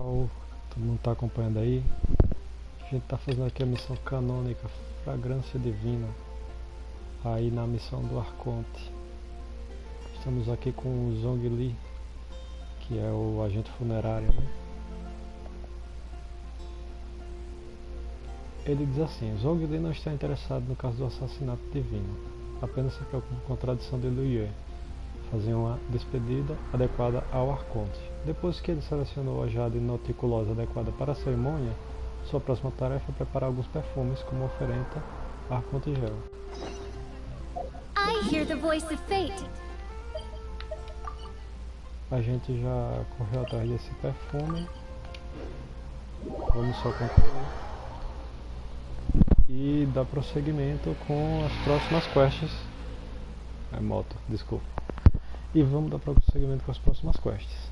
pessoal, todo mundo está acompanhando aí. A gente está fazendo aqui a missão canônica, fragrância divina, aí na missão do arconte. Estamos aqui com o Zhongli, que é o agente funerário, né? Ele diz assim: Zhongli não está interessado no caso do assassinato divino, apenas se preocupa com a tradição de Liyue, fazer uma despedida adequada ao arconte. Depois que ele selecionou a jade noticulosa adequada para a cerimônia, sua próxima tarefa é preparar alguns perfumes como oferenda a arconte gel. I hear the voice of fate. A gente já correu atrás desse perfume. Vamos só concluir e dar prosseguimento com as próximas quests. Desculpa. E vamos dar prosseguimento com as próximas quests.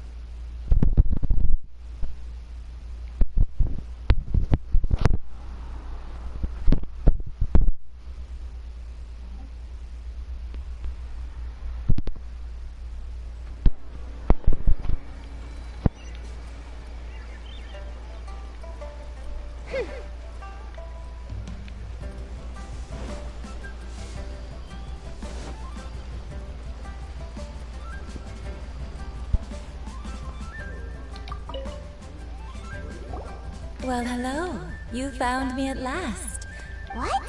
Well, hello. You found me at last. What?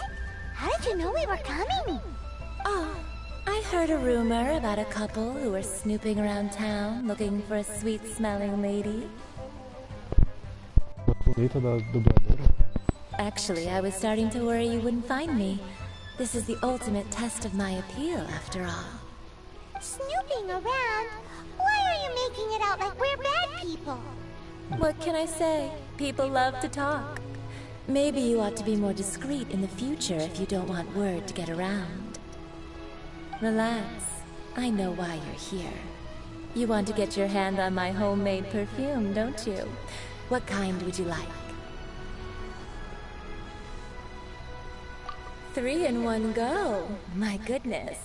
How did you know we were coming? Oh, I heard a rumor about a couple who were snooping around town looking for a sweet-smelling lady. Bonita da dubladora. Actually, I was starting to worry you wouldn't find me. This is the ultimate test of my appeal, after all. Snooping around? Why are you making it out like we're bad people? What can I say? People love to talk. Maybe you ought to be more discreet in the future if you don't want word to get around. Relax. I know why you're here. You want to get your hand on my homemade perfume, don't you? What kind would you like? 3 in one go. My goodness.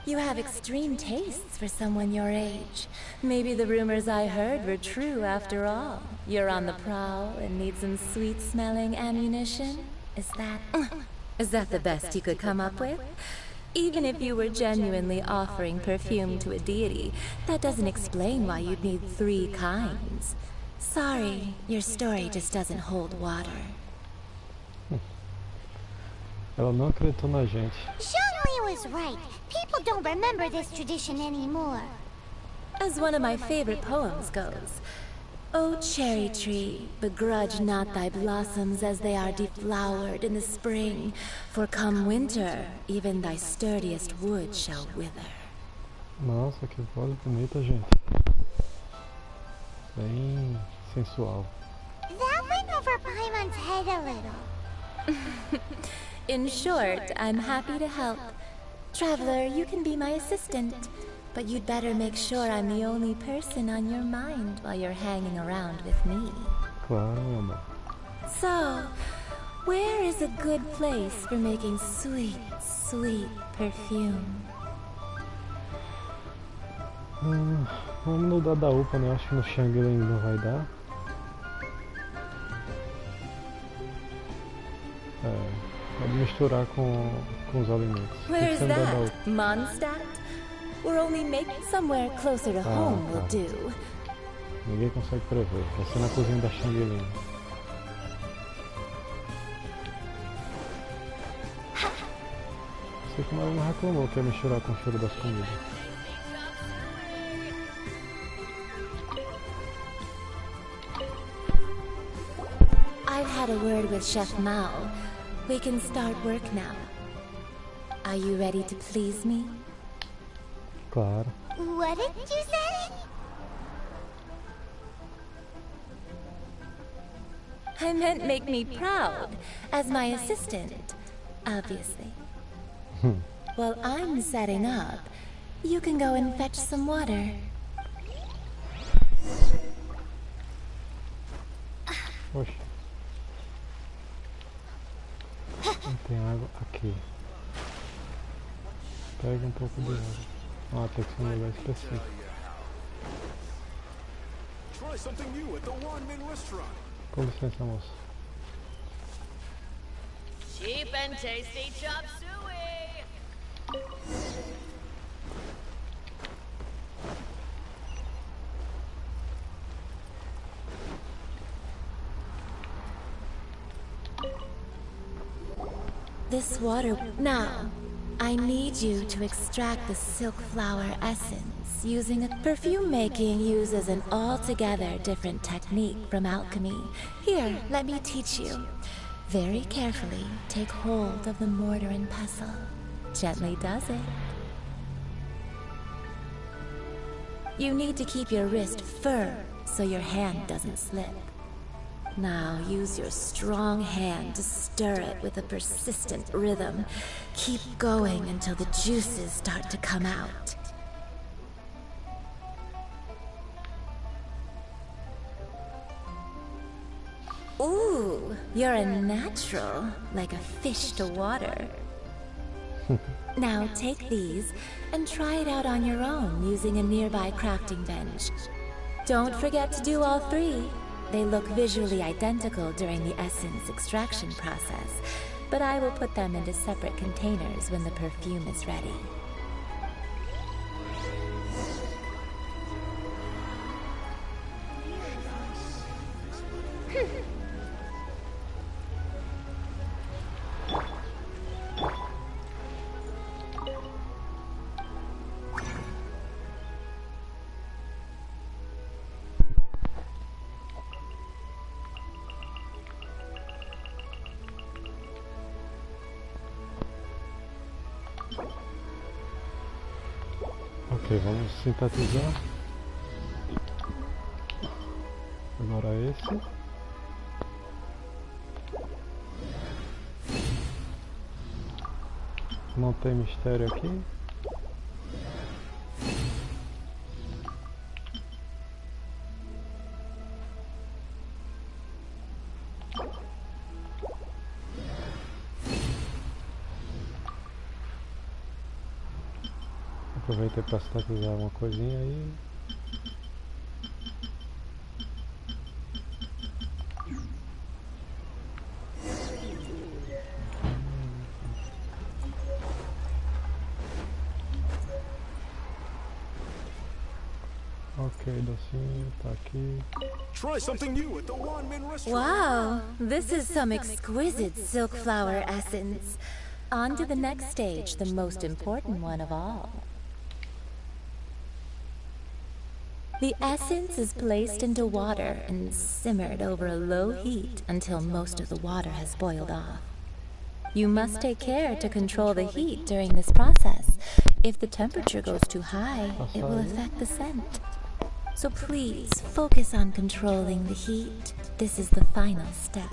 You have extreme tastes for someone your age. Maybe the rumors I heard were true after all. You're on the prowl and need some sweet-smelling ammunition? Is that the best you could come up with? Even if you were genuinely offering perfume to a deity, that doesn't explain why you'd need 3 kinds. Sorry, your story just doesn't hold water. Ela não acreditou na gente. Zhongli was right. People don't remember this tradition anymore. As one of my favorite poems goes, O cherry tree, begrudge not thy blossoms as they are deflowered in the spring, for come winter, even thy sturdiest wood shall wither. Nossa, que voz bonita, gente. Bem sensual. That went over Paimon's head a little. In short, I'm happy to help. Traveler, you can be my assistant, but you'd better make sure I'm the only person on your mind while you're hanging around with me. Claro, meu amor. So, where is a good place for making sweet, sweet perfume? Vamos no da UPA, né? Acho que no Shangri não vai dar. Pode misturar com os alimentos. Where's that? Mondstadt? Or only make somewhere closer to home will do. Ninguém consegue prever. Vai ser na cozinha da Shangri. Sei como ela não reclamou que ia misturar com o cheiro das comidas. I've had a word with Chef Mao. We can start work now. Are you ready to please me? Claro. What did you say? I meant make me proud, as my assistant, obviously. While I'm setting up, you can go and fetch some water. Oxe. Tem água aqui. Pega pouco de água. Tem que ser um lugar específico. Try something new at the Wanmin restaurant. Com licença, moço. Cheap and tasty chop suey. This water... Now, I need you to extract the silk flower essence using a... Perfume making uses an altogether different technique from alchemy. Here, let me teach you. Very carefully, take hold of the mortar and pestle. Gently does it. You need to keep your wrist firm so your hand doesn't slip. Now use your strong hand to stir it with a persistent rhythm. Keep going until the juices start to come out. Ooh, you're a natural, like a fish to water. Now take these and try it out on your own using a nearby crafting bench. Don't forget to do all three. They look visually identical during the essence extraction process, but I will put them into separate containers when the perfume is ready. Ok, vamos sintetizar. Agora esse. Não tem mistério aqui. Aproveitei para sintetizar uma coisinha aí. Ok, docinho, tá aqui. Try something new at the Wanmin restaurant. Wow, this is some exquisite silk flower essence. On to the next stage, the most important one of all. The essence is placed into water and simmered over a low heat until most of the water has boiled off. You must take care to control the heat during this process. If the temperature goes too high, it will affect the scent. So please, focus on controlling the heat. This is the final step.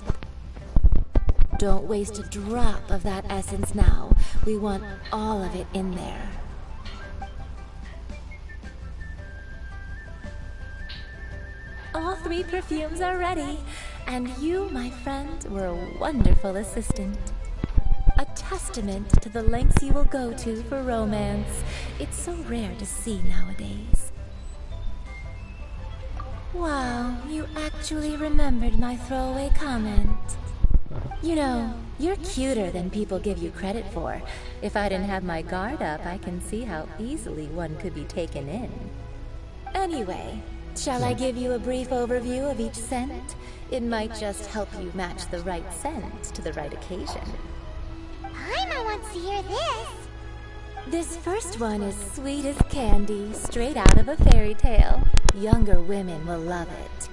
Don't waste a drop of that essence now. We want all of it in there. All three perfumes are ready, and you, my friend, were a wonderful assistant. A testament to the lengths you will go to for romance. It's so rare to see nowadays. Wow, you actually remembered my throwaway comment. You know, you're cuter than people give you credit for. If I didn't have my guard up, I can see how easily one could be taken in. Anyway, shall I give you a brief overview of each scent? It might just help you match the right scent to the right occasion. Paimon wants to hear this. This first one is sweet as candy, straight out of a fairy tale. Younger women will love it.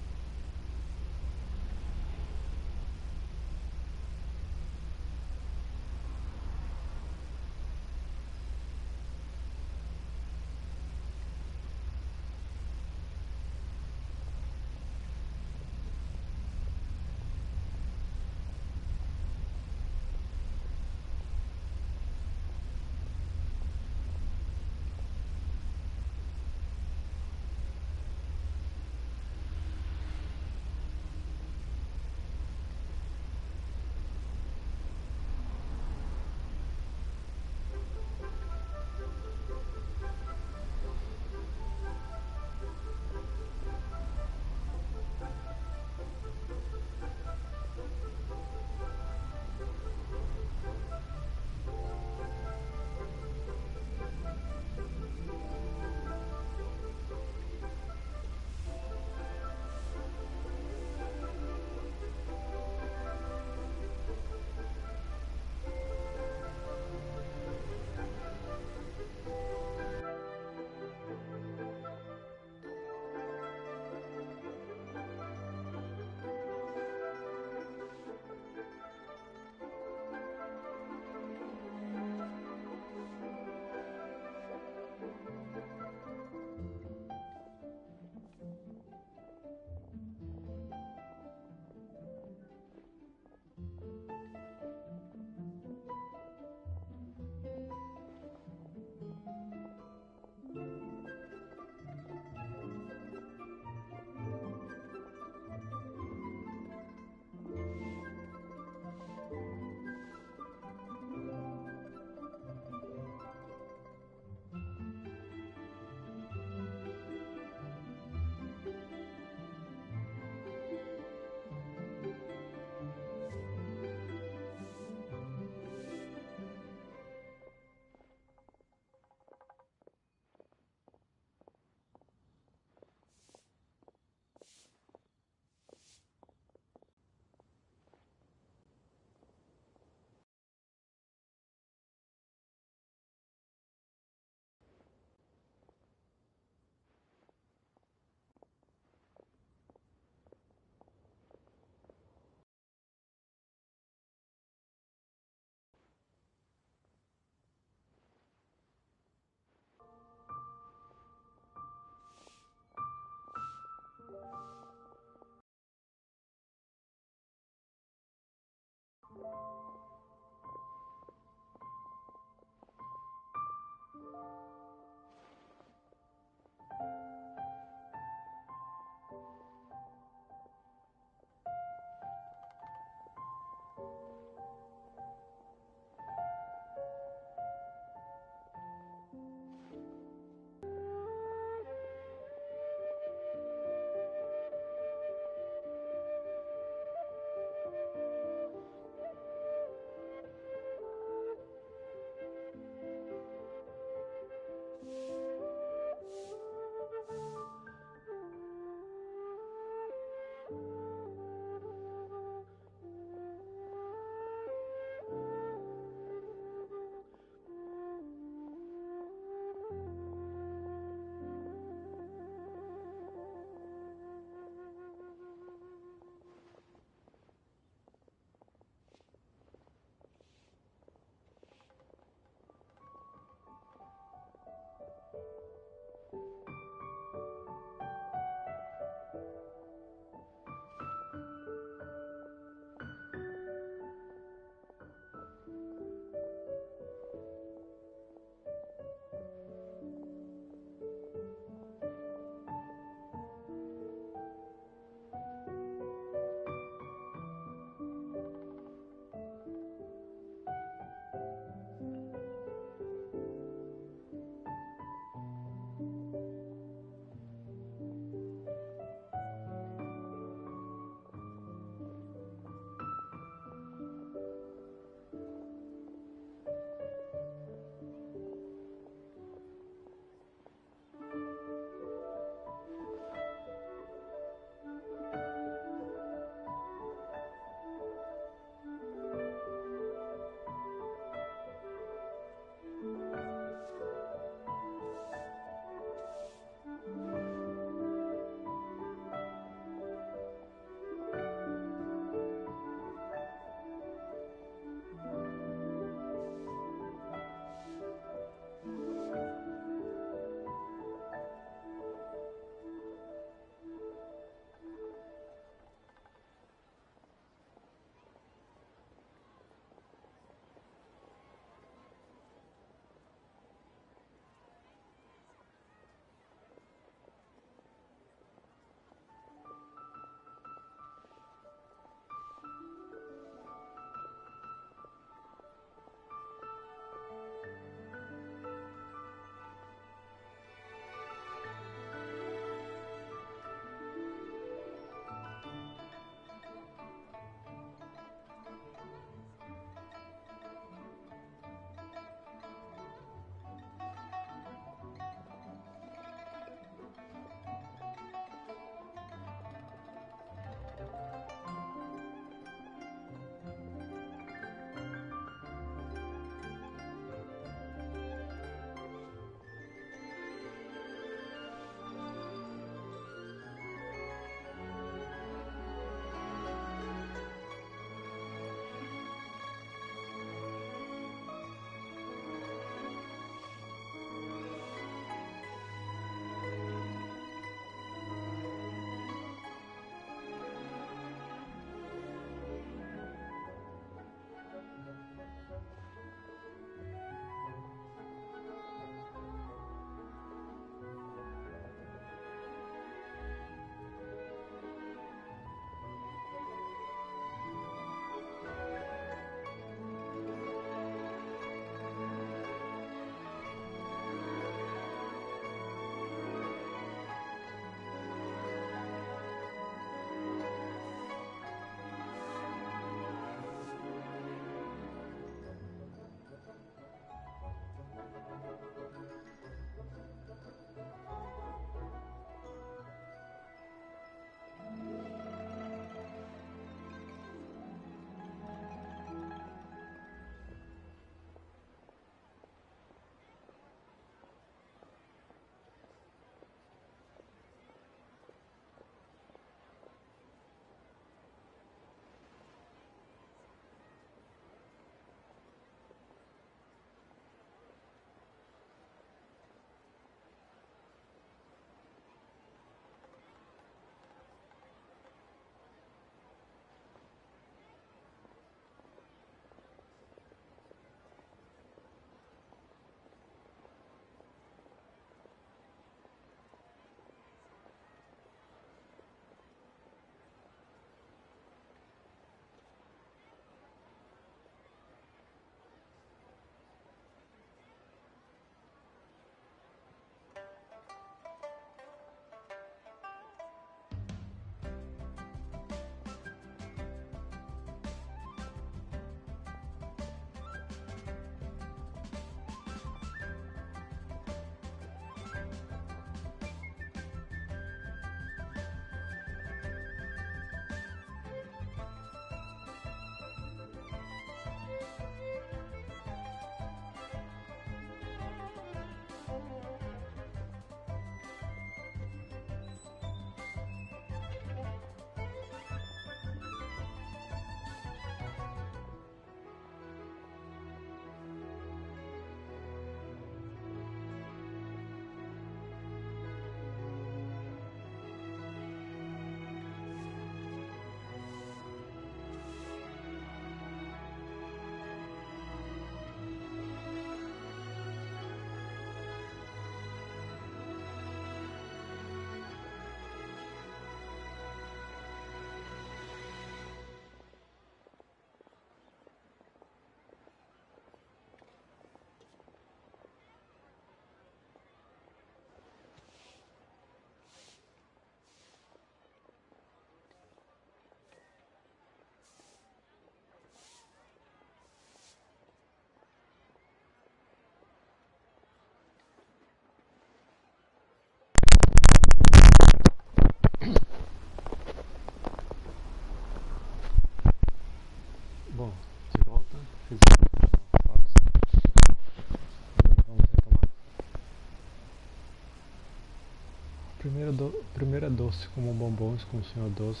primeiro é doce como bombons com o Senhor Doce.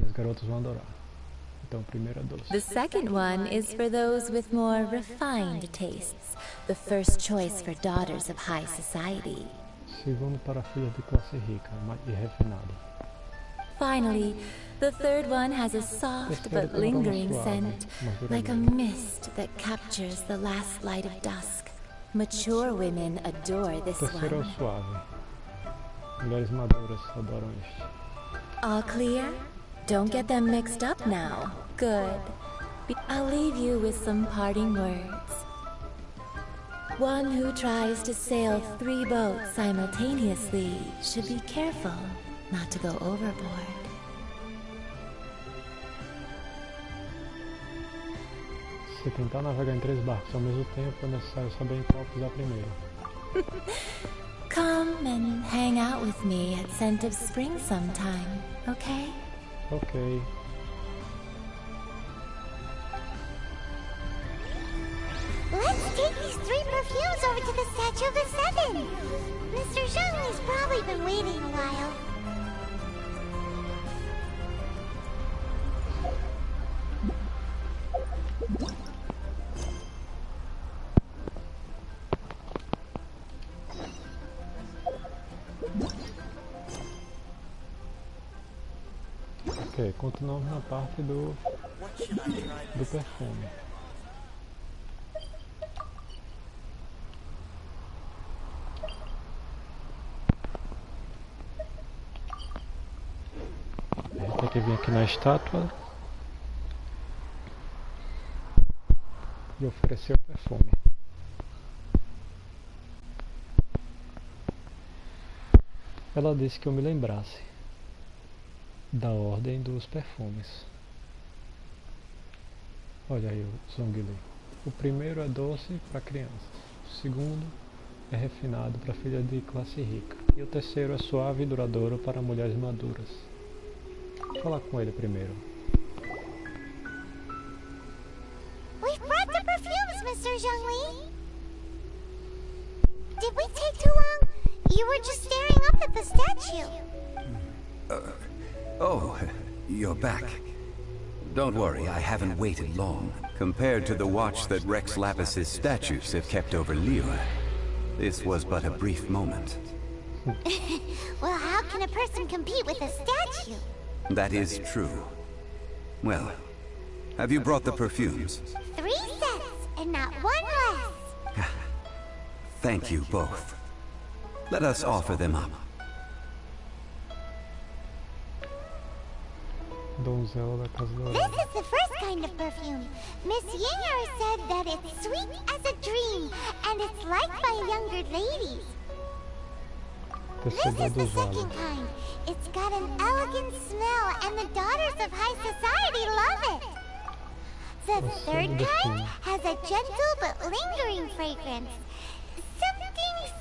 E as garotas vão adorar. Então, o primeiro é doce. The second one is for those with more refined tastes. The first choice for daughters of high society. Segundo para filhas de classe rica e refinada. Finally, the third one has a soft but lingering scent, like a mist that captures the last light of dusk. Mature women adore this Terceiro é o one. suave. Mulheres maduras adoram este. All clear? Don't get them mixed up now. Good. I'll leave you with some parting words. One who tries to sail 3 boats simultaneously should be careful not to go overboard. Se tentar navegar em 3 barcos ao mesmo tempo, é necessário saber em qual pisar primeiro. Come and hang out with me at Scent of Spring sometime, okay? Ok. Let's take these 3 perfumes over to the Statue of the Seven. Mr. Zhongli's probably been waiting a while. Ok, continuamos na parte do perfume. Tem que vir aqui na estátua e oferecer o perfume. Ela disse que eu me lembrasse da ordem dos perfumes. Olha aí o Zhongli. O primeiro é doce para crianças. O segundo é refinado para filha de classe rica. E o terceiro é suave e duradouro para mulheres maduras. Vou falar com ele primeiro. We've brought the perfumes, Mr. Zhongli. Did we take too long? You were just staring up at the statue. Oh, you're back. Don't worry, I haven't waited long. Compared to the watch that Rex Lapis's statues have kept over Liyue, this was but a brief moment. Well, how can a person compete with a statue? That is true. Well, have you brought the perfumes? 3 sets, and not 1 less. Thank you both. Let us offer them up. Donzela da Casa This Dourada. is the first kind of perfume. Miss Yinger said that it's sweet as a dream, and it's liked by younger ladies. This Terceiro is the dos second olhos. kind. It's got an elegant smell, and the daughters of high society love it. The third kind has a gentle but lingering fragrance.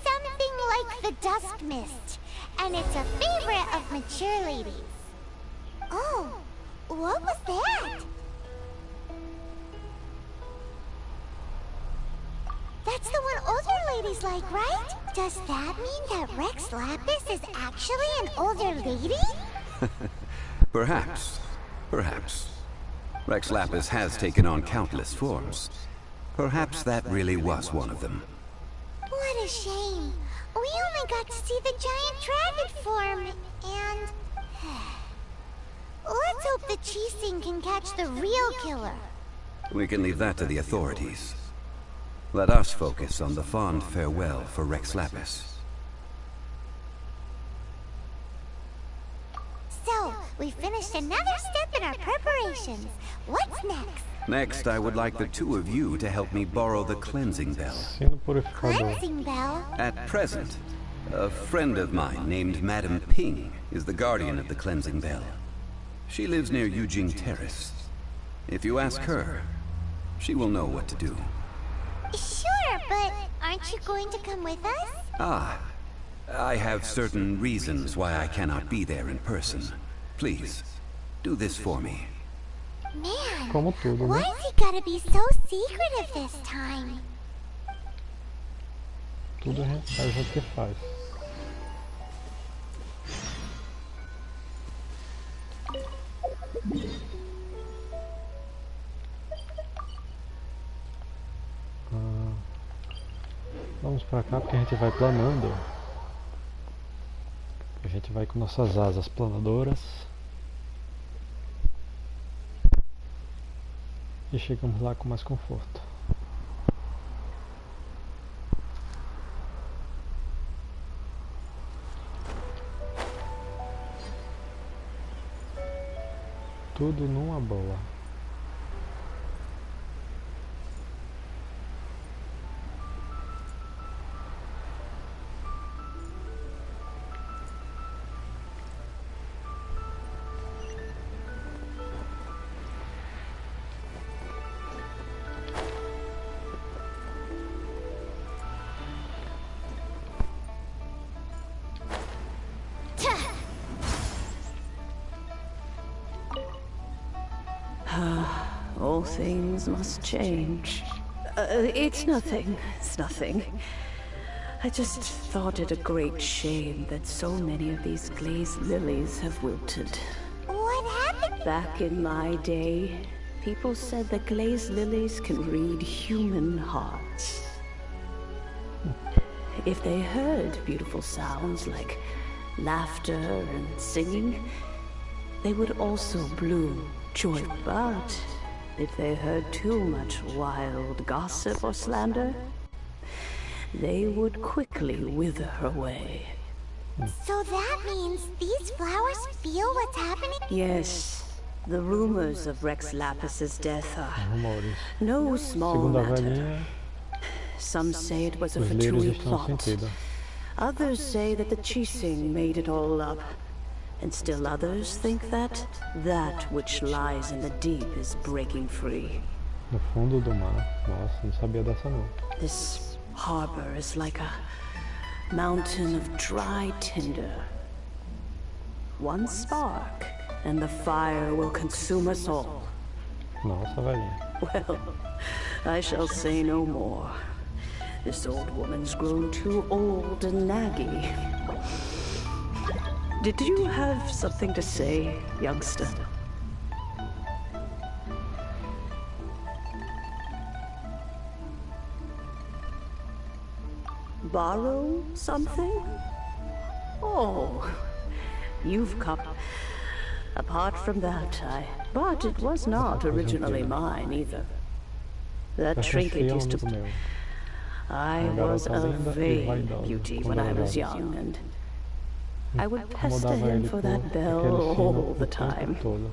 Something like the dust mist. And it's a favorite of mature ladies. Oh, what was that? That's the one older ladies like, right? Does that mean that Rex Lapis is actually an older lady? Perhaps. Perhaps. Rex Lapis has taken on countless forms. Perhaps that really was one of them. What a shame. We only got to see the giant dragon form, and... Let's hope the Chising can catch the real killer. We can leave that to the authorities. Let us focus on the fond farewell for Rex Lapis. So, we finished another step in our preparations. What's next? Next, I would like the 2 of you to help me borrow the cleansing bell. Sino purificador. Cleansing bell? At present, a friend of mine named Madame Ping is the guardian of the cleansing bell. She lives near Yujing Terrace. If you ask her, she will know what to do. Sure, but aren't you going to come with us? Ah, I have certain reasons why I cannot be there in person. Please, do this for me. Man, Como tudo, why né? is he gotta be so secretive this time? Tudo faz o que faz. Vamos pra cá porque a gente vai planando. A gente vai com nossas asas planadoras. E chegamos lá com mais conforto. Tudo numa boa. All things must change. It's nothing. It's nothing. I just thought it a great shame that so many of these glazed lilies have wilted. What happened? Back in my day, people said that glazed lilies can read human hearts. If they heard beautiful sounds like laughter and singing, they would also bloom joy. But if they heard too much wild gossip or slander, they would quickly wither away. So that means these flowers feel what's happening? Yes, the rumors of Rex Lapis's death are Rumores. no small Segundo a matter. velhinha, Some say it was a os lírios Fatui estão plot. sentidos. Others say that the Chising made it all up. And still others think that that which lies in the deep is breaking free. No fundo do mar. Nossa, não sabia dessa não. This harbor is like a mountain of dry tinder. One spark, and the fire will consume us all. Nossa, velhinha. Well, I shall say no more. This old woman's grown too old and naggy. Did you have something to say, youngster? Borrow something? Oh, you've come. Apart from that, but it was not originally mine either. That trinket used to... meu. I was a vain beauty when I was young, and I would pester Incomodava him ele for por that bell aquele sino all o the tempo time. todo.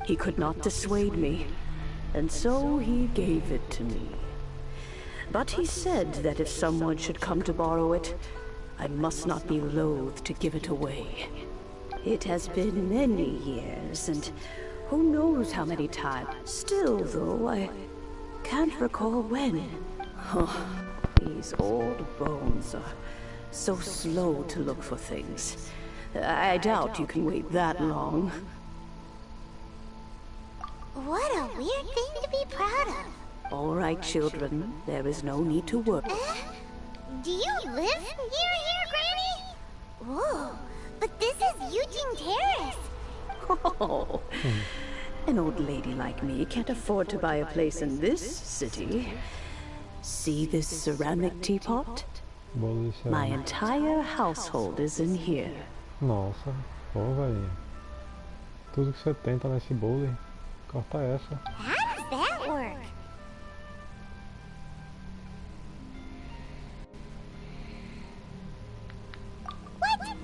He could not dissuade me, and so he gave it to me. But he said that if someone should come to borrow it, I must not be loath to give it away. It has been many years, and who knows how many times. Still, though, I can't recall when. Oh, these old bones are so slow to look for things. I doubt you can wait that long. What a weird thing to be proud of. All right, children, there is no need to worry. Do you live near here, Granny? Whoa, but this is Eugene Terrace. Oh, an old lady like me can't afford to buy a place in this city. See this ceramic teapot? Bolo de My cerâmica. entire household is in here. Nossa, pô, velhinha. Tudo que você tem tá nesse bolo. Corta essa. How does that work? What?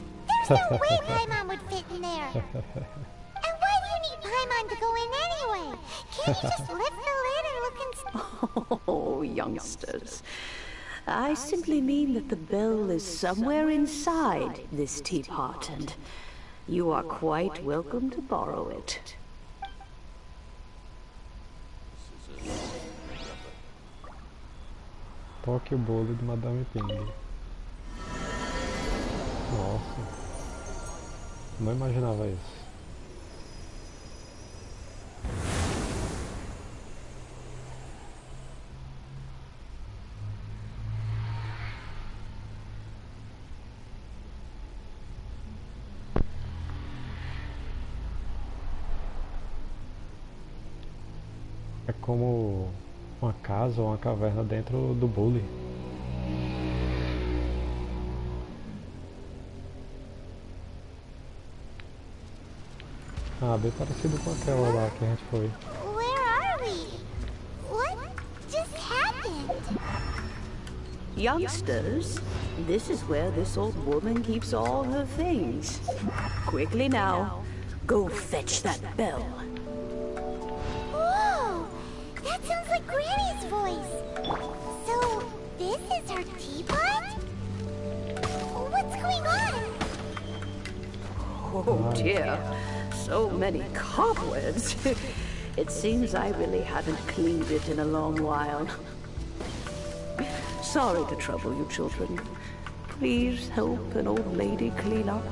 There's no way Paimon would fit in there. And why do you need Paimon to go in anyway? Can't you just lift the lid and look inside? Oh, youngsters. I simply mean that the bell is somewhere inside this teapot, and you are quite welcome to borrow it. Toque o bolo de Madame Ping. Nossa. Não imaginava isso. É como uma casa ou uma caverna dentro do Bully. Ah, bem parecido com aquela lá que a gente foi. Where are we? What just happened? Youngsters, this is where this old woman keeps all her things. Quickly now, go fetch that bell. Whoa! That sounds like Granny's voice. So, this is her teapot? What's going on? Oh dear, so many cobwebs. It seems I really haven't cleaned it in a long while. Sorry to trouble you, children. Please help an old lady clean up.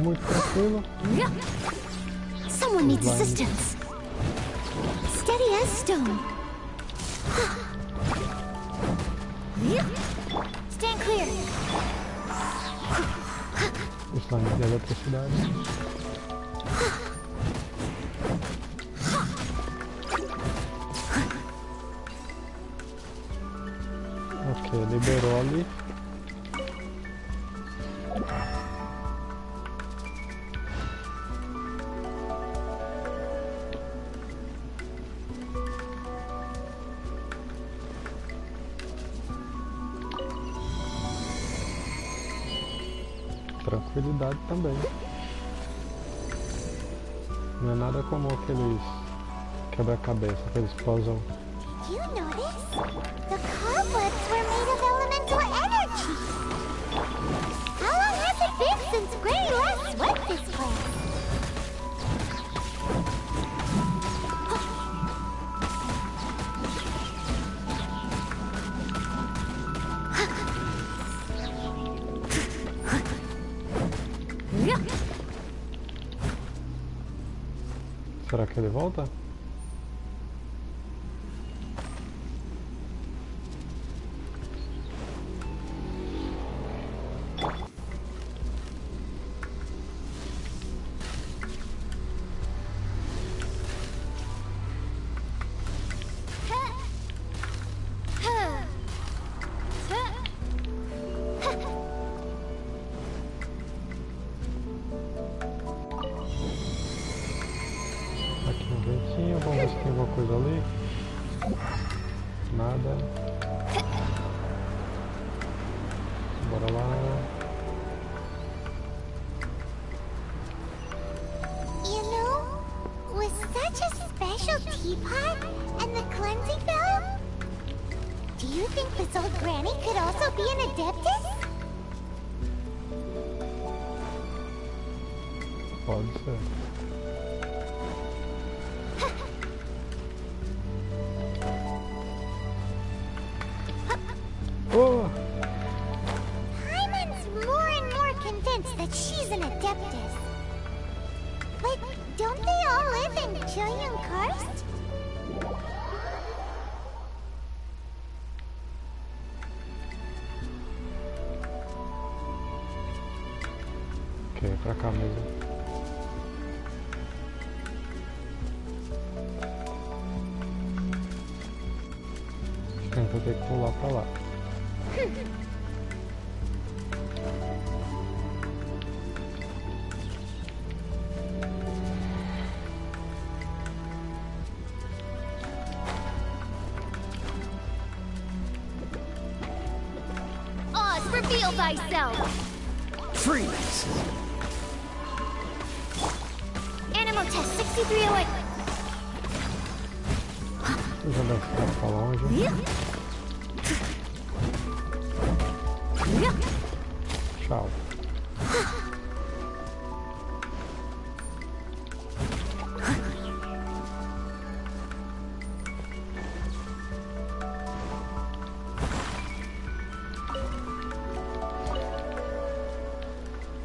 Muito tranquilo. Someone needs assistance. Steady as stone. Stand clear. O slime de eletricidade. Ok, liberou ali. Tranquilidade também. Não é nada como aqueles quebra-cabeça, aqueles puzzle. Did you notice? The cobwebs were made of elemental energy. How long has it been since Granny last swept this place? Será que ele volta? Vamos ver se tem alguma coisa ali. Nada. Bora lá. You know, with such a special teapot and the cleansing bell, do you think this old granny could also be an adeptus? Pode ser. Oh! Paimon's more and more convinced that she's an adeptus. But don't they all live in Junyun Karst? Ok, pra cá mesmo. Acho que a gente vai ter que pular pra lá. reveal thyself. Freeze. Animal test 6308. Eu já deve ficar pra longe. Tchau.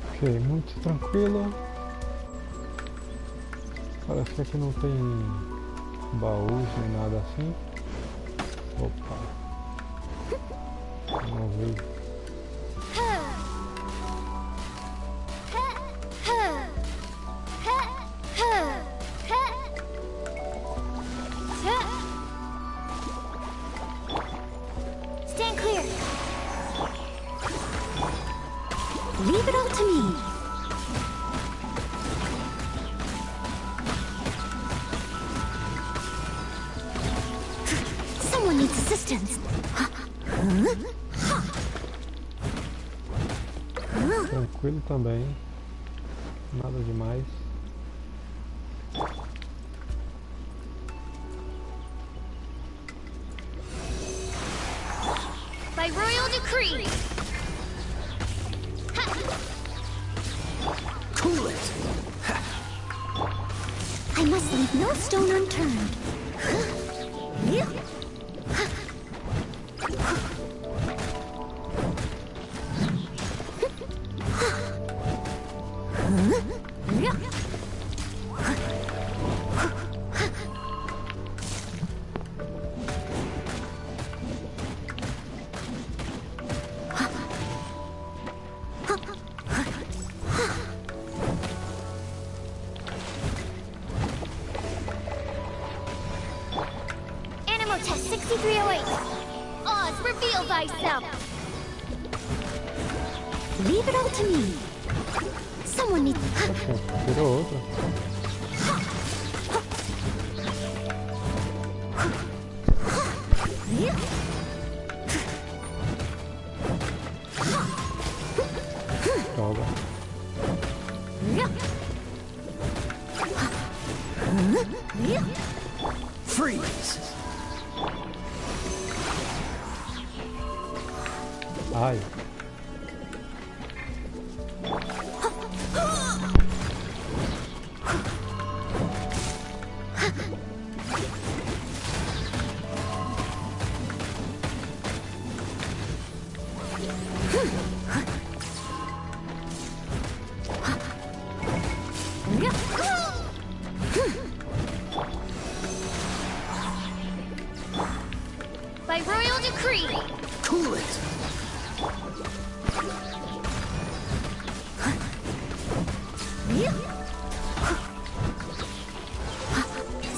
Ok, muito tranquilo. Parece que aqui não tem baús nem nada assim. Opa. Vamos ver. Stand clear. Leave it all to me. Someone needs assistance. Tranquilo também. Nada demais. By royal decree. Cool it. I must leave no stone unturned. Animal test 6308. Oz, reveal thyself. Leave it all to me. Someone needs. Poxa, virou outra. Droga. Freeze. Ai. By royal decree. Cool it.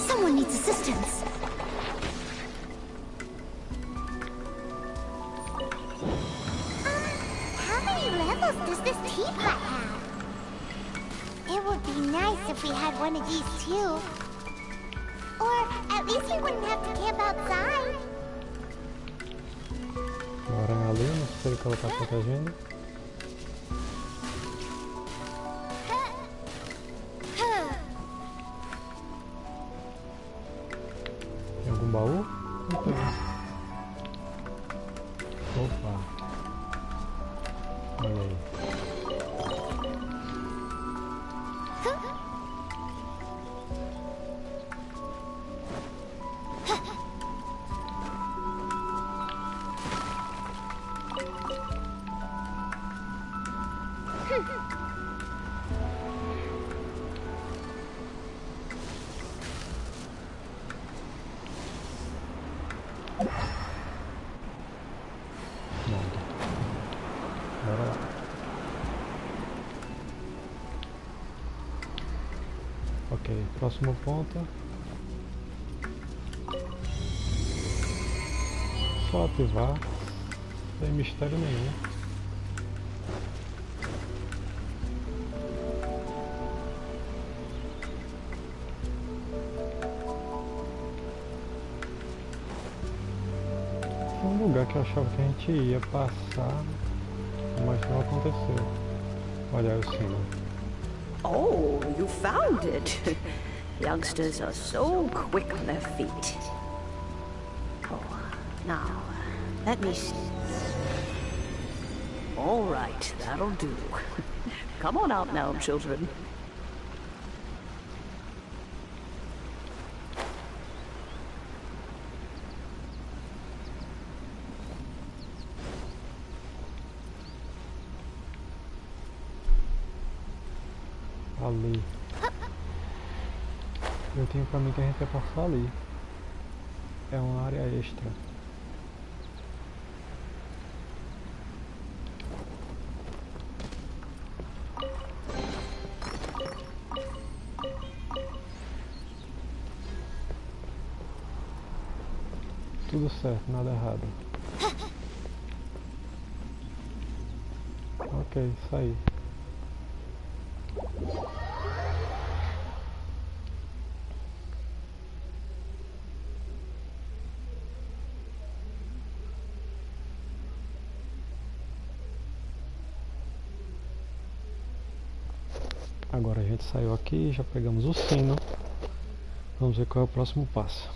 Someone needs assistance. How many levels does this teapot have? It would be nice if we had one of these too. Or at least we wouldn't have to camp outside. Uma aranha ali, não sei se ela tá protegendo. Tem algum baú? Não tem. Opa. Olha aí. Bora lá. Ok, próximo ponto. Só ativar, sem mistério nenhum. Um lugar que eu achava que a gente ia passar. mas não aconteceu. Olha aí o sino. Oh, you found it. Youngsters are so quick on their feet. Oh, now, let me see. All right, that'll do. Come on out now, children. Ali. Eu tenho pra mim que a gente vai passar ali. É uma área extra. Tudo certo, nada errado. Ok, saí. Agora a gente saiu aqui, já pegamos o sino. Vamos ver qual é o próximo passo.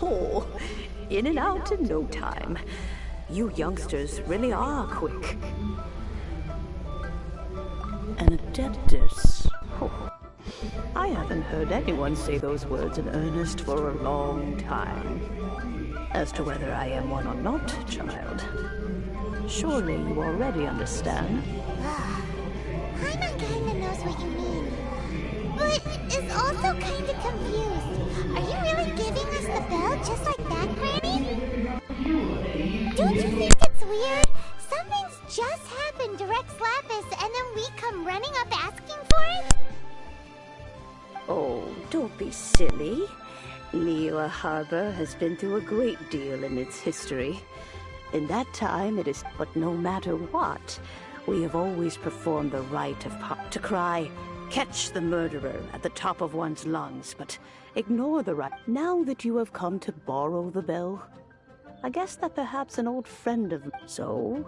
Oh, in and out in no time. You youngsters really are quick. An adeptus. Oh, I haven't heard anyone say those words in earnest for a long time. As to whether I am one or not, child, surely you already understand. Paimon kinda knows what you mean, but is also kinda confused. Are you really giving us the bell just like that, Granny? Don't you think it's weird? Something's just happened to Rex Lapis and then we come running up asking for it? Oh, don't be silly. Liyue Harbor has been through a great deal in its history. In that time, it is, but no matter what, we have always performed the rite of to cry, catch the murderer at the top of one's lungs, but ignore the right. Now that you have come to borrow the bell, I guess that perhaps an old friend of... So,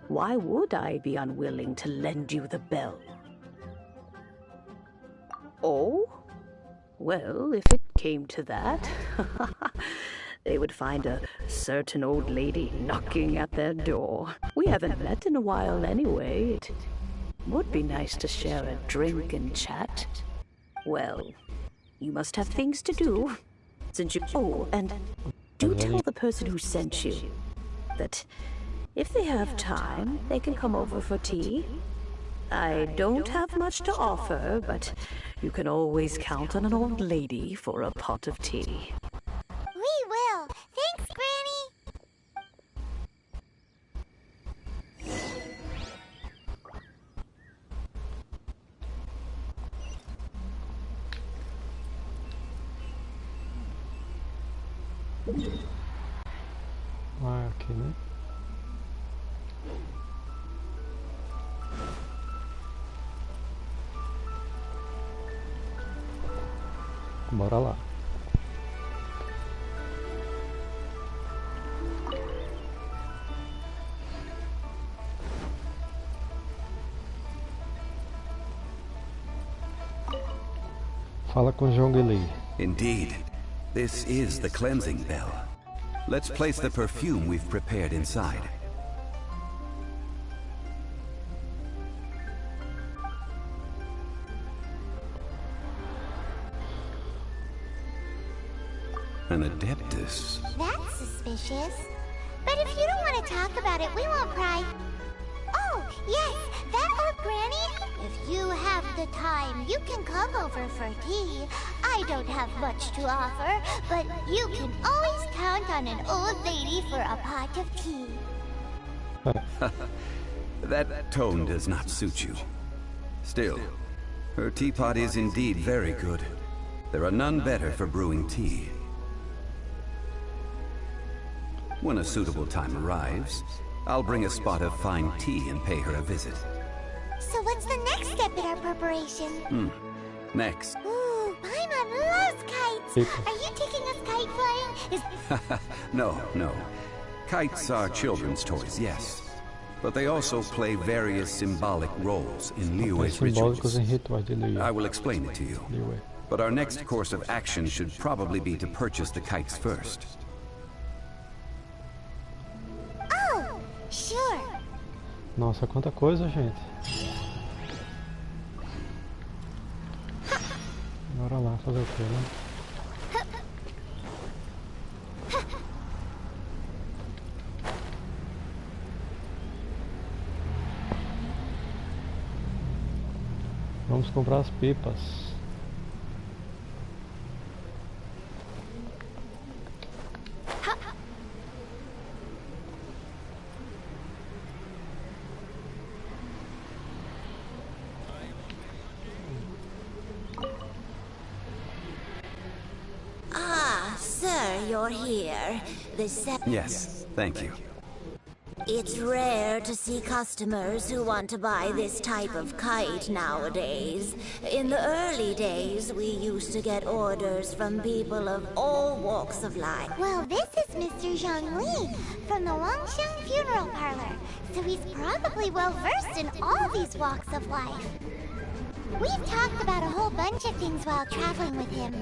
why would I be unwilling to lend you the bell? Oh? Well, if it came to that, they would find a certain old lady knocking at their door. We haven't met in a while anyway. It would be nice to share a drink and chat. Well, you must have things to do, since you... Oh, and do tell the person who sent you that if they have time, they can come over for tea. I don't have much to offer, but you can always count on an old lady for a pot of tea. We will. Thanks, Granny. Ah, aqui, né? Bora lá. Fala com Zhongli. Indeed. This is the cleansing bell. Let's place the perfume we've prepared inside. An adeptus. That's suspicious. But if you don't want to talk about it, we won't pry. Oh, yes, that old granny. If you have the time, you can come over for tea. I don't have much to offer, but you can always count on an old lady for a pot of tea. That tone does not suit you. Still, her teapot is indeed very good. There are none better for brewing tea. When a suitable time arrives, I'll bring a spot of fine tea and pay her a visit. So what's the next step in our preparation? Next. Ooh, Paimon loves kites! Are you taking us kite flying? No. Kites are children's toys, yes. But they also play various symbolic roles in Liyue's rituals. I will explain it to you. But our next course of action should probably be to purchase the kites first. Oh, sure. Nossa, quanta coisa, gente. Bora lá fazer o que, né? Vamos comprar as pipas. Ah, sir, you're here. Yes, thank you. It's rare to see customers who want to buy this type of kite nowadays. In the early days, we used to get orders from people of all walks of life. Well, this is Mr. Zhongli from the Wangsheng Funeral Parlor, so he's probably well-versed in all these walks of life. We've talked about a whole bunch of things while traveling with him.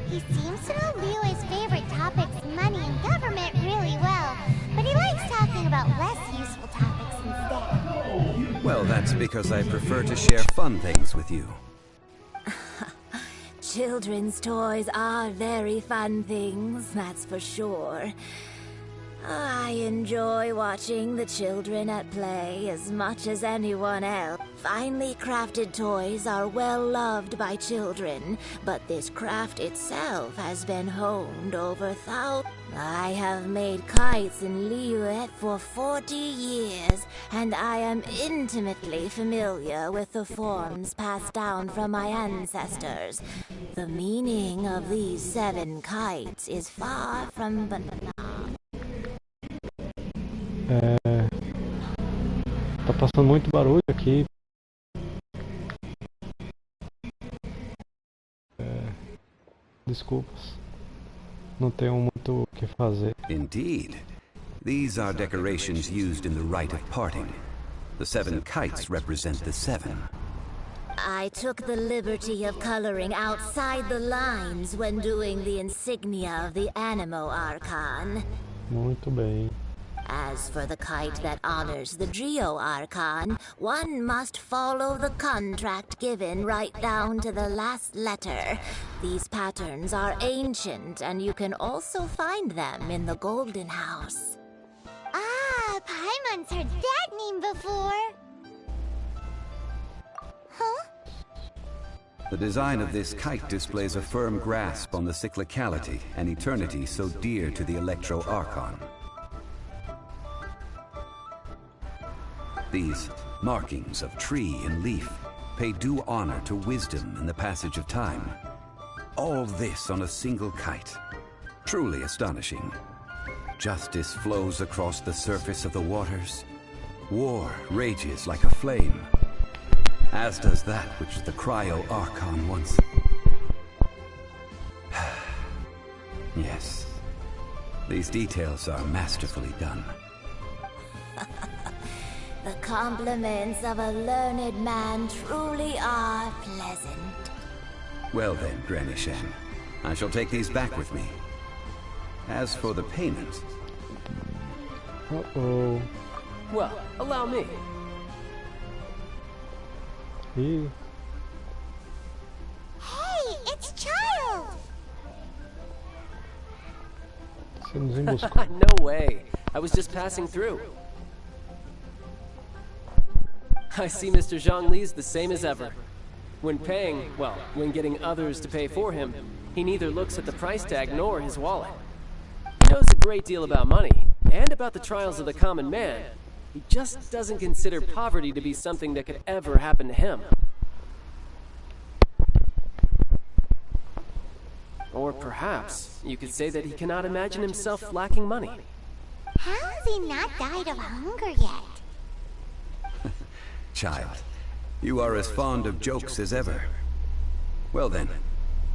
He seems to know Liyue's favorite topics, money and government, really well, but he likes talking about less useful topics instead. Well, that's because I prefer to share fun things with you. Children's toys are very fun things, that's for sure. I enjoy watching the children at play as much as anyone else. Finely crafted toys are well loved by children, but this craft itself has been honed over thousands. I have made kites in Liyue for 40 years, and I am intimately familiar with the forms passed down from my ancestors. The meaning of these 7 kites is far from banal. Tá passando muito barulho aqui. Desculpas. Não tenho muito o que fazer. Indeed. These are decorations used in the rite of parting. The 7 kites represent the 7. I took the liberty of coloring outside the lines when doing the insignia of the Animo Archon. Muito bem. As for the kite that honors the Geo Archon, one must follow the contract given right down to the last letter. These patterns are ancient, and you can also find them in the Golden House. Ah, Paimon's heard that name before. Huh? The design of this kite displays a firm grasp on the cyclicality and eternity so dear to the Electro Archon. These markings of tree and leaf pay due honor to wisdom and the passage of time. All this on a single kite. Truly astonishing. Justice flows across the surface of the waters. War rages like a flame. As does that which the Cryo Archon once... Yes. These details are masterfully done. The compliments of a learned man truly are pleasant. Well then, Granny Shan, I shall take these back with me. As for the payment... Uh-oh. Well, allow me. Ih, Hey, it's Child! você nos emboscou. No way. I was just passing through. I see Mr. Zhongli's the same as ever. When getting others to pay for him, he neither looks at the price tag nor his wallet. He knows a great deal about money, and about the trials of the common man. He just doesn't consider poverty to be something that could ever happen to him. Or perhaps you could say that he cannot imagine himself lacking money. How has he not died of hunger yet? Child, you are as fond of jokes as ever. Well then,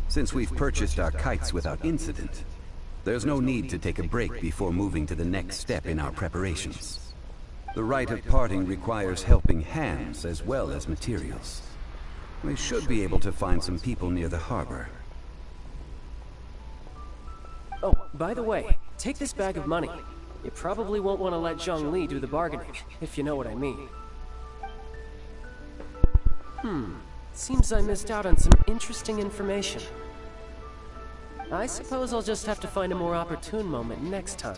since we've purchased our kites without incident, there's no need to take a break before moving to the next step in our preparations. The rite of parting requires helping hands as well as materials. We should be able to find some people near the harbor. Oh, by the way, take this bag of money. You probably won't want to let Zhongli do the bargaining, if you know what I mean. Seems I missed out on some interesting information. I suppose I'll just have to find a more opportune moment next time.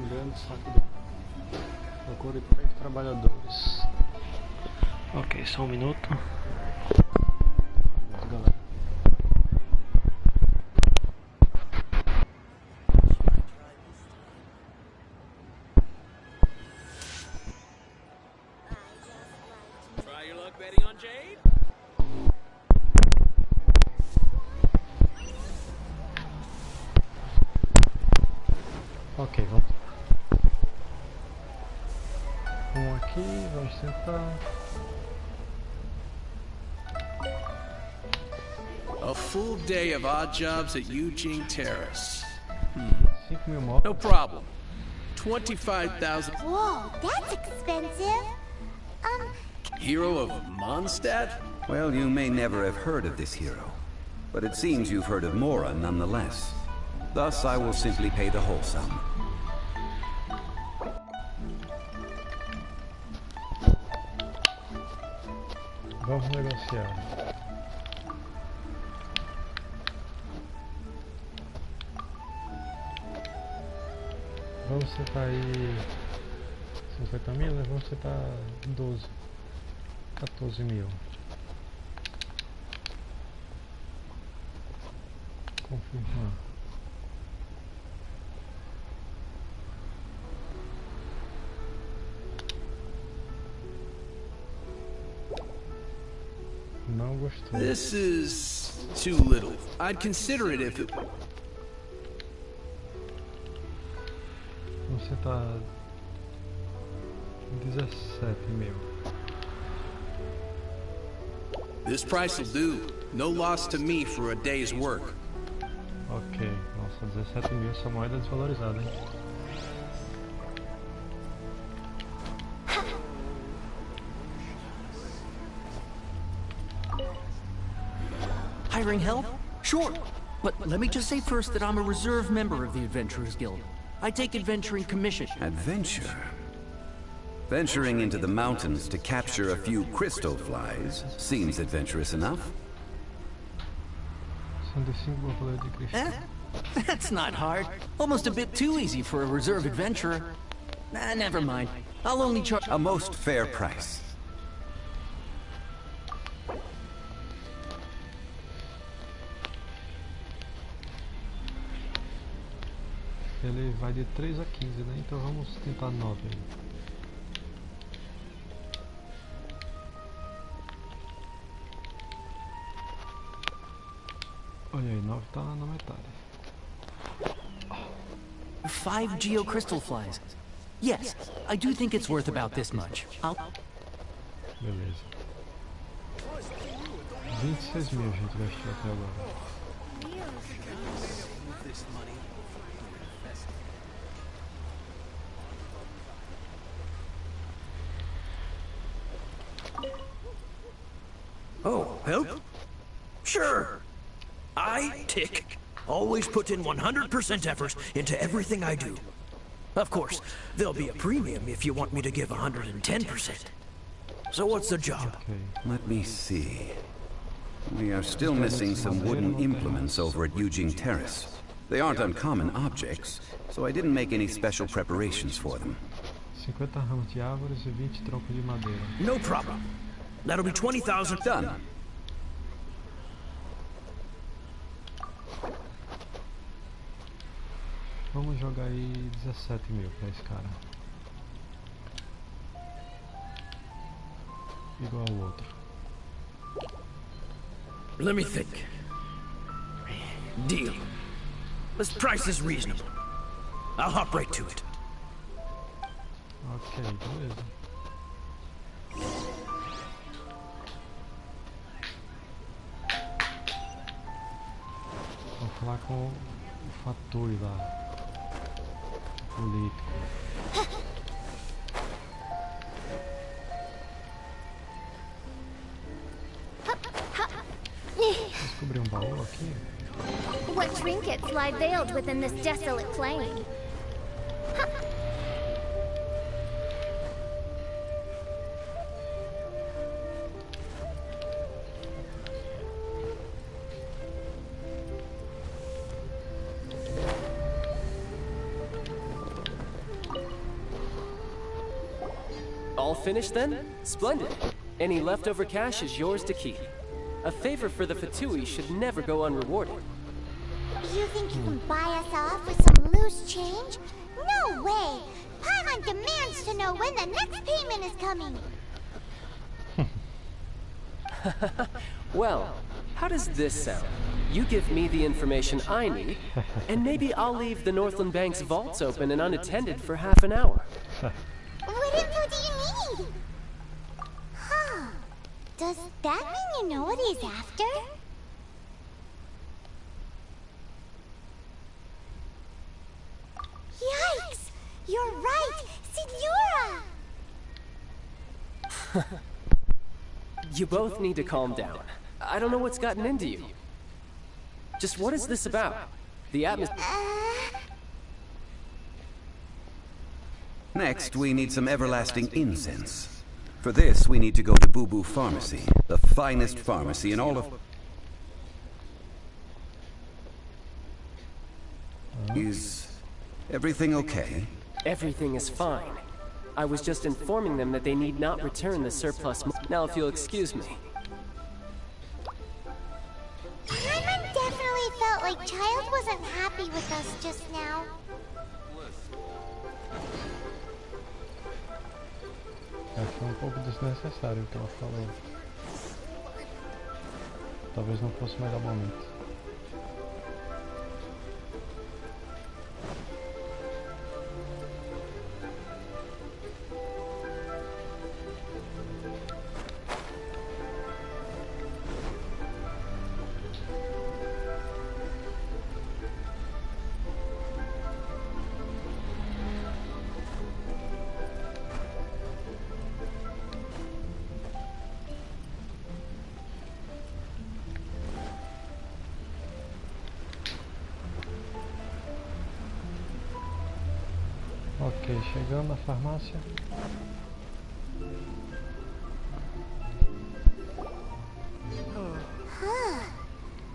Grande saco do corpo de trabalhadores. Ok, só um minuto. Vamos, galera. Try your luck betting on Jade? Ok, vamos. Aqui, vamos tentar. A full day of odd jobs at Yujing Terrace. 5.000 motos. No problem. 25,000. Whoa, that's expensive. Hero of Mondstadt? Well, you may never have heard of this hero, but it seems you've heard of Mora nonetheless. Thus, I will simply pay the whole sum. Vamos negociar. Vamos setar aí 50 mil, né? Vamos setar 14 mil. Confirmar. Não gostou. This is too little. I'd consider it if it... Vamos setar 17 mil. This price will do. No loss to me for a day's work. Ok, nossa, 17 mil, essa moeda é desvalorizada, hein? Hiring help? Sure. But let me just say first that I'm a reserve member of the Adventurers Guild. I take adventuring commission. Adventure? Venturing into the mountains to capture a few crystal flies seems adventurous enough. That's not hard. Almost a bit too easy for a reserve adventurer. Never mind. I'll only charge... A most fair price. Ele vai de 3 a 15, né? Então vamos tentar 9 aí. Olha aí, 9 tá na metade. 5 geocrystal flies. Yes, I do think it's worth about this much. Beleza. 26 mil a gente gastou até agora. Oh, help? Sure. I, Tick, always put in 100% effort into everything I do. Of course, there'll be a premium if you want me to give 110%. So what's the job? Okay. Let me see. We are still missing some wooden implements over at Yujing Terrace. They aren't uncommon objects, so I didn't make any special preparations for them. 50 ramos de árvores e 20 troncos de madeira. No problem. That'll be 20,000. Done. Vamos jogar aí 17 mil pra esse cara. Igual ao outro. Let me think. Deal. This price is reasonable. I'll hop right to it. Ok, beleza. Vou falar com o fator lá. Político. Descobri baú aqui. What trinkets lie veiled within this desolate plain? All finished then? Splendid. Any leftover cash is yours to keep. A favor for the Fatui should never go unrewarded. You think you can buy us off with some loose change? No way! Paimon demands to know when the next payment is coming! Well, how does this sound? You give me the information I need, and maybe I'll leave the Northland Bank's vaults open and unattended for half an hour. What info do you need? Huh. Does that mean you know what he's after? Yikes! You're right! Signora! You both need to calm down. I don't know what's gotten into you. Just what is this about? The atmosphere... Next, we need some everlasting incense. For this, we need to go to Boo Boo Pharmacy, the finest pharmacy in all of... Is everything okay? Everything is fine. I was just informing them that they need not return the surplus. Now, if you'll excuse me. Paimon definitely felt like Child wasn't happy with us just now. Foi pouco desnecessário o que ela falou. Talvez não fosse o melhor momento. Ok, chegando na farmácia.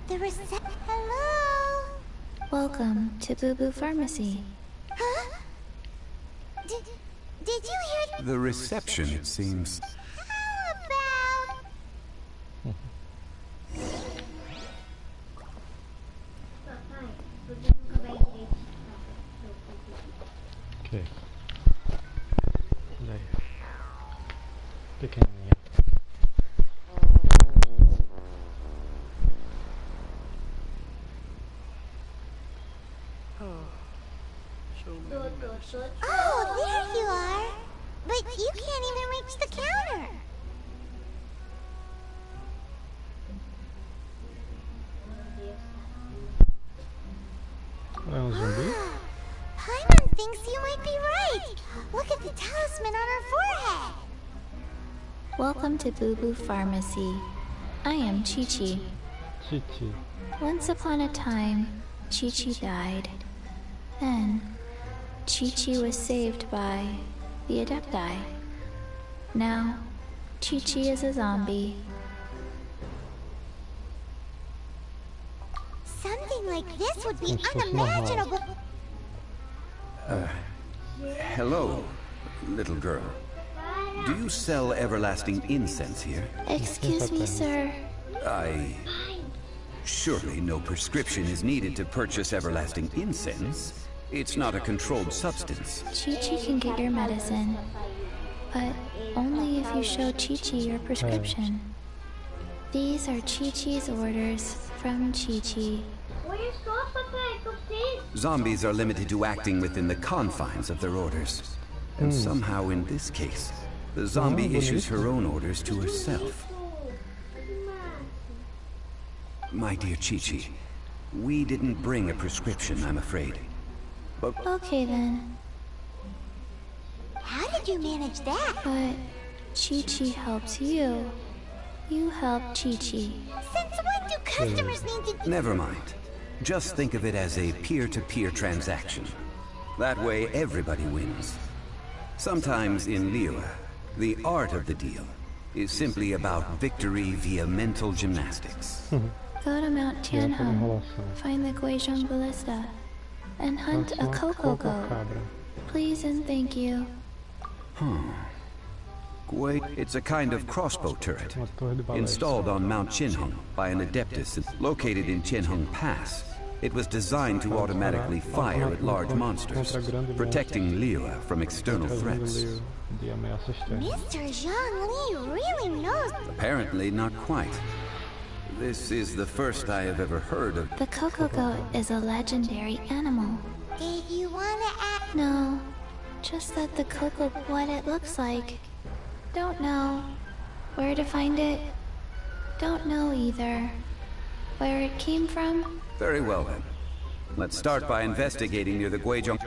The Hello? Welcome to Boo Boo Pharmacy. Huh? Did you hear? The reception, it seems. How about? Ok. Olha aí. Pequenininha. Oh, there you are. But you can't even reach the counter. Zhongli? Paimon thinks you might be right. Look at the talisman on her forehead. Welcome to Boo Boo Pharmacy. I am Chi-Chi. Chi-Chi. Once upon a time, Chi-Chi died. Then, Chi-Chi was saved by the Adepti. Now, Chi-Chi is a zombie. Something like like this would be Como se fosse normal. unimaginable. Hello, little girl. Do you sell everlasting incense here? Excuse me, sir. Surely no prescription is needed to purchase everlasting incense. It's not a controlled substance. Chi-Chi can get your medicine, but only if you show Chi-Chi your prescription. These are Chi-Chi's orders from Chi-Chi. Zombies are limited to acting within the confines of their orders. And somehow in this case, the zombie issues her own orders to herself. My dear Chi-Chi, we didn't bring a prescription, I'm afraid. But Okay then, How did you manage that? but Chi-Chi helps you. You help Chi-Chi. Since when do customers need to... never mind. Just think of it as a peer-to-peer transaction. That way everybody wins. Sometimes in Liyue, the art of the deal is simply about victory via mental gymnastics. Go to Mount Tianheng, find the Guizhong Ballista, and hunt a cocoa goat. Please and thank you. Wait, it's a kind of crossbow turret, installed on Mount Tianheng by an adeptus located in Tianheng Pass. It was designed to automatically fire at large monsters, protecting Liyue from external threats. Mr. Zhongli really knows. Apparently not quite. This is the first I have ever heard of. The cocoa goat is a legendary animal. Did you want to act? No, just that the cocoa, what it looks like. Don't know. Where to find it? Don't know either. Where it came from? Very well then. Let's start by investigating near the Guizhong.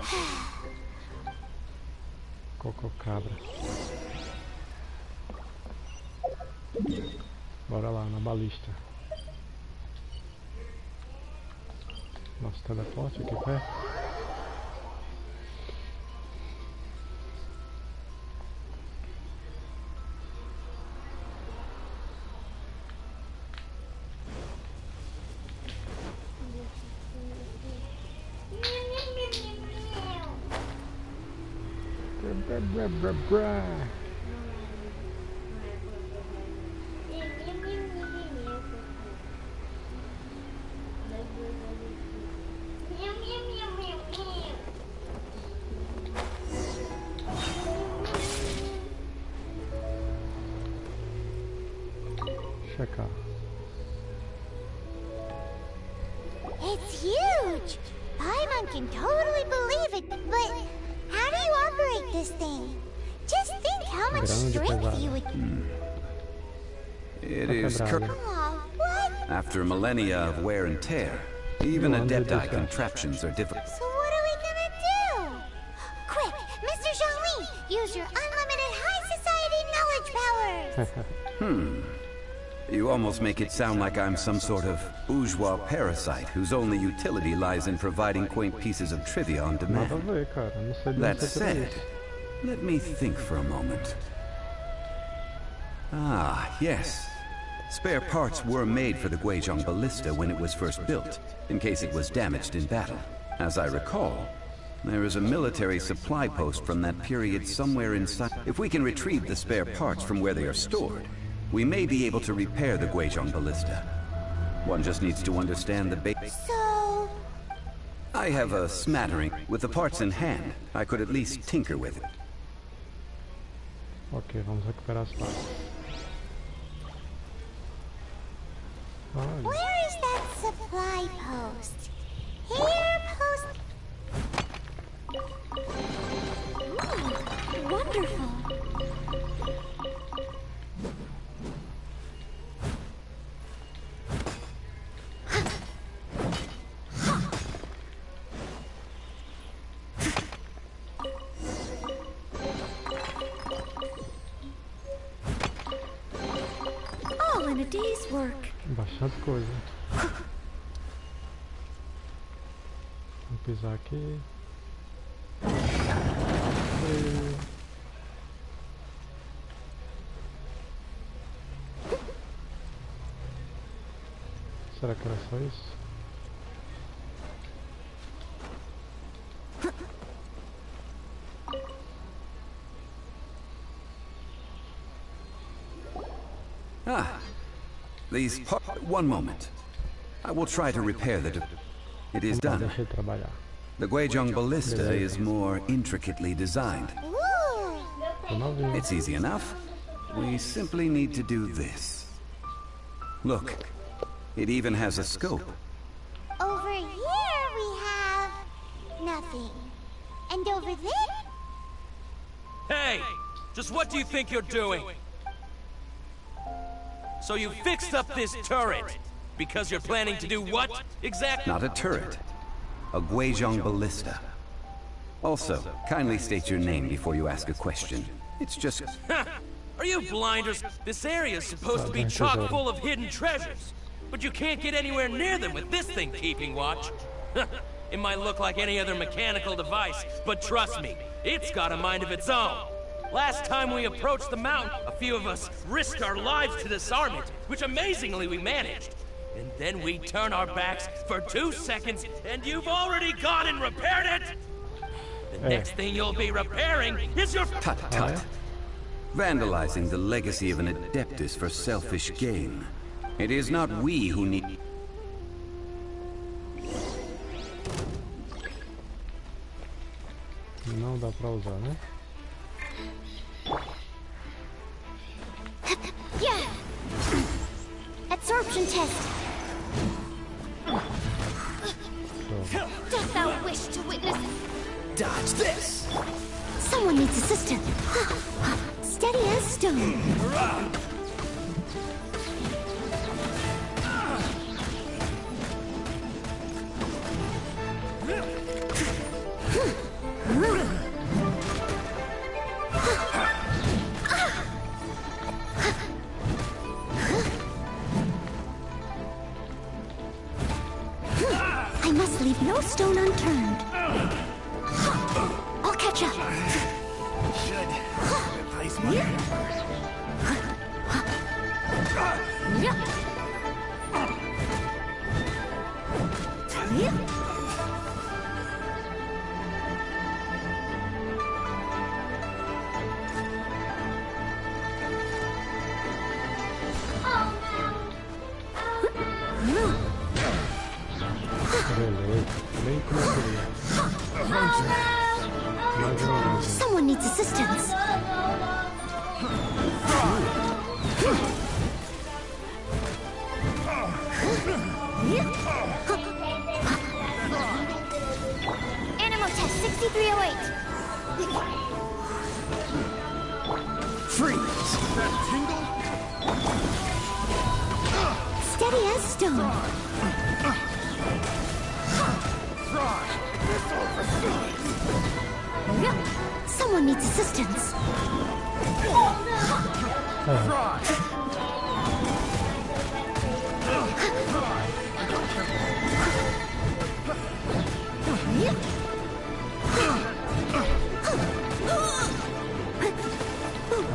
Coco cabra. Bora lá, na balista. Nosso teleporte aqui perto. Checar. It's huge! Paimon can totally believe it, but how do you operate this thing? Just think how much strength you would... It is Aw, what? after millennia of wear and tear. Even adepti contraptions are difficult. So what are we gonna do? Quick, Mr. Zhongli, use your unlimited high society knowledge powers! You almost make it sound like I'm some sort of bourgeois parasite whose only utility lies in providing quaint pieces of trivia on Nada a demand. ver, cara. Não sei de That onde você tirou said, isso. let me think for a moment. Ah, yes. Spare parts were made for the Guizhong Ballista when it was first built, in case it was damaged in battle. As I recall, there is a military supply post from that period somewhere inside. If we can retrieve the spare parts from where they are stored, we may be able to repair the Guizhong Ballista. One just needs to understand the basics. So... I have a smattering. With the parts in hand, I could at least tinker with it. Ok, vamos recuperar as partes. Olha. where is that supply post? Here, post... Ooh, wonderful. All in a day's work. Bastante coisa. Vou pisar aqui. Será que era só isso? These one moment. I will try to repair the... It is done. Deixa ele trabalhar. The Guizhong ballista is more intricately designed. It's easy enough. We simply need to do this. Look, it even has a scope. Over here we have... nothing. And over there... Hey! Just what do you think you're doing? So you fixed up this turret, because you're planning to do what, exactly? Not a turret. A Guizhong ballista. Also, kindly state your name before you ask a question. It's just... Are you blinders? This area's supposed to be chock full of hidden treasures, but you can't get anywhere near them with this thing keeping watch. It might look like any other mechanical device, but trust me, it's got a mind of its own. Last time we approached the mountain, a few of us risked our lives to disarm it, which amazingly we managed. And then we turn our backs for 2 seconds, and you've already gone and repaired it! The next thing you'll be repairing is your... Tut tut. Vandalizing the legacy of an adeptus for selfish gain. It is not we who need... Não dá pra usar, né? Yeah! Absorption test! Dost thou wish to witness... Dodge this! Someone needs assistance. Steady as stone. I must leave no stone unturned. I'll catch up. Should replace my hammer. Someone needs assistance. Animal test 6308. Freeze! That tingle? Steady as stone. Someone needs assistance.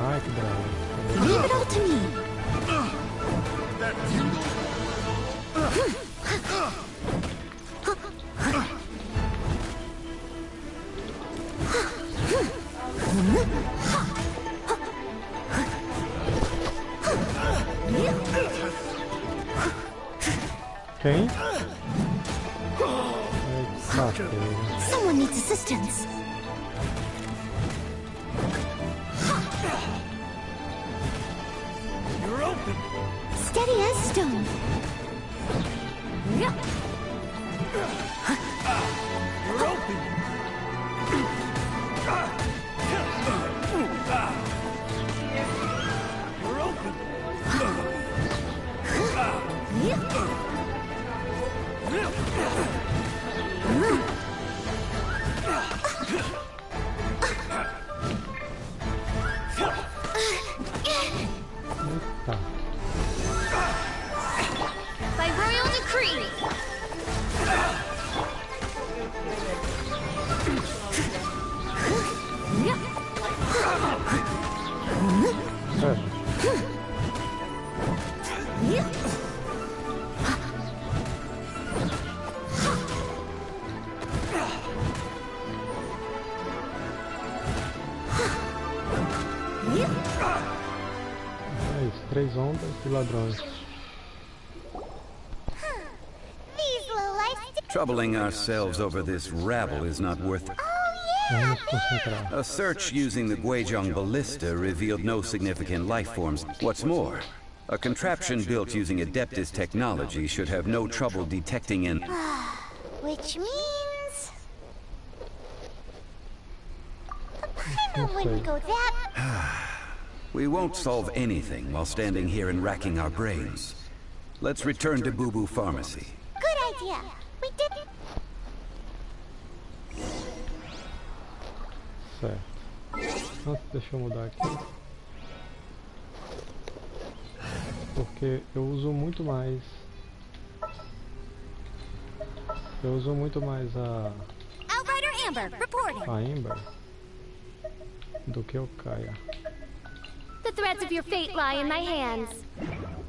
Ai, que droga. Leave it all to me. That tingle? Quem? Someone needs assistance. You're open. Steady as stone. You're open. You're open. By royal decree. 3 ondas de ladrões. These lowlifes. Troubling ourselves over this rabble is not worth it. Vamos nos concentrar. A search using the Guizhong ballista revealed no significant life forms. What's more, a contraption built using Adeptus technology should have no trouble detecting an... Which means... the Paimon wouldn't go that... We won't solve anything while standing here and racking our brains. Let's return to Boo Boo Pharmacy. Good idea. We didn't... Certo. Nossa, deixa eu mudar aqui. Porque eu uso muito mais... Eu uso muito mais a Amber do que o Kaia. The threads of your fate lie in my hands.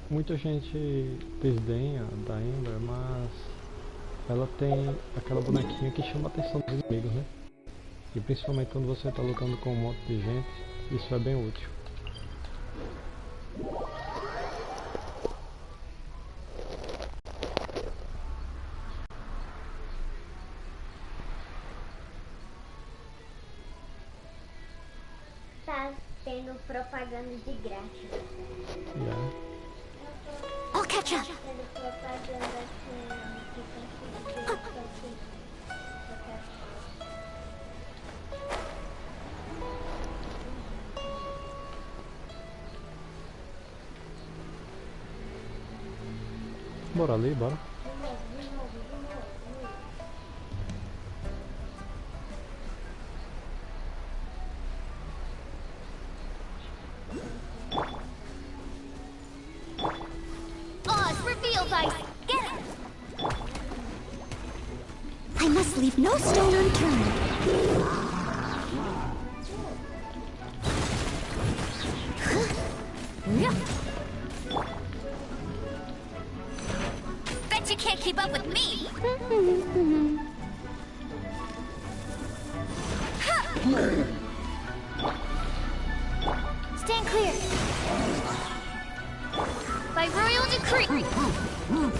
Muita gente desdenha da Amber, mas ela tem aquela bonequinha que chama a atenção dos inimigos, né? E principalmente quando você está lutando com um monte de gente, isso é bem útil. Tá tendo propaganda de grátis. Yeah. I'll catch up. Bora ali, bora. I must leave no stone unturned. Bet you can't keep up with me. Stand clear. By royal decree.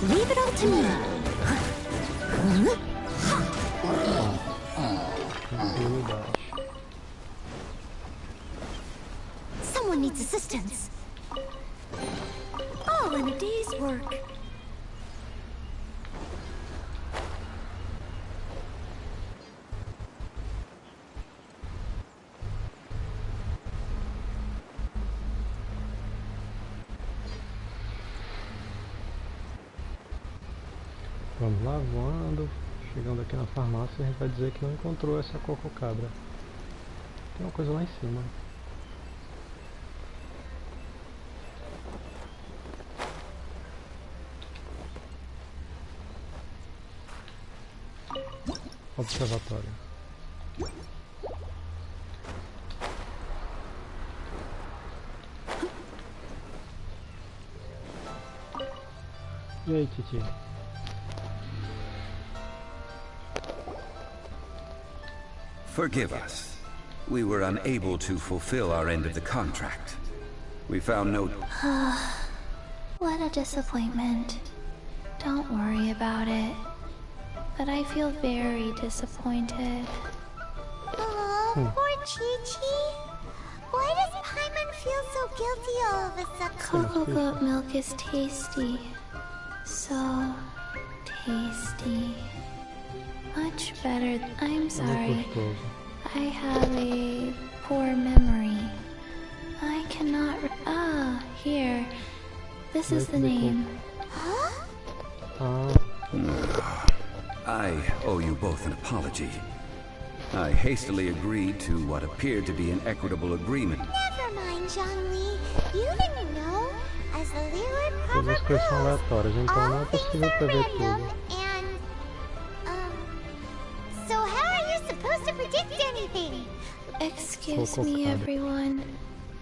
Leave it all to me. Someone needs assistance. All in a day's work. Vamos lá, voando. Chegando aqui na farmácia, a gente vai dizer que não encontrou essa cococabra. Tem uma coisa lá em cima. Observatório. E aí, Titi? Forgive us. We were unable to fulfill our end of the contract. We found no... What a disappointment. Don't worry about it. But I feel very disappointed. Aw, poor Chi-Chi. Why does Paimon feel so guilty all of a sudden? Cocoa goat milk is tasty. So tasty. Much better. I'm sorry. I have a poor memory. I cannot. Here. This is the name. I owe you both an apology. I hastily agreed to what appeared to be an equitable agreement. Never mind, Zhongli. You didn't know. As the Liyue Todas as proverb coisas são goes, aleatórias, então não é possível prever tudo. So how are you supposed to predict anything? Excuse me, everyone.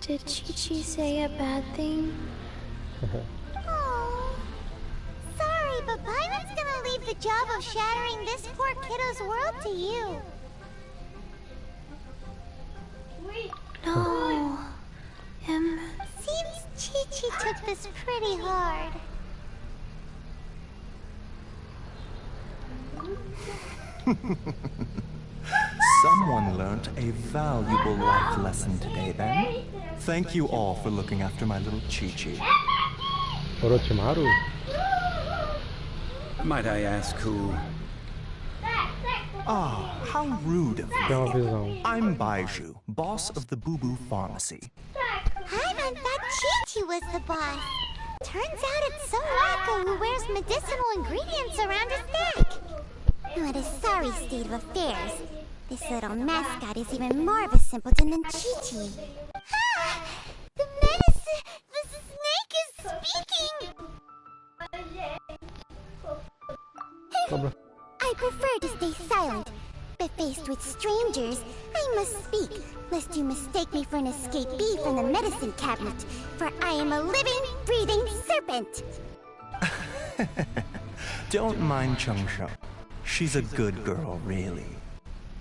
Did Chi-Chi say a bad thing? Oh, sorry, but Paimon's gonna leave the job of shattering this poor kiddo's world to you. No. Seems Chi-Chi took is pretty hard. Someone learnt a valuable life lesson today, then. Thank you all for looking after my little Chi-Chi. Orochimaru? Might I ask who? Ah, how rude of you. I'm Baiju, boss of the Boo Boo Pharmacy. I thought Chi-Chi was the boss. Turns out it's so Rocco who wears medicinal ingredients around his neck. What a sorry state of affairs. This little mascot is even more of a simpleton than Chi-Chi. Ah! The snake is speaking! I prefer to stay silent, but faced with strangers, I must speak, lest you mistake me for an escapee from the medicine cabinet, for I am a living, breathing serpent! Don't mind Chung-Shou. She's a good girl, really.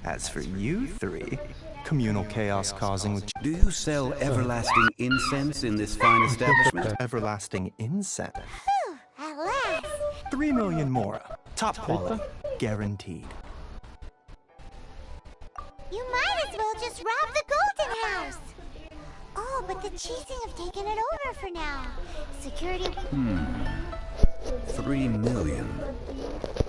As for you three, communal chaos causing with... Do you sell everlasting incense in this fine establishment? Everlasting incense? Whew, at last! 3 million Mora. Top quality. Guaranteed. You might as well just rob the Golden House! Oh, but the Cheesing have taken it over for now. Security... 3 million.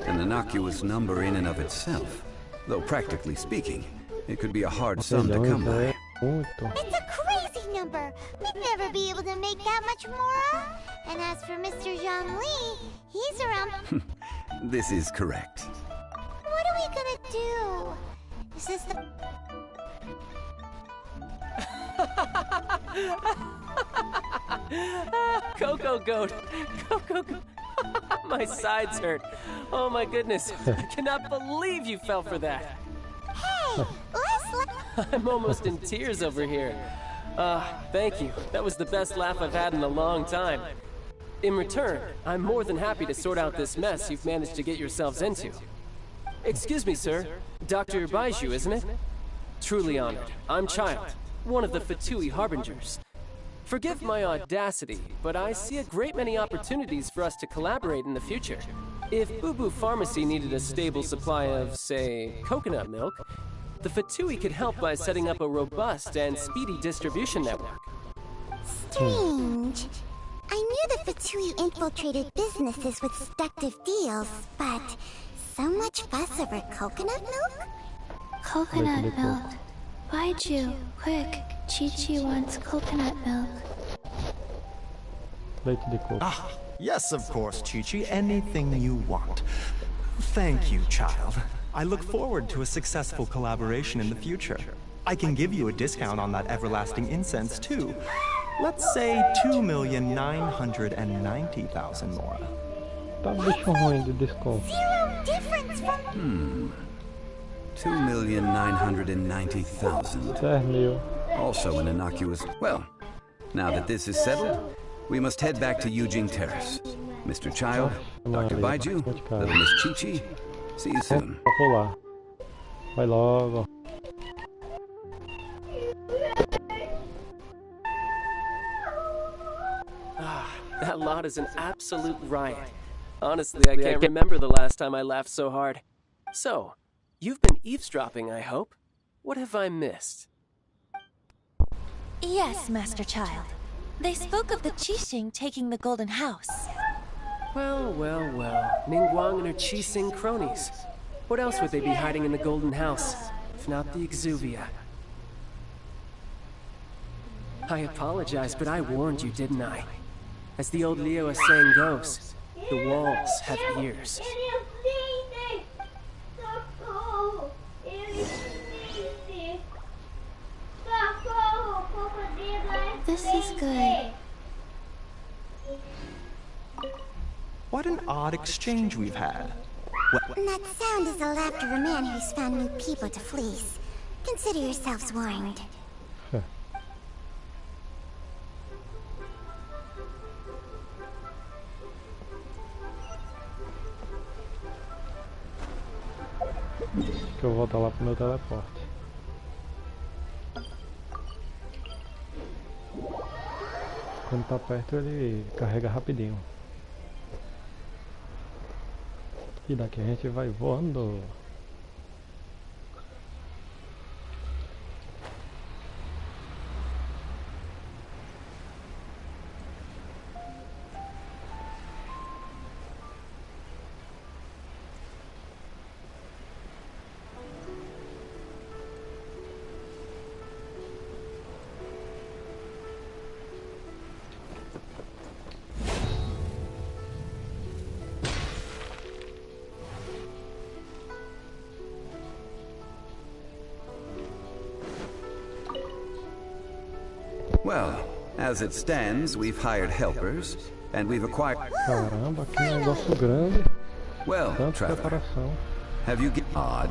An innocuous number in and of itself. Though practically speaking, it could be a hard sum to come by. It's a crazy number! We'd never be able to make that much more. And as for Mr. Zhongli, he's around... This is correct. What are we gonna do? Is this the... Coco Goat! Coco Goat! My sides hurt. Oh my goodness. I cannot believe you fell for that. Hey, let's... I'm almost in tears over here. Thank you. That was the best laugh I've had in a long time. In return, I'm more than happy to sort out this mess you've managed to get yourselves into. Excuse me, sir. Dr. Baiju, isn't it? Truly honored. I'm Child, one of the Fatui Harbingers. Forgive my audacity, but I see a great many opportunities for us to collaborate in the future. If Boo Boo Pharmacy needed a stable supply of, say, coconut milk, the Fatui could help by setting up a robust and speedy distribution network. Strange. I knew the Fatui infiltrated businesses with seductive deals, but so much fuss over coconut milk? Coconut milk. Baiju, quick. Chi-Chi wants coconut milk. Ah, yes, of course, Chi-Chi. Anything you want. Thank you, child. I look forward to a successful collaboration in the future. I can give you a discount on that everlasting incense, too. Let's say 2,990,000 more. Zero difference from... 2,990,000. Also an innocuous... Well, now that this is settled, we must head back to Yujing Terrace. Mr. Child, Dr. Baiju, little Miss Chi-Chi, see you soon. Vai logo. That lot is an absolute riot. Honestly, I can't remember the last time I laughed so hard. So, you've been eavesdropping, I hope. What have I missed? Yes, Master Child. They spoke of the Qixing taking the Golden House. Well, well, well. Ningguang and her Qixing cronies. What else would they be hiding in the Golden House, if not the Exuvia? I apologize, but I warned you, didn't I? As the old Liyue saying goes, the walls have ears. This is good. What an odd exchange we've had. That sound is the laughter of a man who's found new people to fleece. Consider yourselves warned. Que eu vou voltar lá pro meu teleporte. Quando tá perto ele carrega rapidinho. E daqui a gente vai voando. Well, as it stands, we've hired helpers, and we've acquired... Caramba, que negócio grande. Well, Tanta traveler, preparação. have you get odd?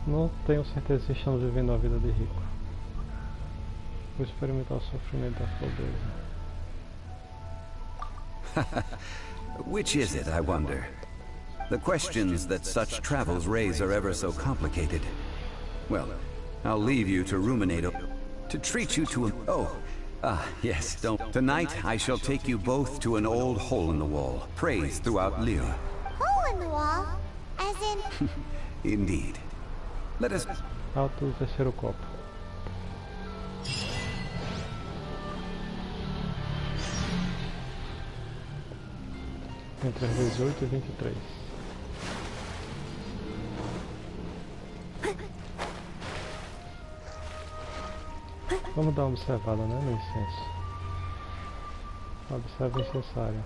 Não tenho certeza se estamos vivendo a vida de rico. Vou experimentar o sofrimento da pobreza. Which is it, I wonder? The questions that such travels raise are ever so complicated. Well, I'll leave you to ruminate to treat you to a... yes, don't... Tonight, I shall take you both to an old hole in the wall, praised throughout Liyue. Hole in the wall? As in... Indeed. Let us... Ato II corpo. Entre as 18 e 23. Vamos dar uma observada, né, no incenso. Observa o incensário.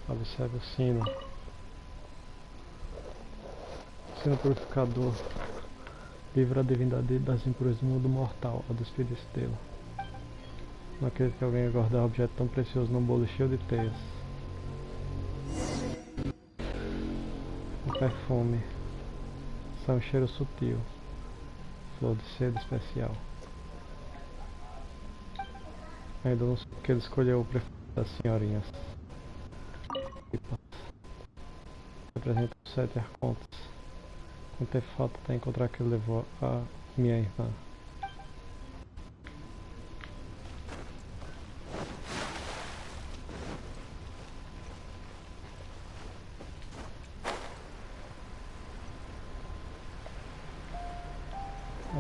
Observe o sino. Sino purificador. Livra a divindade das impurezas do mundo mortal ao despedir-se dele. Não acredito que alguém ia guardar um objeto tão precioso num bolo cheio de teias. Um perfume. Isso é um cheiro sutil. Flor de seda especial. Ainda não sei porque ele escolheu o perfume das senhorinhas. Representa os 7 arcontes. Não tem falta até encontrar que ele levou a minha irmã.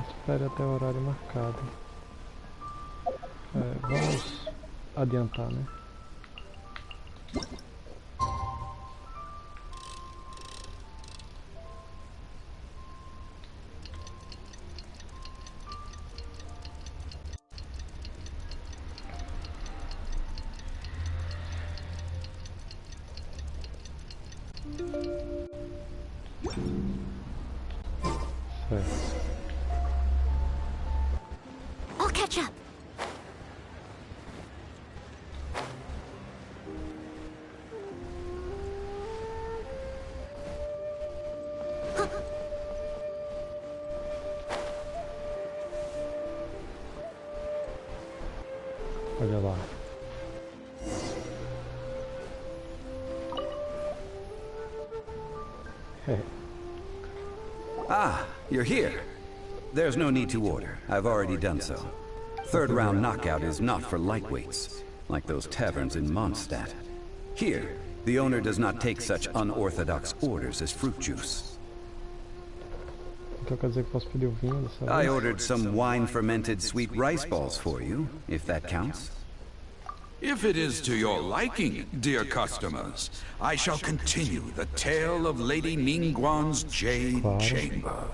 Espere até o horário marcado. Vamos adiantar, né? I'll catch up. Olha lá. Ah, you're here. There's no need to order. I've already done so. Third round knockout is not for lightweights, like those taverns in Mondstadt. Here, the owner does not take such unorthodox orders as fruit juice. Então quer dizer que posso pedir o vinho dessa vez? I ordered some wine-fermented sweet rice balls for you, if that counts. If it is to your liking, dear customers, I shall continue the tale of Lady Ningguang's Jade Chamber.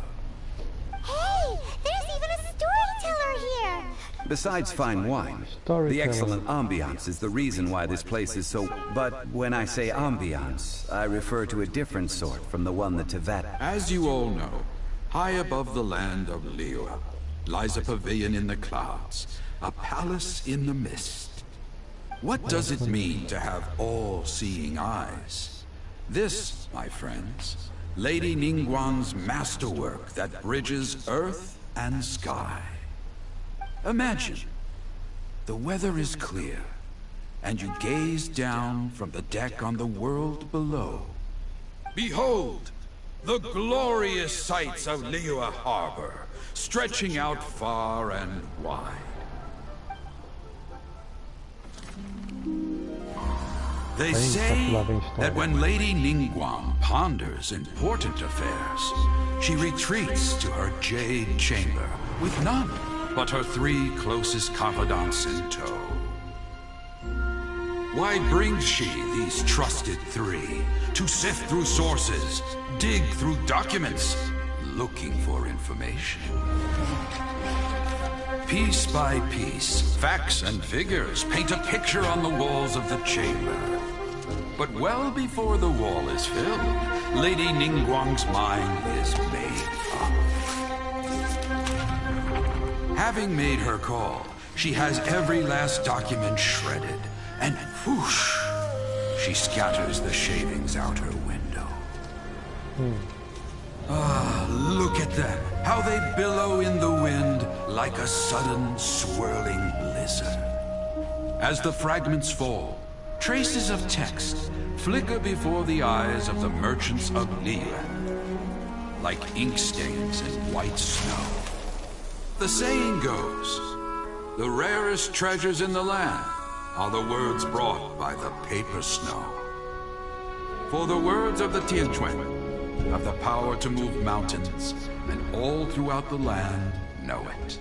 Hey, there's even a storyteller here! Besides fine wine, the excellent ambiance is the reason why this place is so... But when I say ambiance, I refer to a different sort from the one the Tevat... As you all know, high above the land of Liyue lies a pavilion in the clouds, a palace in the mist. What does it mean to have all-seeing eyes? This, my friends, Lady Ningguang's masterwork that bridges earth and sky. Imagine, the weather is clear, and you gaze down from the deck on the world below. Behold, the glorious sights of Liyue Harbor, stretching out far and wide. They say that when Lady Ningguang ponders important affairs, she retreats to her jade chamber with none but her 3 closest confidants in tow. Why brings she these trusted 3 to sift through sources, dig through documents, looking for information? Piece by piece, facts and figures paint a picture on the walls of the chamber. But well before the wall is filled, Lady Ningguang's mind is made up. Having made her call, she has every last document shredded, and whoosh, she scatters the shavings out her window. Ah, look at them, how they billow in the wind like a sudden swirling blizzard. As the fragments fall, traces of text flicker before the eyes of the merchants of Liyue, like ink stains in white snow. The saying goes, the rarest treasures in the land are the words brought by the paper snow. For the words of the Tianquan have the power to move mountains, and all throughout the land know it.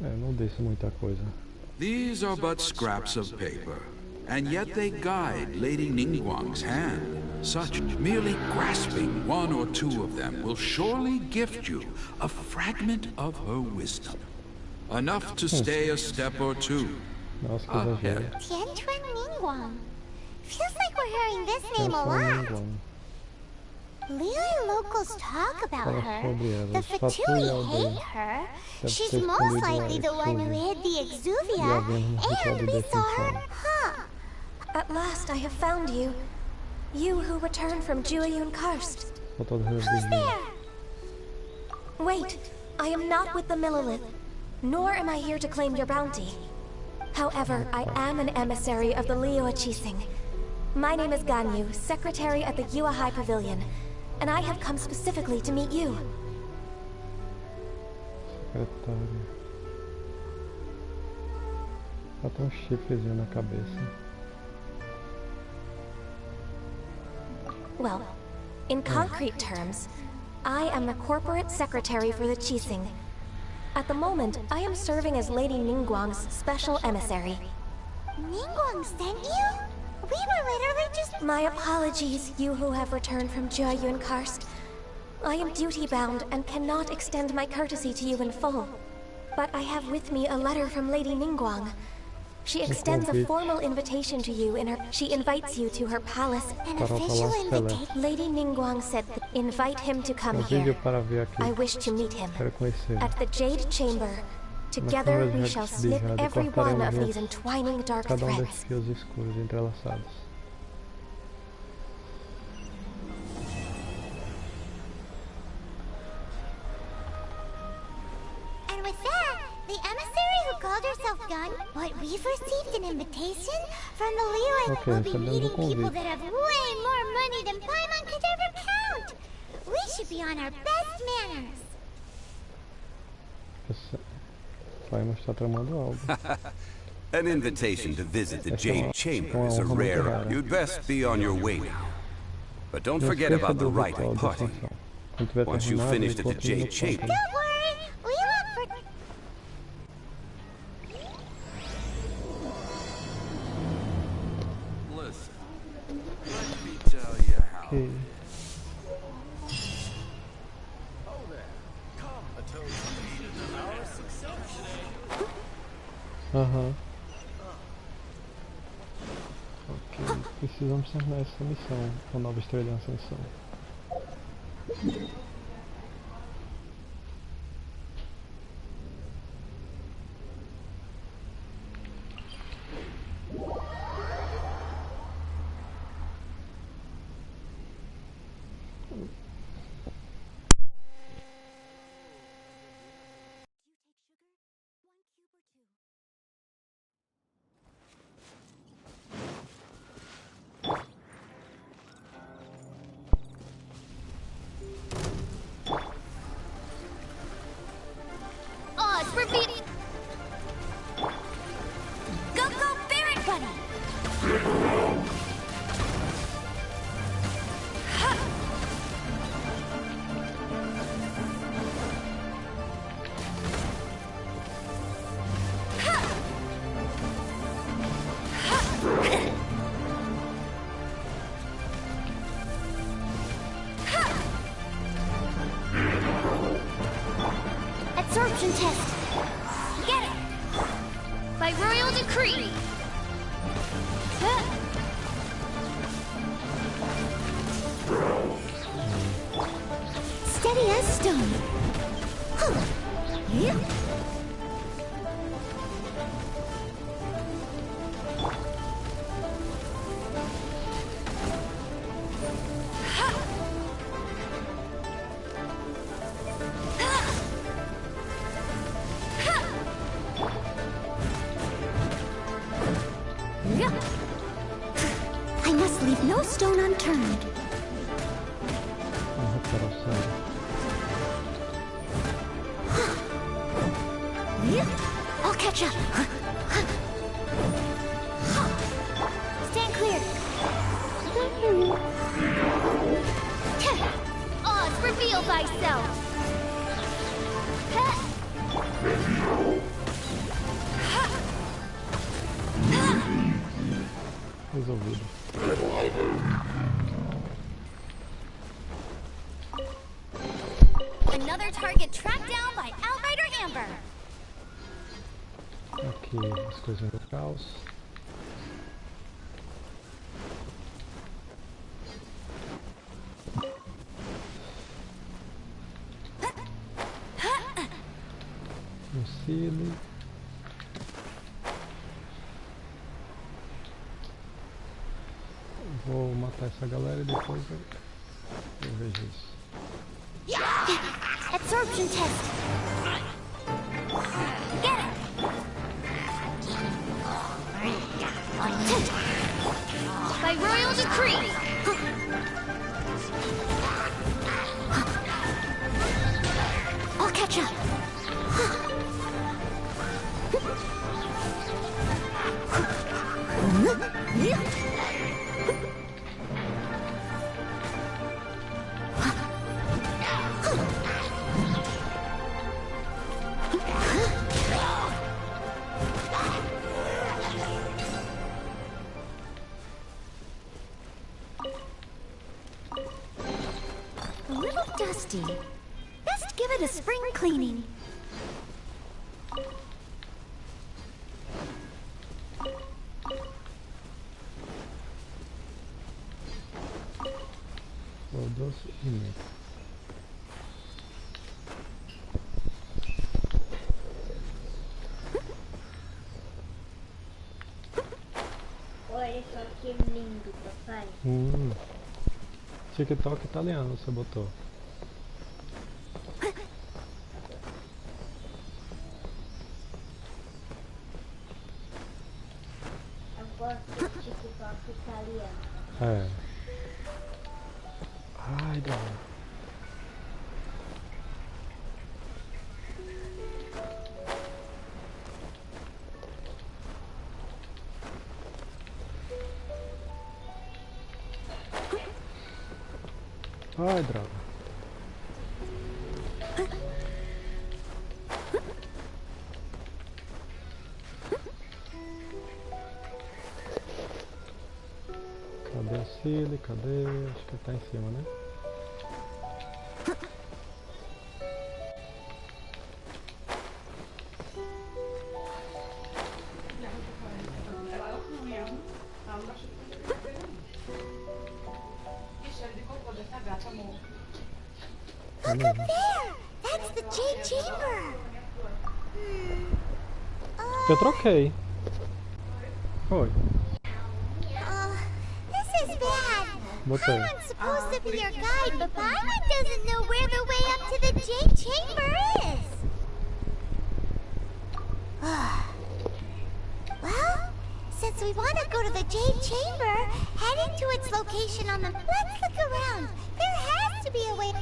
Não disse muita coisa. These are but scraps of paper, and yet they guide Lady Ningguang's hand. Such merely grasping 1 or 2 of them will surely gift you a fragment of her wisdom. Enough to stay a step or 2 ahead. Tianquan Ningguang. Feels like we're hearing this name a lot. Liyue locals talk about her. The Fatui hate her. She's most likely the one who hid the Exuvia, and we saw her, huh? At last I have found you. You who returned from Jueyun Karst. Who's there? Wait, I am not with the Millelith, nor am I here to claim your bounty. However, I am an emissary of the Liyue Qixing. My name is Ganyu, secretary at the Yue High Pavilion, and I have come specifically to meet you. Secretário. Ela tem chifrezinho na cabeça. Well, in concrete terms, I am the corporate secretary for the Qixing. At the moment, I am serving as Lady Ningguang's special emissary. Ningguang sent you? We were literally just... My apologies, you who have returned from Jueyun Karst. I am duty-bound and cannot extend my courtesy to you in full. But I have with me a letter from Lady Ningguang. She extends a formal invitation to you in her... She invites you to her palace. An official invitation? Lady Ningguang said, invite him to come here. I wish to meet him. At the Jade Chamber. Together we shall snip every one of these entwining dark threads. And with that, the emissary who called herself Gun, what we've received an invitation from the Liyue that will be meeting people that have way more money than Paimon could ever count. We should be on our best manners. Paimon está tramando algo. An invitation to visit the Jade Chamber is a rare. You'd best be on your way now. But don't forget about the rite of parting. Once you've finished at the Jade Chamber. Don't worry, we look for... Listen, let me tell you how. Oh there. Come, Ato II. Our success today. Aham. Ok, precisamos terminar essa missão, a nova estrela de ascensão. Absorption test. Get it. By royal decree. Steady as stone. Yeah. I must leave no stone unturned. I'll catch up. Stand clear. Oz, reveal thyself. Resolvido. Another target tracked down by Outrider Amber. Aqui as coisas do caos. Conhecido. Vou matar essa galera e depois eu vejo isso. Absorption test. Get it. By royal decree. I'll catch up. A little dusty. Best give it a spring cleaning. Todos unimos. Olha só que lindo, papai. TikTok italiano você botou. Eu gosto de TikTok italiano. É. Ai, droga. Ai, droga. Cadê a Cilly? Cadê? Acho que tá em cima, né? Look up there! That's the Jade Chamber! Eu troquei. Foi. This is bad. Botei. Paimon supposed to be your guide, but Paimon doesn't know where the way up to the Jade Chamber is. Well, since we want to go to the Jade Chamber, heading to its location on the... Let's look around. There has to be a way...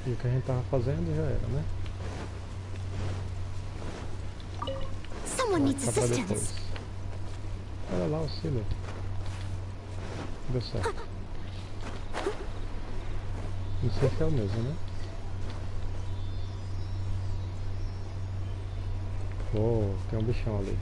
E o que a gente tava fazendo já era, né? Someone needs assistance. Olha lá o Cilly. Deu certo. Não sei se é o mesmo, né? Oh, tem um bichão ali.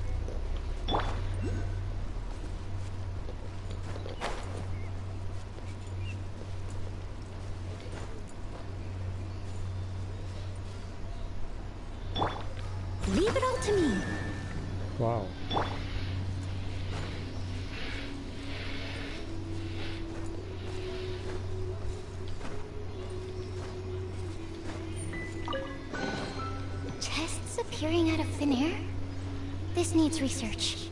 Leave it all to me. Uau. Chests appearing out of thin air? This needs research.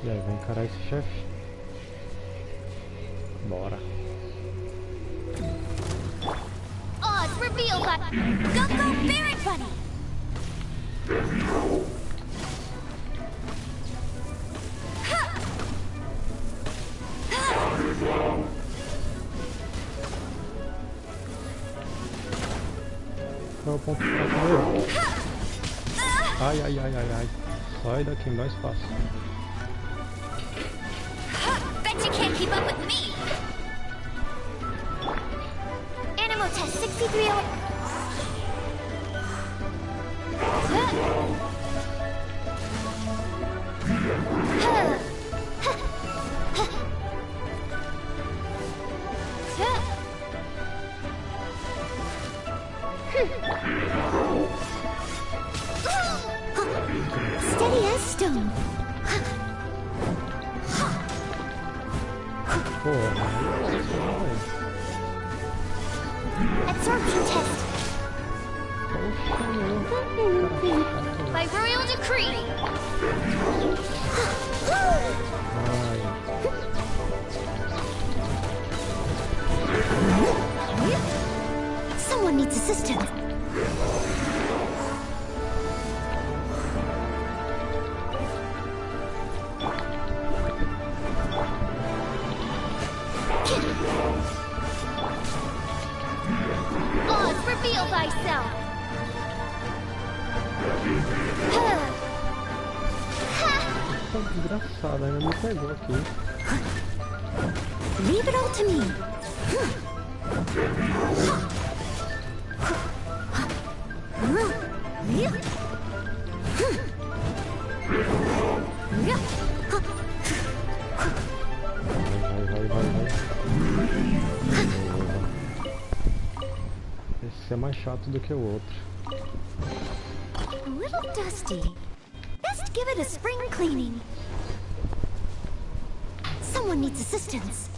E aí, vem encarar esse chefe? Bora. Odds reveal by Go Barrack Bunny! Qual é o ponto fraco dele? Ai, ai, ai, ai, ai. Sai daqui, me dá espaço. Bet you can't keep up with me! Animo test 6308. Steady as stone. Absorption test. By royal decree. Someone needs assistance. Oz, reveal thyself. Tá desgraçado, ainda me pegou aqui. Leave it all to me. Vai. Esse é mais chato do que o outro. A little dusty. Best give it a spring cleaning. Someone needs assistance.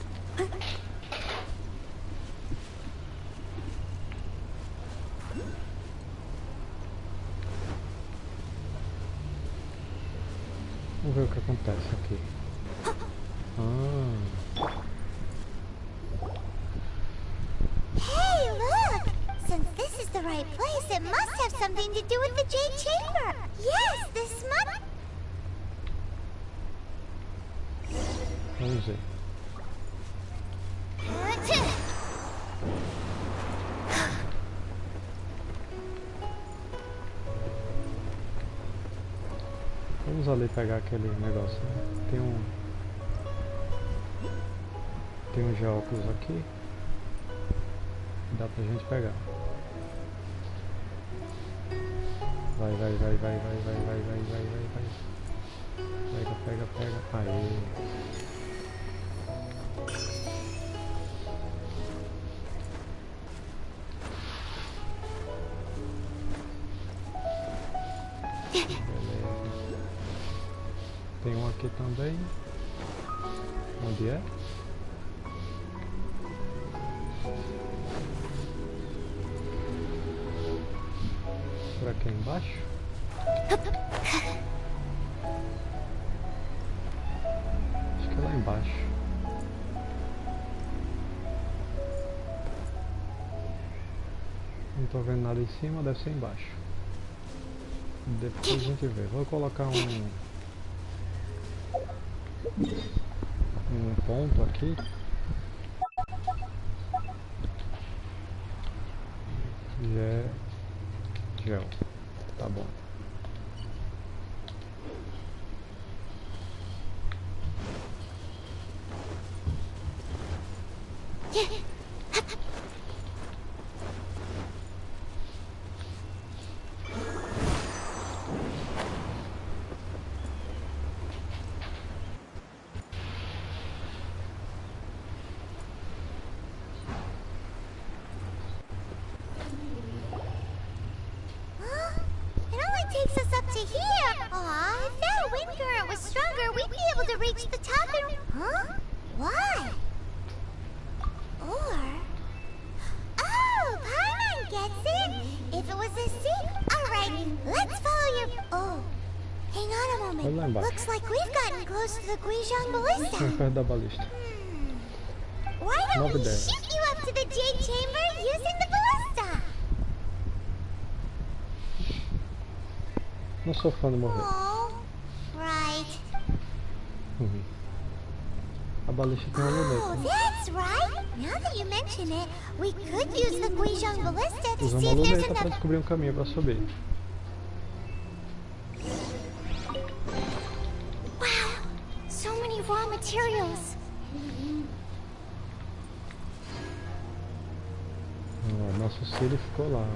Vamos ver o que acontece aqui. Hey, look! Since this is the right place, it must have something to do with the Jade Chamber. Yes, this must... Vamos ver. Vamos ali pegar aquele negócio, né? Tem um óculos aqui. Dá pra gente pegar. Vai. Pega. Aê. Beleza. Tem um aqui também. Onde é? Por aqui embaixo? Acho que é lá embaixo. Não tô vendo nada em cima, deve ser embaixo. Depois a gente vê. Vou colocar um ponto aqui. Gel. Tá bom. Olha lá embaixo. Looks like we've gotten close to the Guizhong ballista. Perto da balista. Why don't Nova we ideia. shoot you up to the Jade Chamber using the ballista? Não sou fã de morrer. Oh, right. A balista tem uma luneta. Oh, that's right. Now that you mention it, we could use the Guizhong ballista to Usa see uma if there's luneta para enough. descobrir um caminho para subir. Wow, so many raw materials. Nosso Círio ficou lá.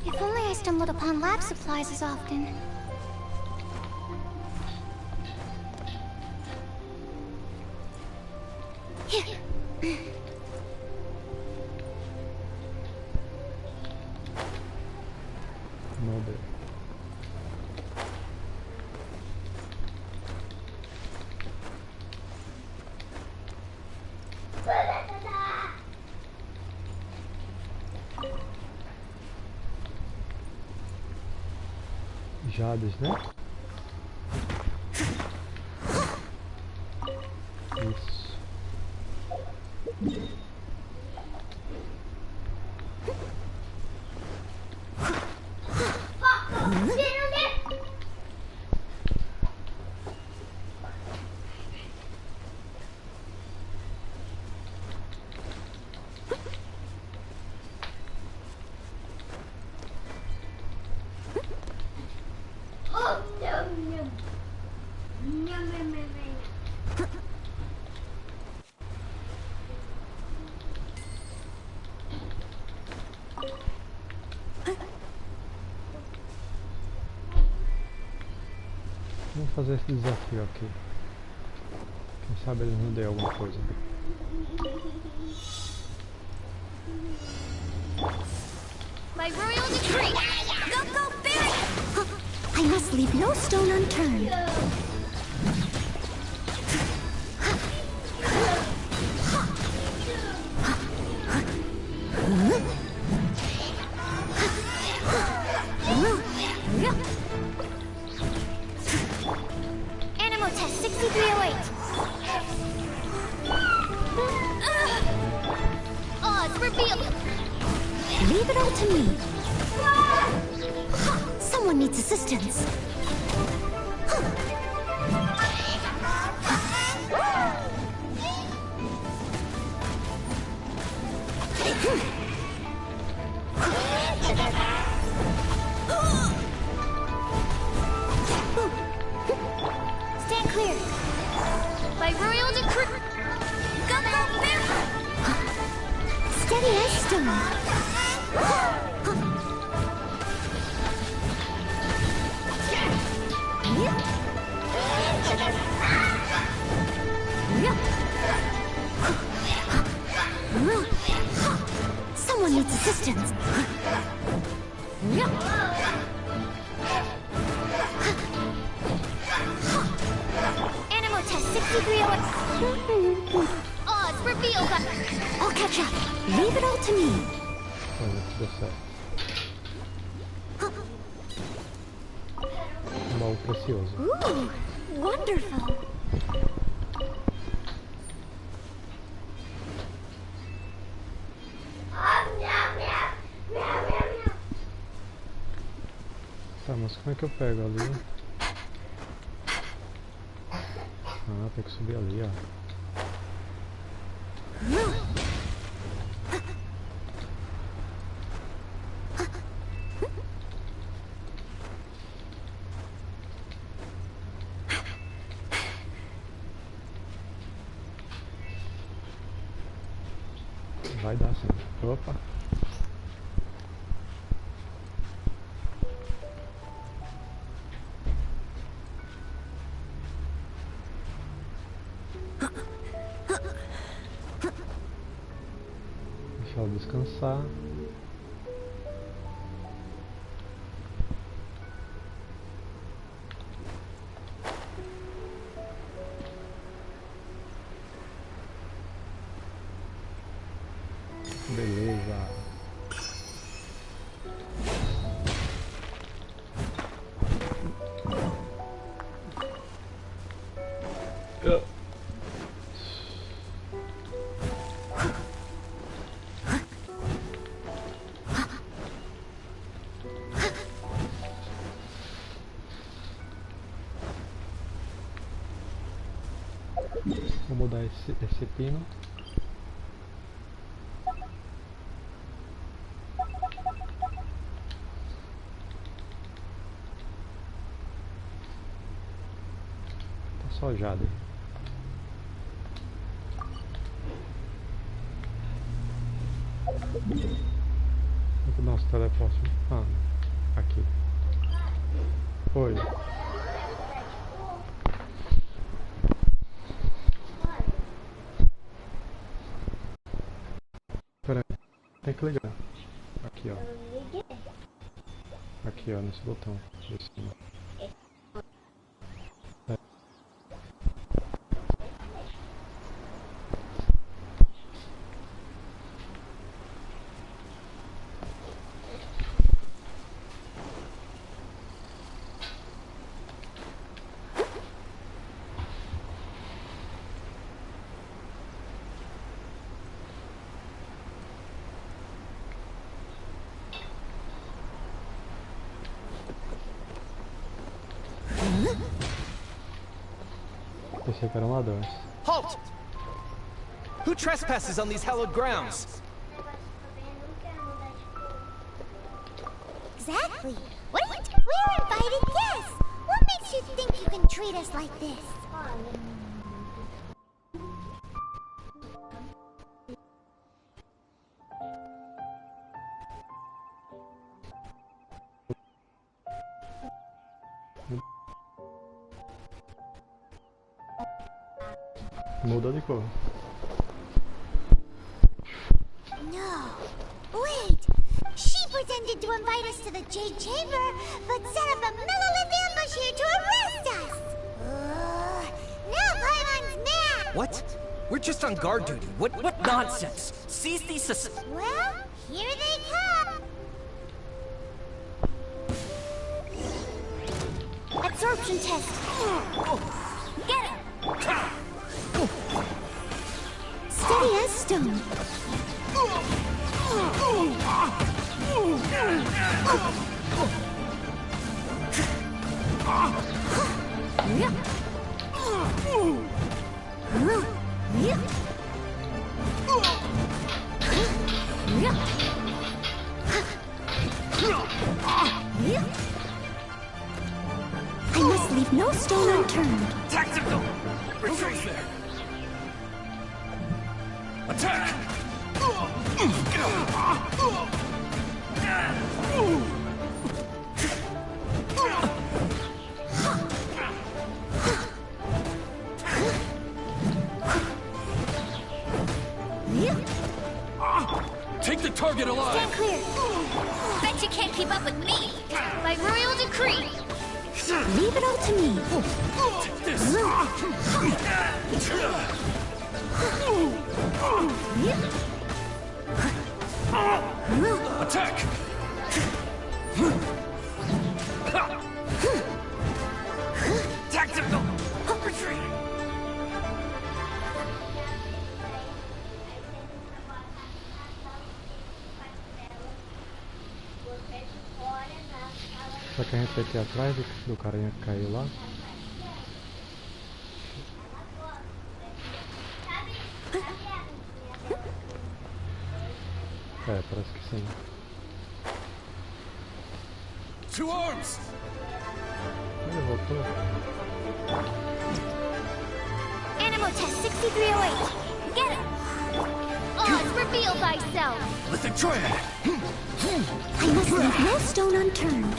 If only I stumbled upon lab supplies as often. Here. Model. Jades, né? Isso. Vamos fazer esse desafio aqui. Quem sabe eles nos dêem alguma coisa. My royal decree! Go, go, Barry! I must leave no stone unturned. Animal test 6308. Odds revealed. Leave it all to me. Someone needs assistance. Stand clear. By royal decree. Go, go, bear! Steady as stone. Someone needs assistance. Animal test 6308. Odds revealed. I'll catch up. Leave it all to me. Olha, deu certo. Baú precioso. Ooh, wonderful. Tá, mas como é que eu pego ali? Ah, tem que subir ali, ó. Vai dar sim. Opa. descansar. Beleza. Vou mudar esse pino. Tá só jade. Vou dar uns teleportes. Ah, aqui. Oi. Pera aí, tem que ligar. Aqui, ó. Aqui, ó, nesse botão de cima. Pensei que eram ladrões. Halt! Who trespasses on these hallowed grounds? Exactly. What are you doing? We're invited guests. What makes you think you can treat us like this? Muda de cor. No. Wait. She pretended to invite us to the Jade Chamber, but set up a Millelith ambush here to arrest us. Now Paimon's mad. What? We're just on guard duty. What nonsense? Seize these Well, here they come. Absorption test. Get him. Steady as stone. I must leave no stone unturned. Tactical! Retreat there! Attack! Take the target alive! Stand clear! Bet you can't keep up with me! By royal decree! Leave it all to me! Take this! Attack! Tactical! Retreat! Será que a gente vai ter atrás do carinha que caiu lá? É, parece que sim. To arms! Ele voltou. Animal test 6308. Get it! Oz, reveal thyself! Lithic triad! I must leave no stone unturned.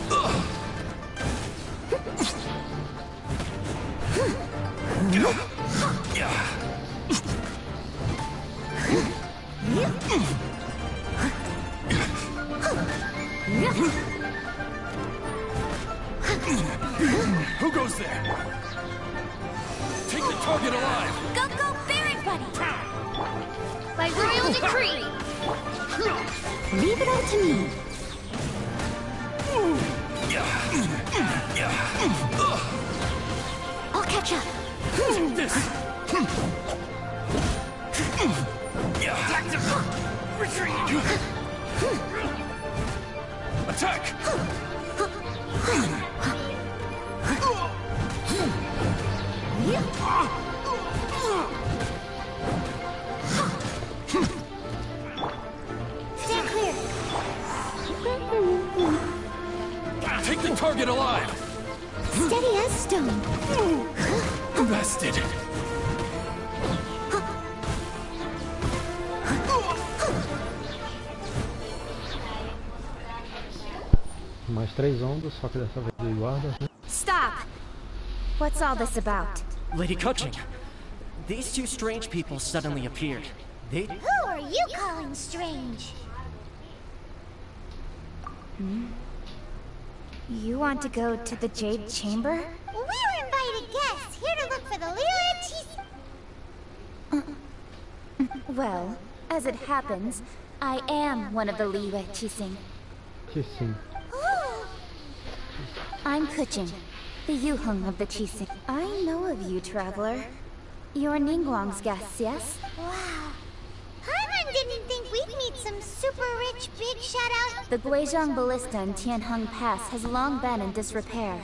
Who goes there? Take the target alive! Go, go, Baron Buddy! By royal decree! Leave it all to me. I'll catch up. This! Retreat! Attack! Stand clear. Take the target alive! Steady as stone. Bested! Mais 3 ondas, só que dessa vez de guarda. Stop! What's all this about? Lady Kuching, these two strange people suddenly appeared. They... Who are you calling strange? You want to go to the Jade Chamber? We're invited guests here to look for the Liyue. Well, as it happens, I am one of the Liyue Qixing. Qixing. I'm Kuching, the Yuheng of the Qixing. I know of you, traveler. You're Ningguang's guests, yes? Wow. Paimon didn't think we'd meet some super rich, big shot-out... The Guizhong Ballista in Tianheng Pass has long been in disrepair.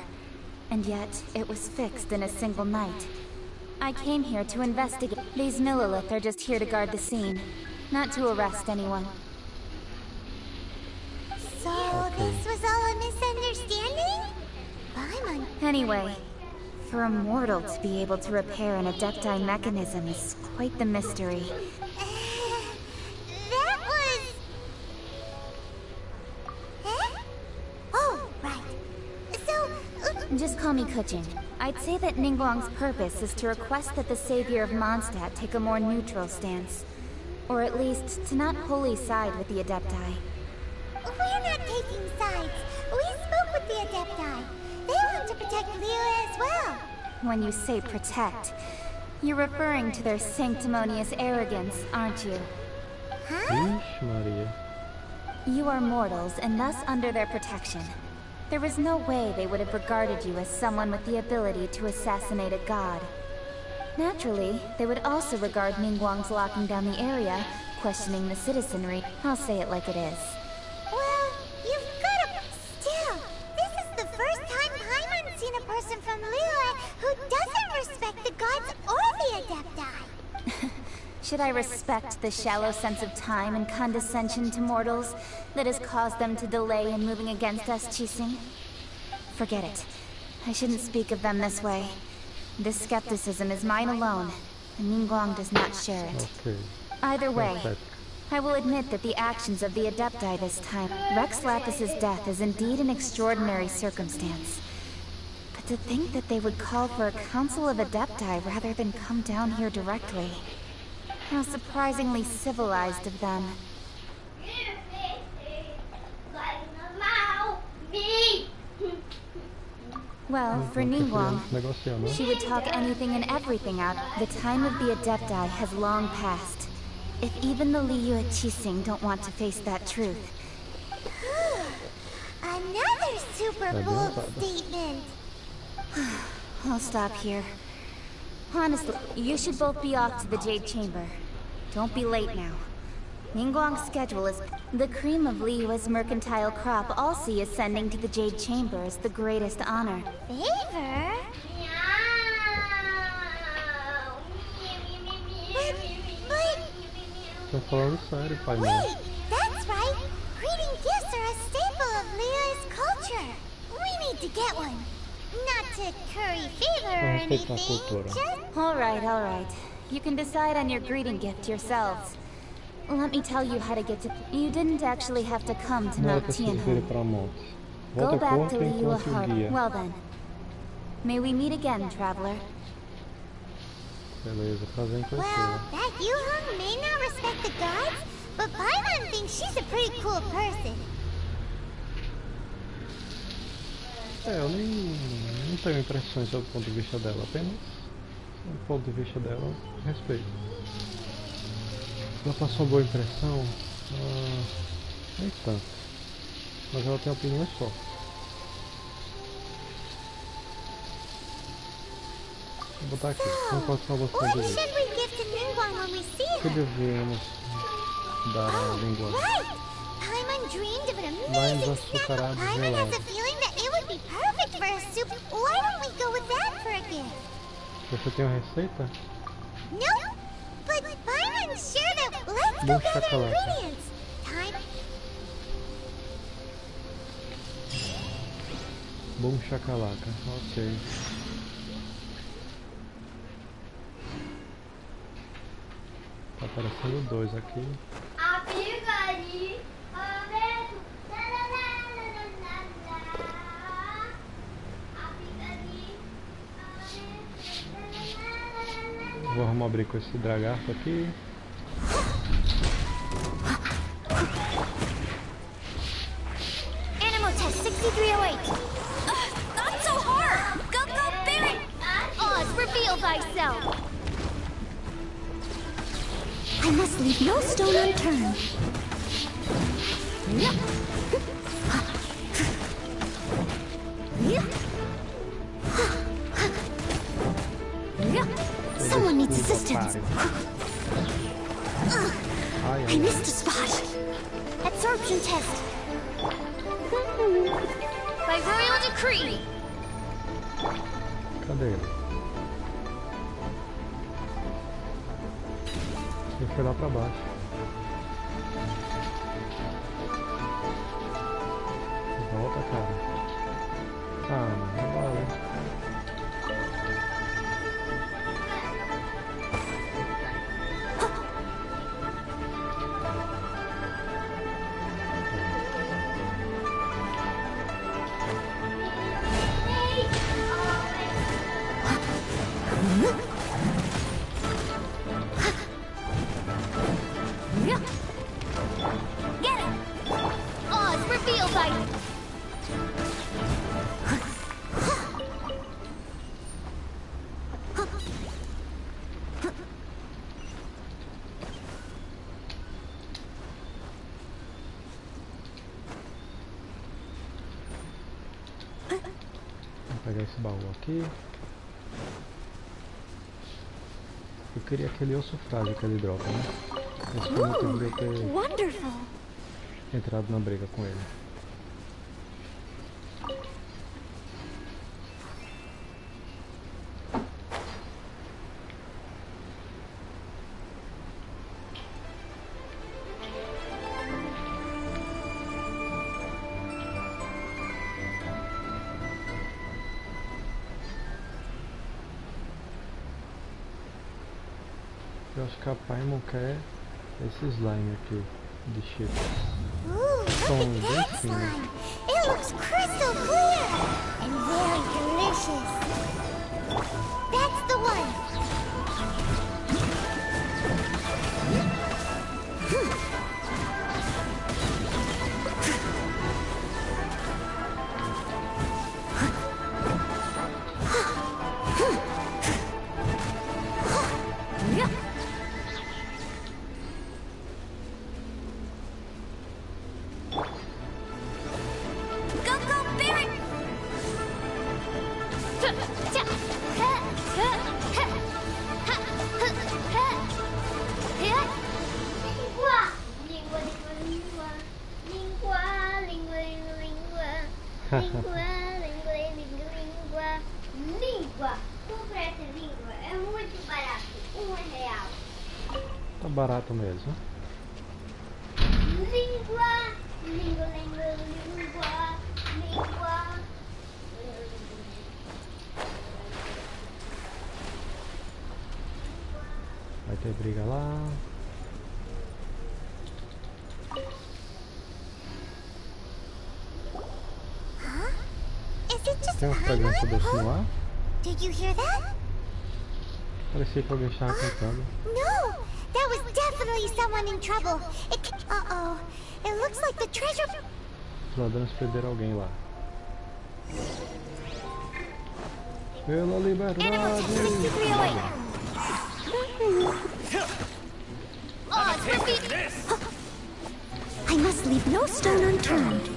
And yet, it was fixed in a single night. I came here to investigate. These Millilith are just here to guard the scene, not to arrest anyone. So, this was all a misunderstanding? Paimon... Anyway, for a mortal to be able to repair an Adepti mechanism is quite the mystery. That was... Eh? Oh, right. So... Just call me Kuching. I'd say that Ningguang's purpose is to request that the savior of Mondstadt take a more neutral stance. Or at least, to not wholly side with the Adepti. We're not taking sides. We spoke with the Adepti. They want to protect Liyue as well. When you say protect, you're referring to their sanctimonious arrogance, aren't you? Huh? Maria. You are mortals and thus under their protection. There was no way they would have regarded you as someone with the ability to assassinate a god. Naturally, they would also regard Ningguang's locking down the area, questioning the citizenry. I'll say it like it is. Well, you've got to... Still, this is the first time Paimon's seen a person from Liyue who doesn't respect the gods or the Adepti. Should I respect the shallow sense of time and condescension to mortals that has caused them to delay in moving against us, Qixing? Forget it. I shouldn't speak of them this way. This skepticism is mine alone, and Ningguang does not share it. Okay. Either way, I will admit that the actions of the Adepti this time... Rex Lapis's death is indeed an extraordinary circumstance. But to think that they would call for a council of Adepti rather than come down here directly... How surprisingly civilized of them. Well, for Ningguang, she would talk anything and everything out. The time of the Adepti has long passed. If even the Liyue Qixing don't want to face that truth. Another super bold statement. I'll stop here. Honestly, you should both be off to the Jade Chamber. Don't be late now. Ningguang's schedule is... The cream of Liyue's mercantile crop all see ascending to the Jade Chamber as the greatest honor. Favor? But... Wait! That's right! Greeting gifts are a staple of Liyue's culture. We need to get one. Not to curry favor or anything, just... Alright. You can decide on your greeting gift yourselves. Let me tell you how to get to... You didn't actually have to come to Mount Tianheng. Go back to Liyue Harbor. Well then. May we meet again, traveler. Well, that Yuheng may not respect the gods, but Paimon thinks she's a pretty cool person. Eu não tenho impressões sobre o ponto de vista dela, apenas do ponto de vista dela, respeito. Ela passou uma boa impressão? Nem tanto. Mas ela tem opiniões fortes. Vou botar aqui, não pode ser uma boa de que devemos dar a língua? Vai nos açucarar gelado. Você tem uma receita? Bom chocolate. Bom chacalaca, ok. Tá aparecendo 2 aqui. Vou arrumar abrir com esse dragarto aqui. Animal test 6308. Not so hard. Go Barrett. Oz, reveal thyself. I must leave no stone unturned. Someone needs assistance. I missed a spot. Absorption test. By royal decree. Cadê ele? Ele foi lá pra baixo. Volta, cara. Não vale. Vou pegar esse baú aqui. Eu queria aquele osso frágil que ele dropa, né? Esse foi o motivo de eu ter entrado na briga com ele. Eu acho que a Paimon quer esse slime aqui de chip. Tom bem fino. It looks crystal clear and very delicious. That's the one. Tá barato mesmo. Vai ter briga lá. Tem uma fragrância desse no ar? Did you hear that? Parecia que alguém estava cantando. No! That was definitely someone in trouble. Uh-oh. It looks like the treasure... Os ladrões perderam alguém lá. Pela liberdade! I must leave no stone unturned.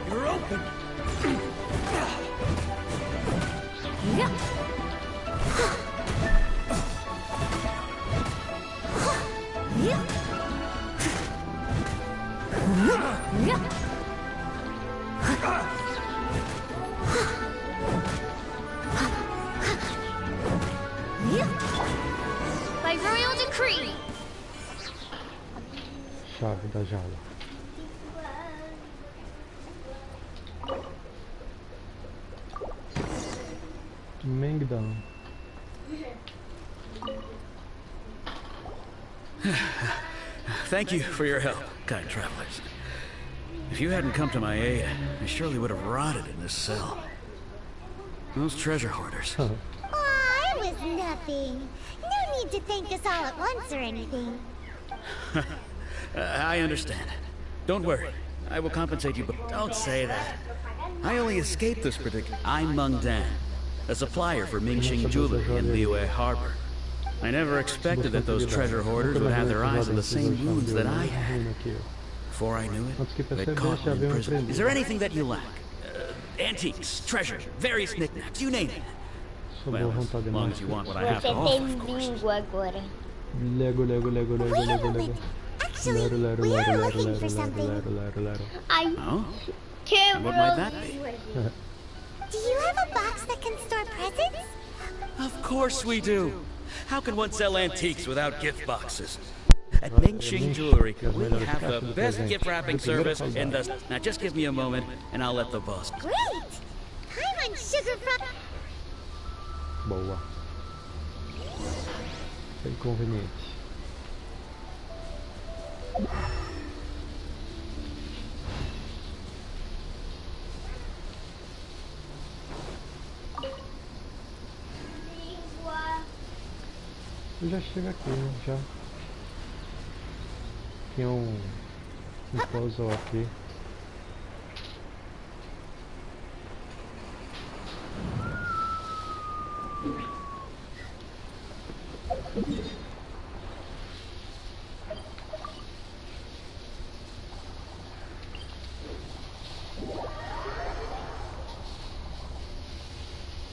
You're open. By royal decree. Chave da jaula. Mengdão. Thank you for your help, kind travelers. If you hadn't come to my aid, I surely would have rotted in this cell. Those treasure hoarders. Oh, it was nothing. No need to thank us all at once or anything. I understand. Don't worry. I will compensate you, but don't say that. I only escaped this predicament. I'm Meng Dan, a supplier for Mingxing jewelry in Liyue Harbor. I never expected that those treasure hoarders would have their eyes on the same wounds that I had. Before I knew it, they'd caught me in prison. Is there anything that you lack? Antiques, treasure, various knickknacks, you name it. Well, as long as you want what I have to offer, of course. Lego. Actually, we are looking for something. Oh? And what might that be? Do you have a box that can store presents? Of course we do. How can one sell antiques without gift boxes? At Mingxing Jewelry, we have the best gift wrapping service in the... Now just give me a moment, and I'll let the boss... Great! Time on sugar from... Boa. Bem conveniente. Eu já chego aqui, né? Já. Tem um puzzle aqui.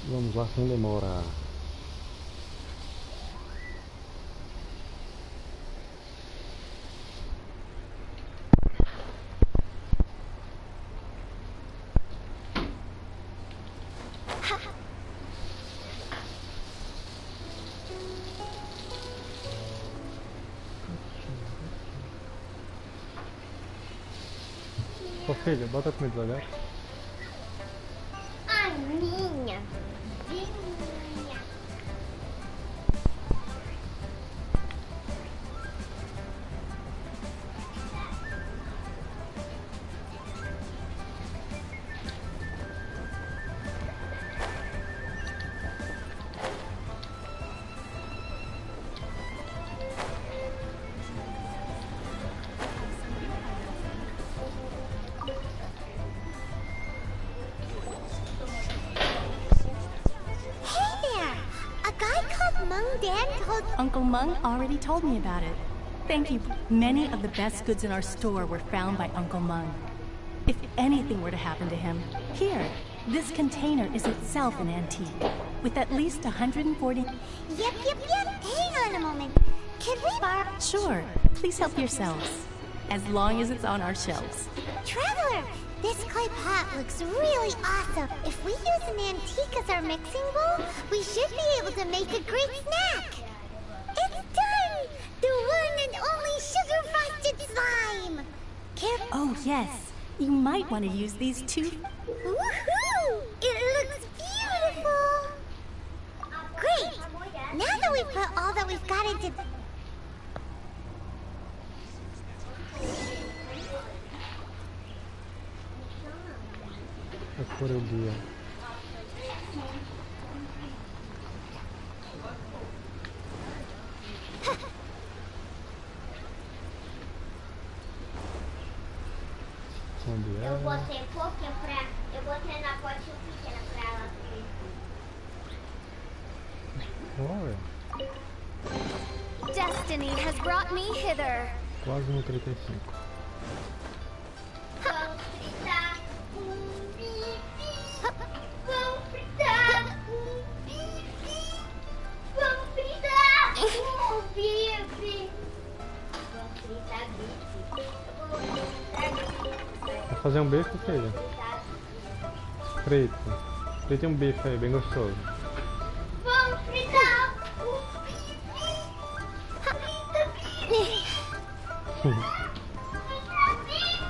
Vamos lá sem demora. Ô filha, bota a comida devagar. Aninha. Uncle Meng already told me about it. Thank you. Many of the best goods in our store were found by Uncle Meng. If anything were to happen to him, here, this container is itself an antique, with at least 140... Yep. Hang on a moment. Can we borrow... Sure. Please help yourselves. As long as it's on our shelves. Traveler, this clay pot looks really awesome. If we use an antique as our mixing bowl, we should be able to make a great snack. It's done! The one and only sugar-frosted slime! Oh, yes. You might want to use these too. Woohoo! It looks beautiful! Great! Now that we've put all that we've got into... Coreografia. Eu botei pouquinho pra... Eu botei na potinha pequena pra ela ver. Destiny has brought me hither. Quase no 35. Vamos fritar um bife. Vamos fritar um bife. Vamos fritar um bife. Vamos fritar bife. Vai fazer um bife, filha? Frito. Frita um bife aí, bem gostoso. Vamos fritar um bife. Frita bife.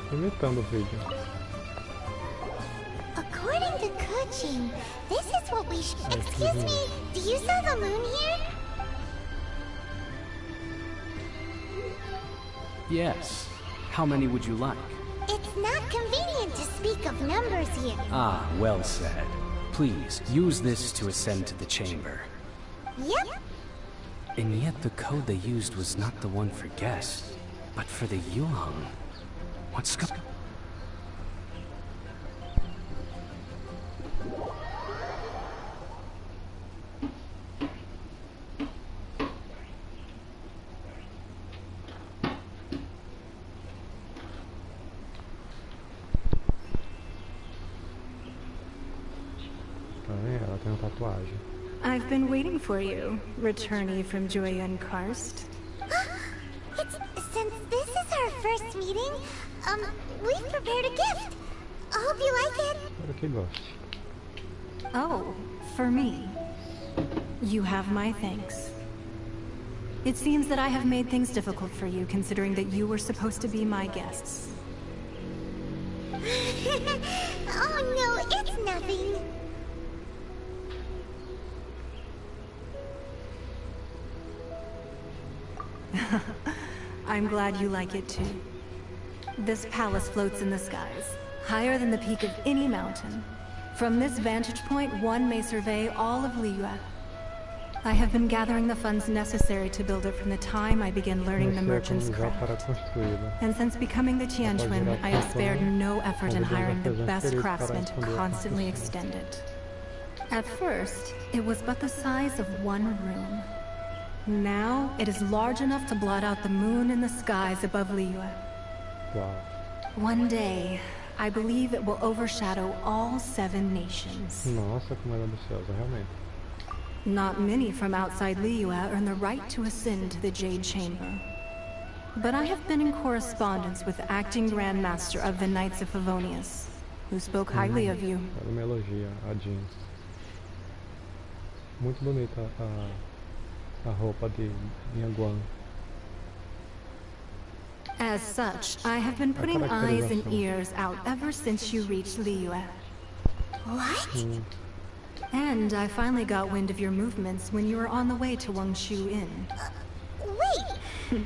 Imitando o vídeo. According to Kuchin, this is what we should... Excuse me, do you sell the moon here? Yes. How many would you like? It's not convenient to speak of numbers here. Ah, well said. Please, use this to ascend to the chamber. Yep. And yet the code they used was not the one for guests, but for the Yuheng. What's go- Ela tem uma tatuagem. I've been waiting for you, returnee from Jueyun Karst. Since this is our first meeting, we've prepared a gift. I hope you like it. Espero que goste. Oh, for me. You have my thanks. It seems that I have made things difficult for you, considering that you were supposed to be my guests. Oh no, it's nothing. I'm glad you like it too. This palace floats in the skies, higher than the peak of any mountain. From this vantage point, one may survey all of Liyue. I have been gathering the funds necessary to build it from the time I began learning the merchant's craft. And since becoming the Tianquan, I have spared no effort in hiring the best craftsmen to constantly extend it. At first, it was but the size of one room. Now, it is large enough to blot out the moon in the skies above Liyue. Wow. One day, I believe it will overshadow all 7 nations. Nossa, como ela é ambiciosa, realmente. Not many from outside Liyue earn the right to ascend to the Jade Chamber. But I have been in correspondence with the acting Grand Master of the Knights of Favonius, who spoke highly of you. Ela me elogia, a Jean. Muito bonita a roupa de Yanguang. As such, I have been putting eyes and ears out ever since you reached Liyue. What? And I finally got wind of your movements when you were on the way to Wangshu Inn. Wait!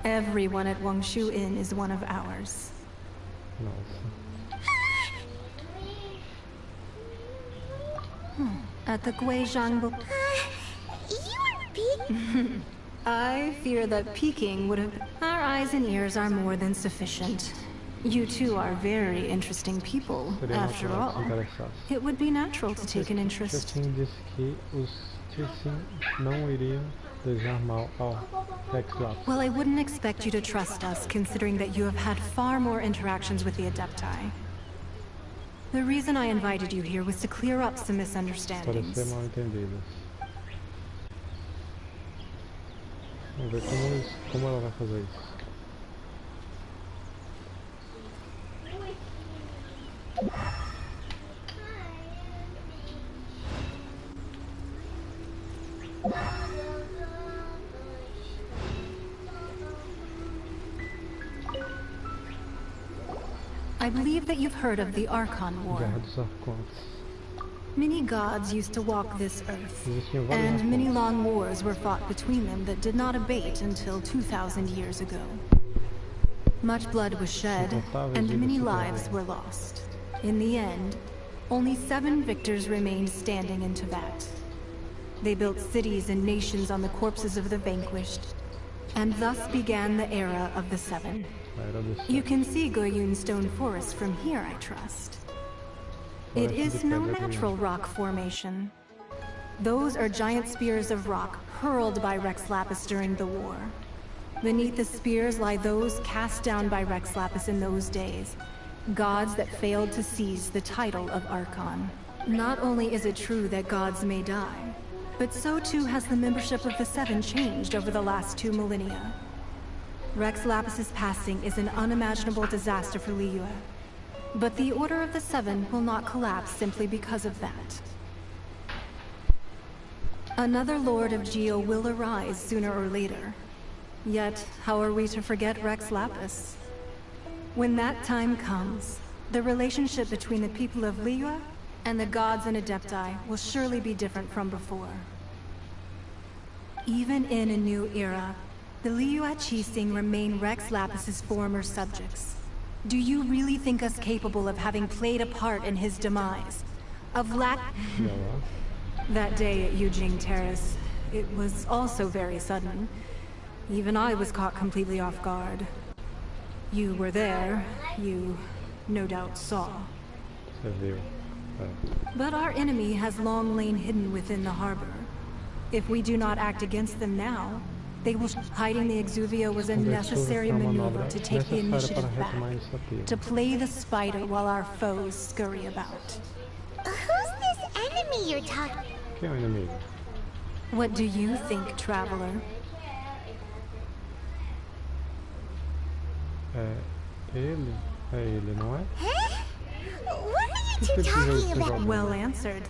Everyone at Wangshu Inn is one of ours. At the Guizhang... You are peeking? I fear that peeking would have... Our eyes and ears are more than sufficient. You two are very interesting people, after all. It would be natural to take an interest. Disse que os Ticin não iriam desejar mal ao Rex Lapis. Well, I wouldn't expect you to trust us, considering that you have had far more interactions with the Adepti. The reason I invited you here was to clear up some misunderstandings. Parecer mal entendidas. Vamos ver como ela vai fazer isso. I believe that you've heard of the Archon War. Guerra dos Arcontes. Many gods used to walk this earth, and many long wars were fought between them that did not abate until 2,000 years ago. Much blood was shed, and many lives were lost. In the end, only 7 victors remained standing in Teyvat. They built cities and nations on the corpses of the vanquished, and thus began the era of the 7. You can see Goyun Stone Forest from here, I trust. It is no natural rock formation. Those are giant spears of rock hurled by Rex Lapis during the war. Beneath the spears lie those cast down by Rex Lapis in those days, gods that failed to seize the title of Archon. Not only is it true that gods may die, but so too has the membership of the 7 changed over the last 2 millennia. Rex Lapis's passing is an unimaginable disaster for Liyue. But the Order of the 7 will not collapse simply because of that. Another Lord of Geo will arise sooner or later. Yet, how are we to forget Rex Lapis? When that time comes, the relationship between the people of Liyue and the gods and Adepti will surely be different from before. Even in a new era, the Liyue Qixing remain Rex Lapis's former subjects. Do you really think us capable of having played a part in his demise? Of That day at Yujing Terrace, it was also very sudden. Even I was caught completely off guard. You were there, you no doubt saw. But our enemy has long lain hidden within the harbor. If we do not act against them now, they will. Hiding the Exuvio was a necessary maneuver to take the initiative back, to play the spider while our foes scurry about. Who's this enemy you're talking? What do you think, traveler? Ele, não é? Huh? What are you two talking about? Well answered.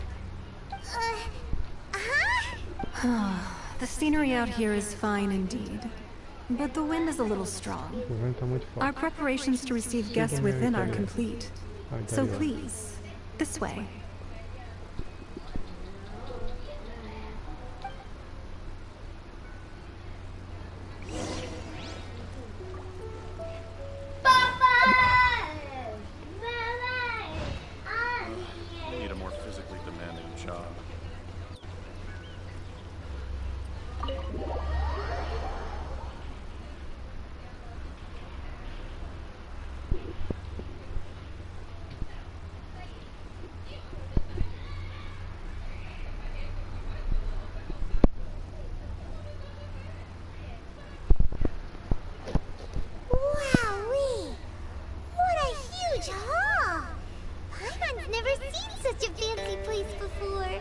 The scenery out here is fine indeed, but the wind is a little strong. Our preparations to receive guests within are complete. So please, this way. Need a more physically demanding job. Wowee! What a huge hall! Paimon's never seen such a fancy place before.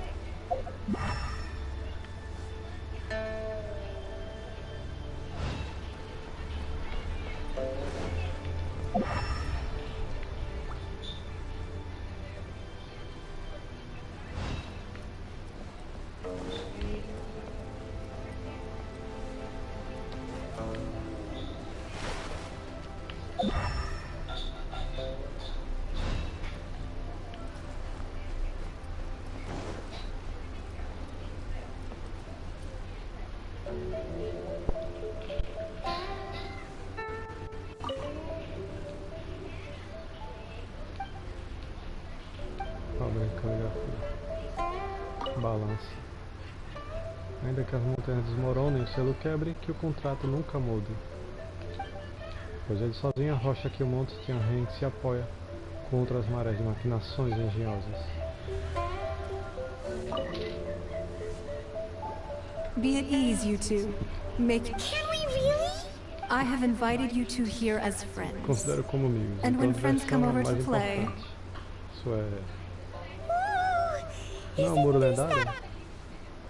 Balance. Ainda que as montanhas desmoronem, o selo quebre, que o contrato nunca mude. Pois ele sozinho a rocha que o monte tinha rente se apoia contra as marés de maquinações engenhosas. Be at ease, you two. Can we really? I have invited you two here as friends. Considero como amigos. And when então friends come over to mais play. importante. Isso não é um muro lendário?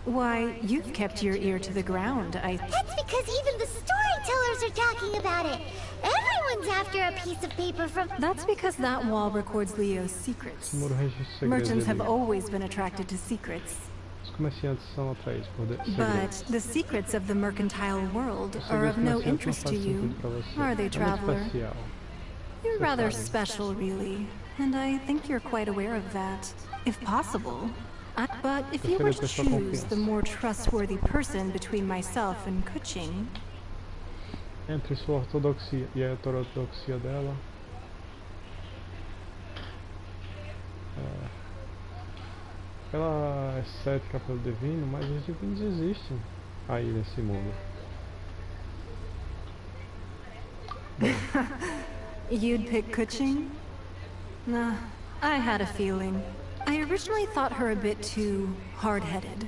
Why, you've kept your ear to the ground. That's because even the storytellers are talking about it. Everyone's after a piece of paper from... That's because that wall records Leo's secrets. Merchants have always been attracted to secrets. comerciantes são atraídos por But segredos. the secrets of the mercantile world Os are segredos of no comerciantes não interest to fazem you, sentido pra você. are they, É muito traveler? especial. You're Você rather sabe. special, really, and I think you're quite aware of that. If possible. But if you were to choose the more trustworthy person between myself and Kuching... Entre sua ortodoxia e a heterodoxia dela, ela é cética pelo divino, mas os divinos existem aí nesse mundo. You'd pick Kuching? Nah, I had a feeling. I originally thought her a bit too hard-headed.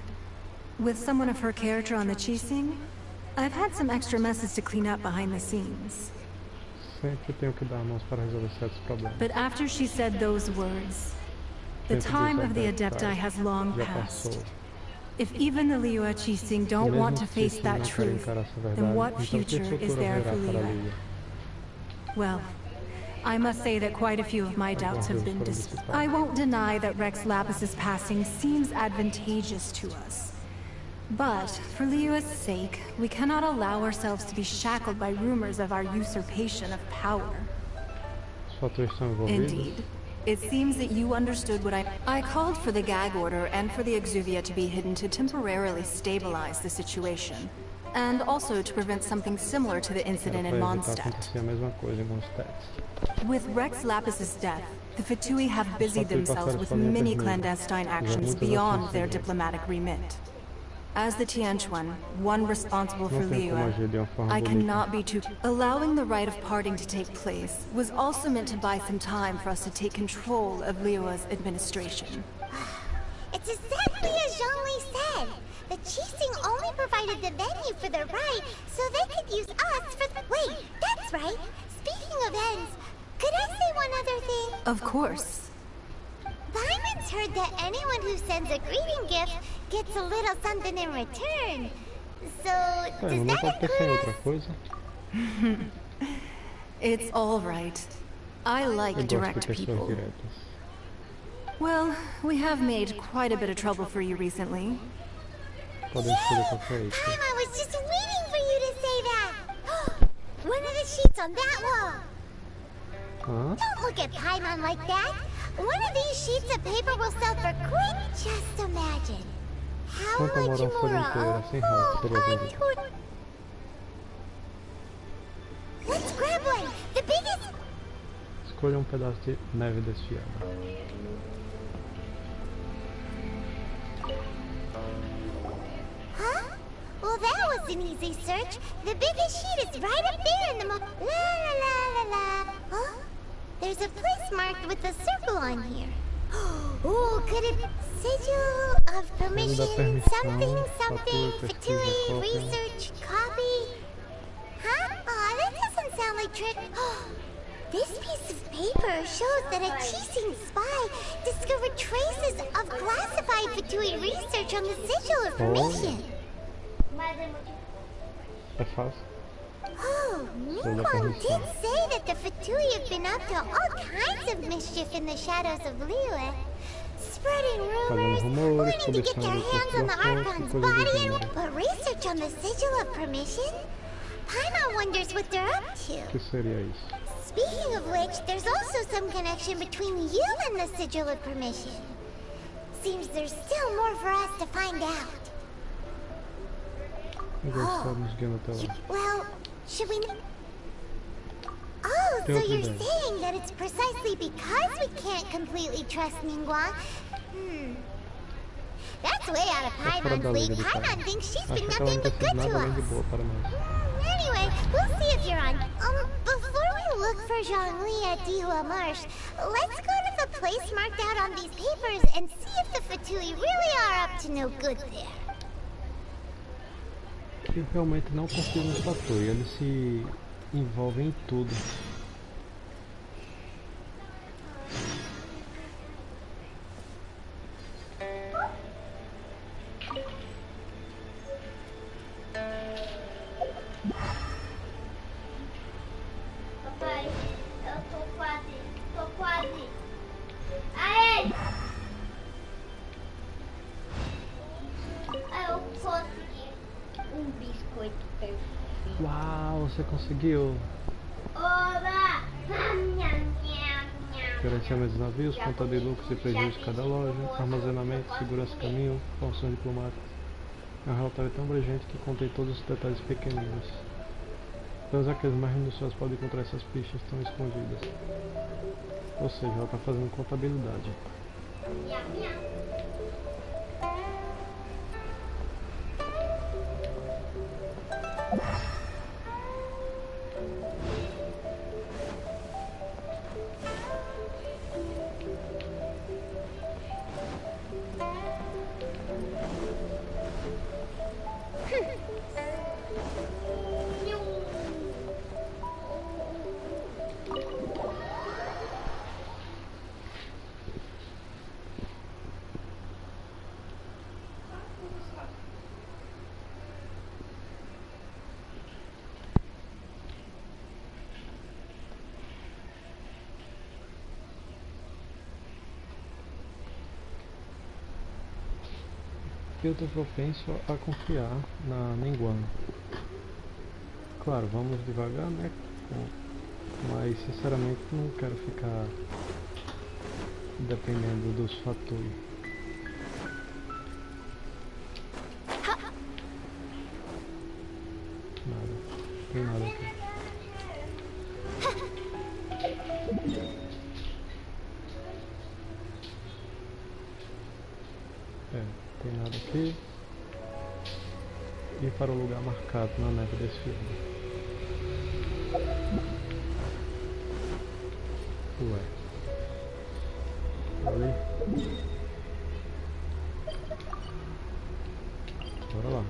With someone of her character on the Qixing, I've had some extra messes to clean up behind the scenes. Sempre tenho que dar mãos para resolver certos problemas. But after she said those words, the time of the Adepti has long passed. If even the Liyue Qixing don't want to face that truth, then what future is there for Liyue? Well, I must say that quite a few of my doubts have been dispelled. I won't deny that Rex Lapis's passing seems advantageous to us. But, for Liyue's sake, we cannot allow ourselves to be shackled by rumors of our usurpation of power. Indeed. It seems that you understood what I called for the gag order and for the exuvia to be hidden to temporarily stabilize the situation. And also to prevent something similar to the incident in Mondstadt. With Rex Lapis's death, the Fatui have busied themselves with many clandestine actions beyond their diplomatic remit. As the Tianquan, one responsible for Liyue, I cannot be too... Allowing the rite of parting to take place was also meant to buy some time for us to take control of Liyue's administration. It's exactly as Zhongli said. The Qixing only provided the venue for their rite, so they could use us for... Wait, that's right. Speaking of ends, could I say one other thing? Of course. Byron's heard that anyone who sends a greeting gift gets a little something in return. So, does that include us? It's all right. I like direct people. Well, we have made quite a bit of trouble for you recently. Yay! Paimon was just waiting for you to say that! One of the sheets on that wall! Huh? Don't look at Paimon like that! One of these sheets of paper will sell for quite... Just imagine. How much more? Let's grab one! The biggest... Escolha pedaço de neve desfiada. Huh? Well, that was an easy search. The biggest sheet is right up there in the La la la la la. Huh? There's a place marked with a circle on here. Oh, could it... Sigil of permission, something, Fatui, research, copy... Huh? Aw, that doesn't sound like trick... This piece of paper shows that a Qixing spy discovered traces of classified Fatui research on the Sigil of Permission. Oh, Ningguang did say that the Fatui have been up to all kinds of mischief in the shadows of Liyue. Spreading rumors, wanting to get their hands on the Archon's body, but research on the Sigil of Permission? Paimon wonders what they're up to. Speaking of which, there's also some connection between you and the Sigil of Permission. Seems there's still more for us to find out. Well, should we... Oh, so you're saying that it's precisely because we can't completely trust Ningguang? That's way out of Paimon's league. Paimon thinks she's been nothing but good to us. Anyway, we'll see if you're on. Before we look for Zhongli at Dihua Marsh, let's go to the place marked out on these papers and see if the Fatui really are up to no good there. Eu realmente não confio no Fatui, ele se envolve em tudo. Papai, eu tô quase. Aê! você conseguiu! Gerenciamento dos navios, conta de lucros e prejuízos de cada loja, armazenamento, segurança do caminho, funções diplomáticas. É um relatório tão abrangente que contém todos os detalhes pequeninos. Apenas aqueles mais minuciosos podem encontrar essas pistas tão escondidas. Ou seja, ela está fazendo contabilidade. Eu estou propenso a confiar na Ningguang. Claro, vamos devagar, né? Mas sinceramente não quero ficar dependendo dos fatores. Nada, não tem nada aqui. Tem nada aqui. E para o lugar marcado na neve desse filme. Ué. Ali. Bora lá.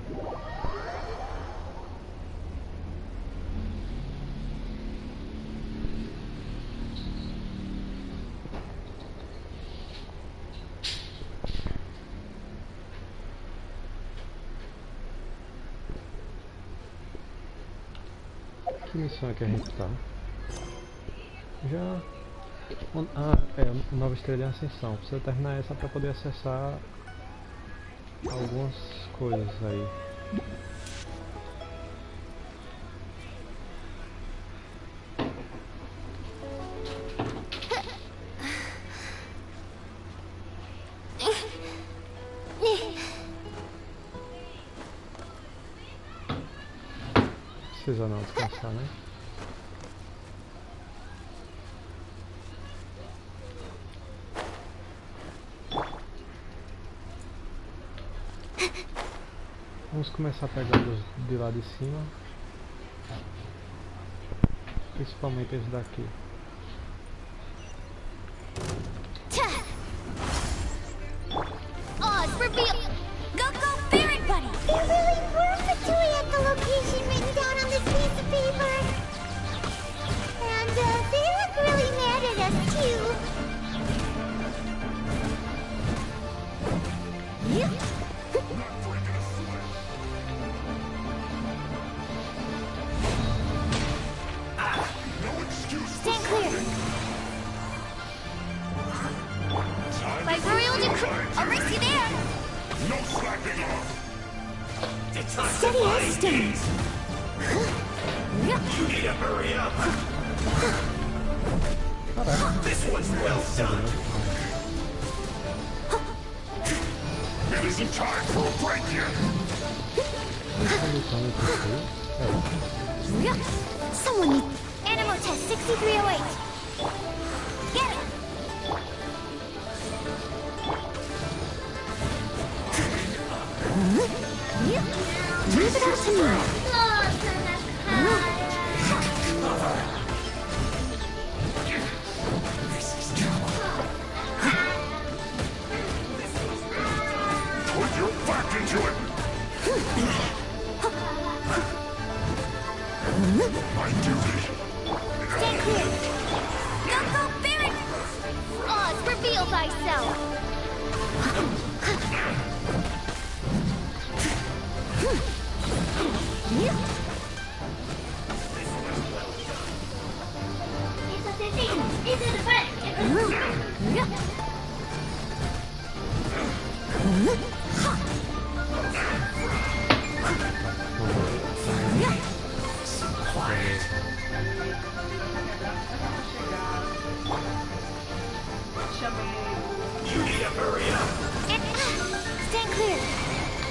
Que missão é que a gente tá? Já... nova estrela de ascensão. Precisa terminar essa para poder acessar algumas coisas aí. Precisa não descansar, né? Vamos começar pegando de lá de cima, principalmente esse daqui. Someone needs Animal Test 6308. Get it. Leave it up to me. Put your back into it. My duty. Stay clear. Go, Barret! Oz, reveal thyself. Stand clear.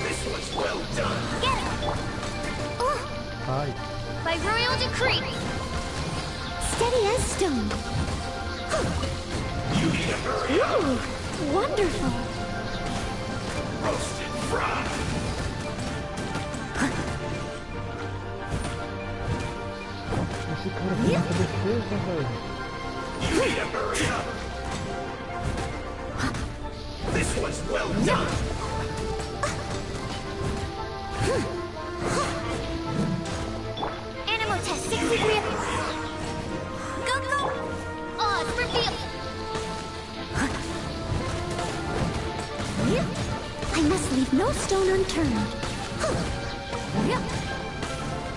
This was well done. Get it. Ai. By royal decree. Steady as stone. You need to hurry up. Ooh, wonderful. Roasted fried. Esse cara tem muita defesa, velho. You need to hurry up. This was well done. Animal test 6 degree. Go, go. Odds reveal. I must leave no stone unturned.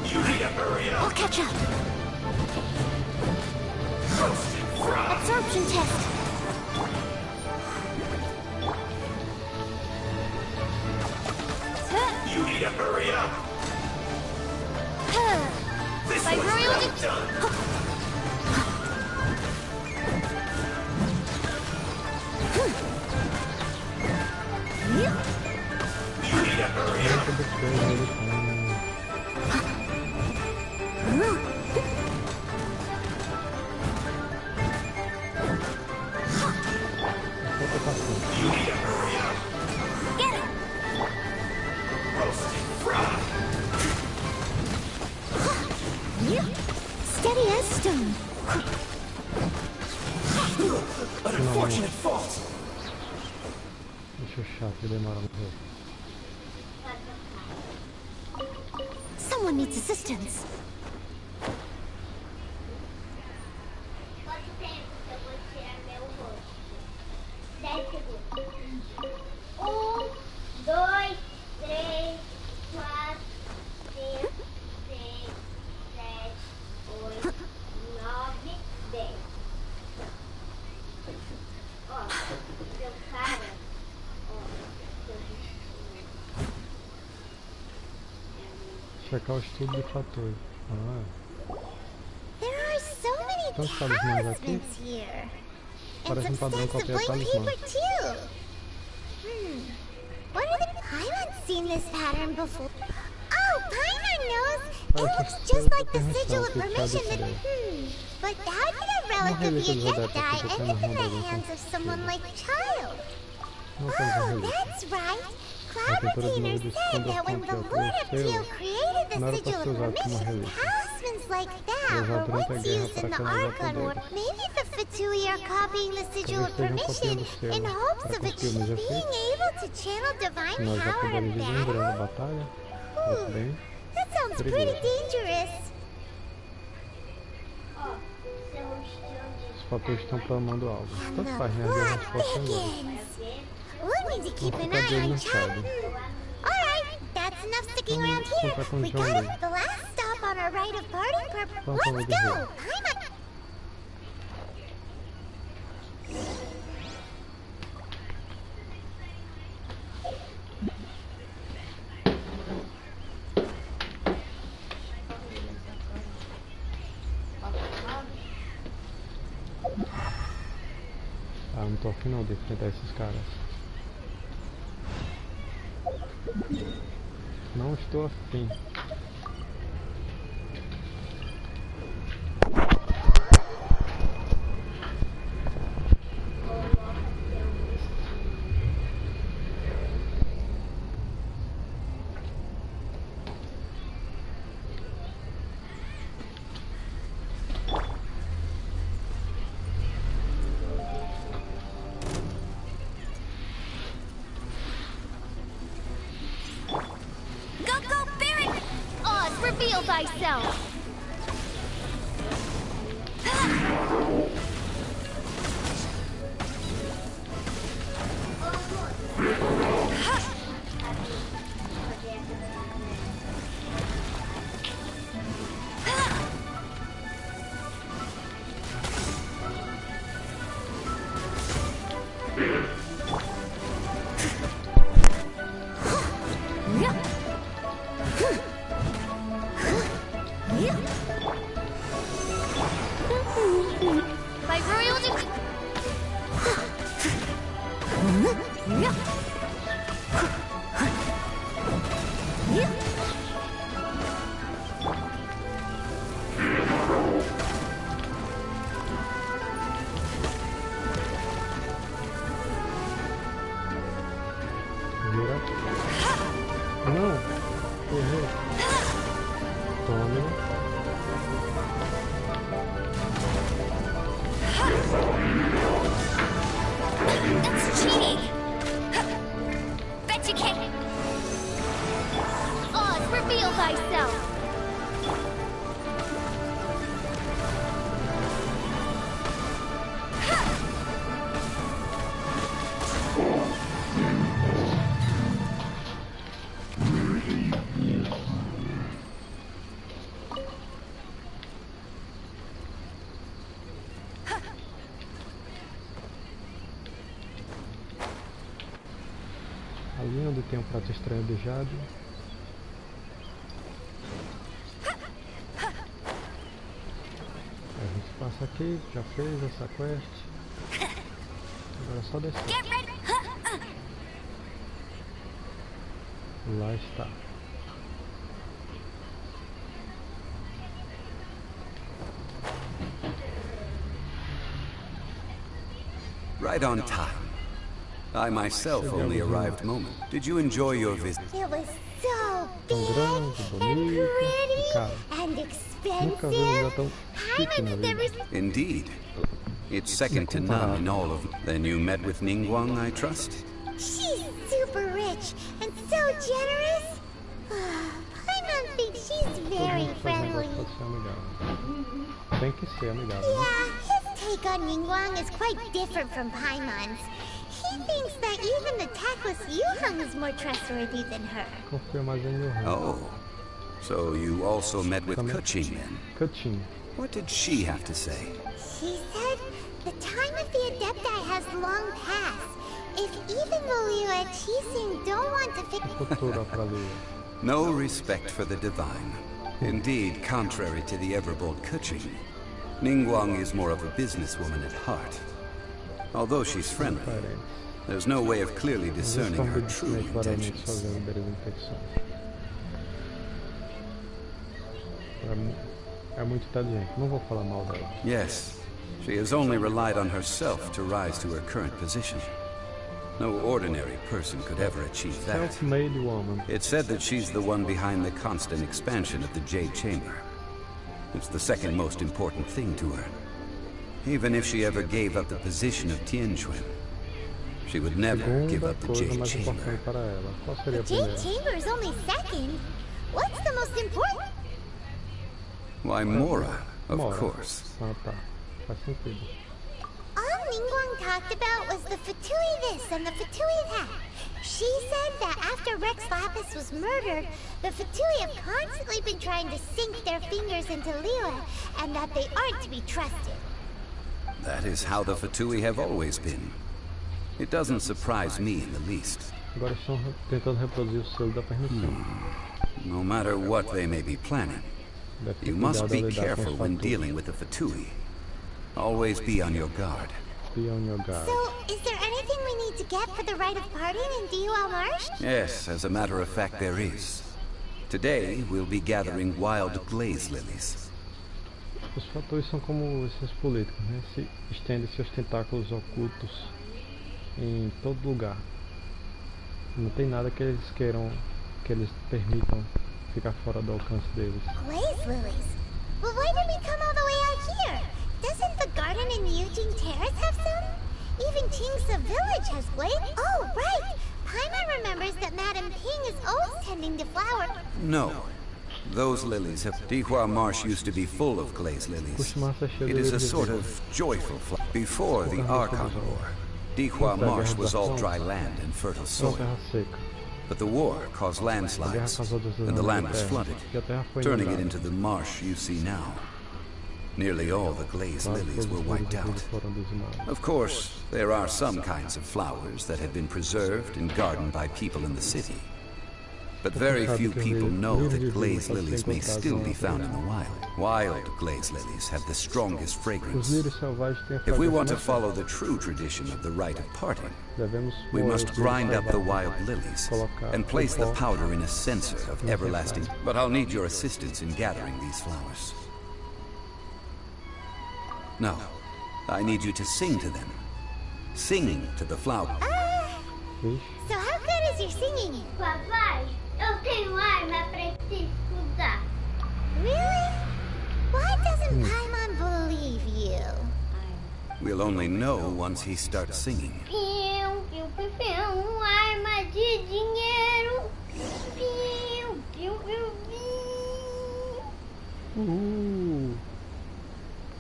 You need to hurry up. I'll catch up. Roasted fried. Absorption test. You need to hurry up. This By was royal well done. You need to hurry up. You need to hurry up. Get it. Roasted fried. Steady as stone. An unfortunate fault. Deixa eu chato que demora um pouco. Someone needs assistance. Quanto tempo que eu vou tirar meu rosto? 10 segundos. 1, 2, 3, 4, 5, 6, 7, 8, 9, 10. Ó, seu cara. Ó, seu risquinho. Checar o estudo de fatores. Ah. There are so many Tantos talismãs aqui. talismans here. Parece And um some padrão stacks of qualquer blank talismã. paper too. What are the... I haven't seen this pattern before. Oh, Paimon knows. It looks just like the sigil of permission that... But how did a relic of the Adepti end up in the hands of someone like a child? Oh, that's right. Clavigator said that when the Lord of Teal created the sigil of permission, talismans like that were once used in the Archon War. Maybe the Fatui are copying the sigil of permission in hopes of being able to channel divine Nós já power in podemos ir lembrando a battle? batalha. Muito bem. That sounds pretty dangerous. Os fatores estão tramando algo. Tanto faz, né? As respostas agora. We'll need to keep an eye on Chad. Alright, that's enough sticking around here. We got it, the last stop on our rite of parting purpose. Let's go! Ah, não tô afim não de enfrentar esses caras. Não estou afim. Reveal thyself! By royal decree. Não! Errei. Tome. That's cheating! Bet you can't! Oz, reveal thyself! Ali onde tem um prato estranho de jade. A gente passa aqui, já fez essa quest. Agora é só descer. Lá está. Right on time. I myself only arrived moment. Did you enjoy your visit? It was so big and pretty and expensive. I've never... Indeed. It's second to none in all of... Then you met with Ningguang, I trust? She's super rich and so generous. Paimon thinks she's very friendly. Tem que ser amigável. Yeah, his take on Ningguang is quite different from Paimon's. He thinks that even the tactless Yuheng is more trustworthy than her. Confio mais em Yuheng. Oh. So you also met with Keqing then? Keqing. What did she have to say? She said the time of the Adepti has long passed. If even the Liyue Qixing don't want to fix... No respect for the divine. Indeed, contrary to the ever-bold Keqing, Ningguang is more of a businesswoman at heart. Although she's friendly, there's no way of clearly discerning her true intentions. É muito inteligente, não vou falar mal dela. Yes, she has only relied on herself to rise to her current position. No ordinary person could ever achieve that. Self-made woman. It's said that she's the one behind the constant expansion of the Jade Chamber. It's the second most important thing to her. Even if she ever gave up the position of Tianquan, she would never give up the Jade Chamber. The Jade Chamber is only second. What's the most important? Why, Mora, of course. Ah, tá. Faz sentido. All Ningguang talked about was the Fatui this and the Fatui that. She said that after Rex Lapis was murdered, the Fatui have constantly been trying to sink their fingers into Liyue, and that they aren't to be trusted. That is how the Fatui have always been. It doesn't surprise me in the least. Agora estão tentando reproduzir o selo da permissão. No matter what they may be planning, you must be careful when dealing with the Fatui. Always be on your guard. Be on your guard. So, is there anything we need to get for the rite of parting in Dihuo Marsh? Yes, as a matter of fact, there is. Today, we'll be gathering wild glaze lilies. Os fatores são como esses políticos, né? Se estendem seus tentáculos ocultos em todo lugar. Não tem nada que eles queiram, que eles permitam ficar fora do alcance deles. Glaze lilies? Well, why did we come all the way out here? Doesn't the garden in Yujing Terrace have some? Even Qingsa village has glaze. Oh, right! Paimon remembers that Madame Ping is always tending to flower. No. Those lilies have... Dihua Marsh used to be full of glaze lilies. It is a sort of joyful flower. Before the Archon War, Dihua Marsh was all dry land and fertile soil. But the war caused landslides, and the land was flooded, turning it into the marsh you see now. Nearly all the glaze lilies were wiped out. Of course, there are some kinds of flowers that have been preserved and gardened by people in the city. But very few people know that glaze lilies may still be found in the wild. Wild glaze lilies have the strongest fragrance. If we want to follow the true tradition of the rite of parting, we must grind up the wild lilies and place the powder in a censer of everlasting. But I'll need your assistance in gathering these flowers. No, I need you to sing to them. Sing to the flower. So how good is your singing? Papai, eu tenho arma pra te escutar. Really? Why doesn't Paimon believe you? We'll only know once he starts singing. Piu, piu, piu, piu, arma de dinheiro. Piu, piu, piu, piu.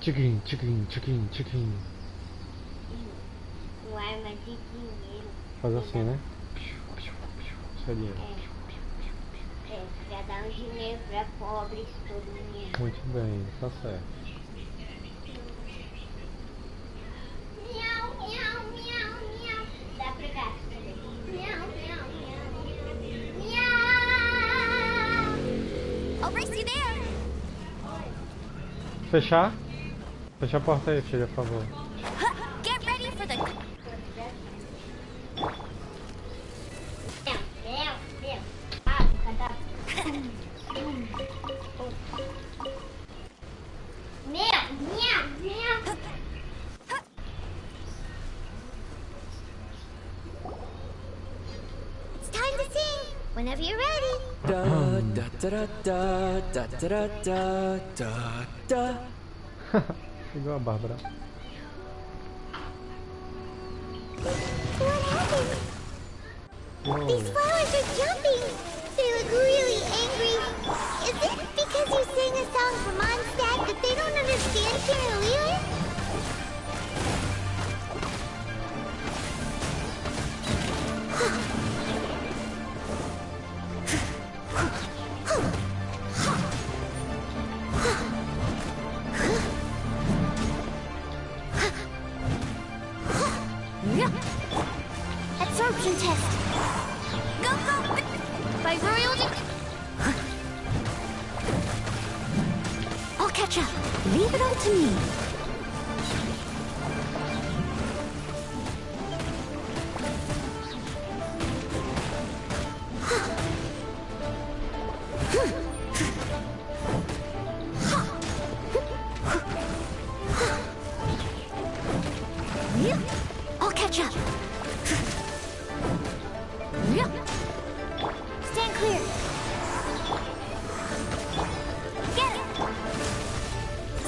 Chicken, chicken, chicken, chicken. Arma de dinheiro. Faz assim, né? Isso é dinheiro. Pra dar dinheiro pra pobres todo mundo. Muito bem, tá certo. Miau, miau, miau, miau. Dá pra cá. Miau, miau, miau, miau. I'll race you there. Fechar? Fecha a porta aí, filha, por favor. Get ready for the... It's time to sing. Whenever you're ready. Da da da da da da da da da. Igual a Bárbara. What happened? These flowers are jumping. They look really angry. Is it because you sang a song for Mondstadt that they don't understand here in Liyue? Absorption test. Go, go! By royal I'll catch up. Leave it all to me. I'll catch up. Stand clear. Get it.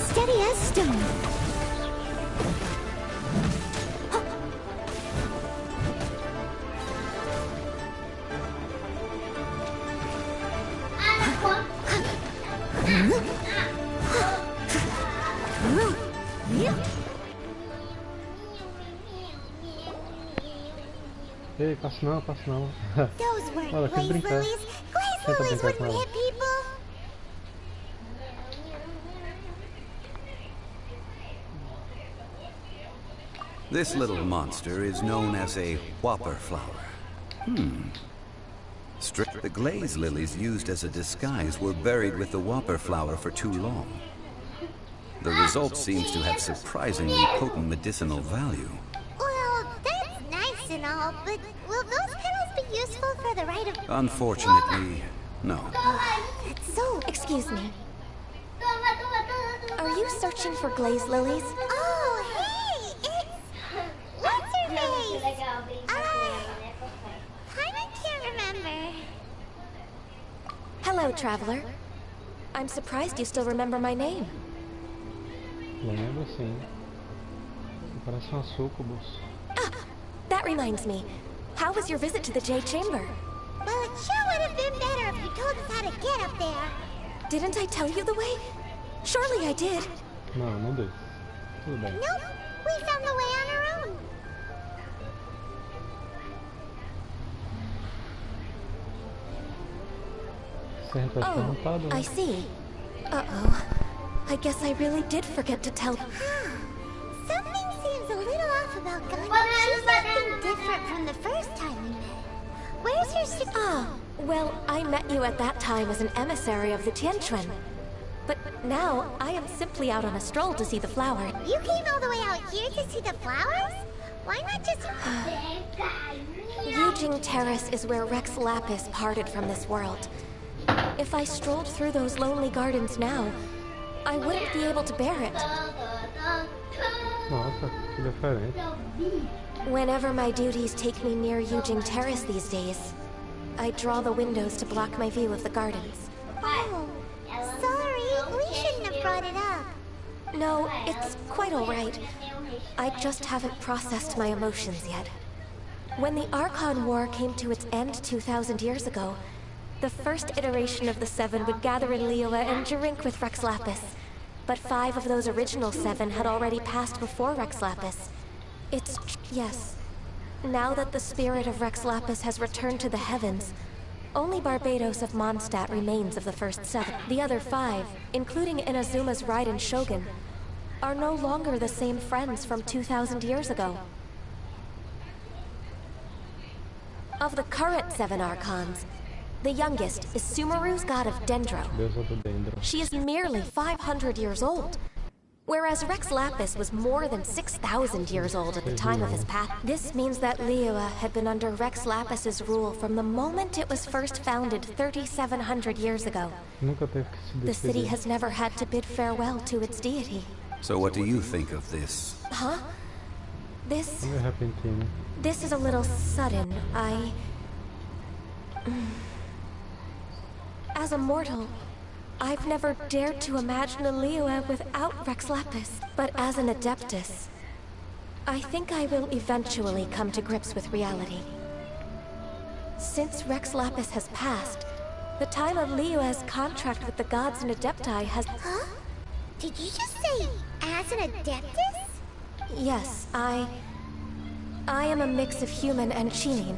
Steady as stone. Ei, passo não, passo não. Those weren't Olha, quis glaze brincar. lilies. Glaze Tenta lilies brincar com wouldn't ela. hit people. This little monster is known as a whopper flower. The glaze lilies used as a disguise were buried with the whopper flower for too long. The result seems to have surprisingly potent medicinal value. Well, that's nice and all, but will those petals be useful for the rite of... Unfortunately, no. So, excuse me. Are you searching for glaze lilies? Oh, hey! It's... What's her face? I can't remember. Hello, traveler. I'm surprised you still remember my name. Lembro sim. Parece sucubus. That reminds me. How was your visit to the Jade Chamber? Well, it sure would have been better if you told us how to get up there. Didn't I tell you the way? Surely I did. Não, não dei. Tudo bem. Nope, we found the way on our own. Você repete a perguntada, né? I see. Uh-oh. I guess I really did forget to tell... Something seems a little off about Gandhi. She's acting different from the first time we met. Where's her Well, I met you at that time as an emissary of the Tianquan. But now, I am simply out on a stroll to see the flower. You came all the way out here to see the flowers? Why not just... Yujing Terrace is where Rex Lapis parted from this world. If I strolled through those lonely gardens now, I wouldn't be able to bear it. Nossa, que diferente. Whenever my duties take me near Yujing Terrace these days, I draw the windows to block my view of the gardens. Oh, sorry, we shouldn't have brought it up. No, it's quite alright. I just haven't processed my emotions yet. When the Archon War came to its end 2,000 years ago, the first iteration of the Seven would gather in Liyue and drink with Rex Lapis. But 5 of those original 7 had already passed before Rex Lapis. Yes. Now that the spirit of Rex Lapis has returned to the heavens, only Barbados of Mondstadt remains of the first 7. The other 5, including Inazuma's Raiden Shogun, are no longer the same friends from 2,000 years ago. Of the current 7 Archons, the youngest is Sumeru's god of Dendro. She is merely 500 years old, whereas Rex Lapis was more than 6,000 years old at the time of his path. This means that Liyue had been under Rex Lapis's rule from the moment it was first founded 3,700 years ago. The city has never had to bid farewell to its deity. So what do you think of this? Huh? This is a little sudden. As a mortal, I've never dared to imagine a Liyue without Rex Lapis. But as an Adeptus, I think I will eventually come to grips with reality. Since Rex Lapis has passed, the time of Liyue's contract with the gods and Adepti has... Huh? Did you just say, as an Adeptus? Yes, I am a mix of human and Chinin.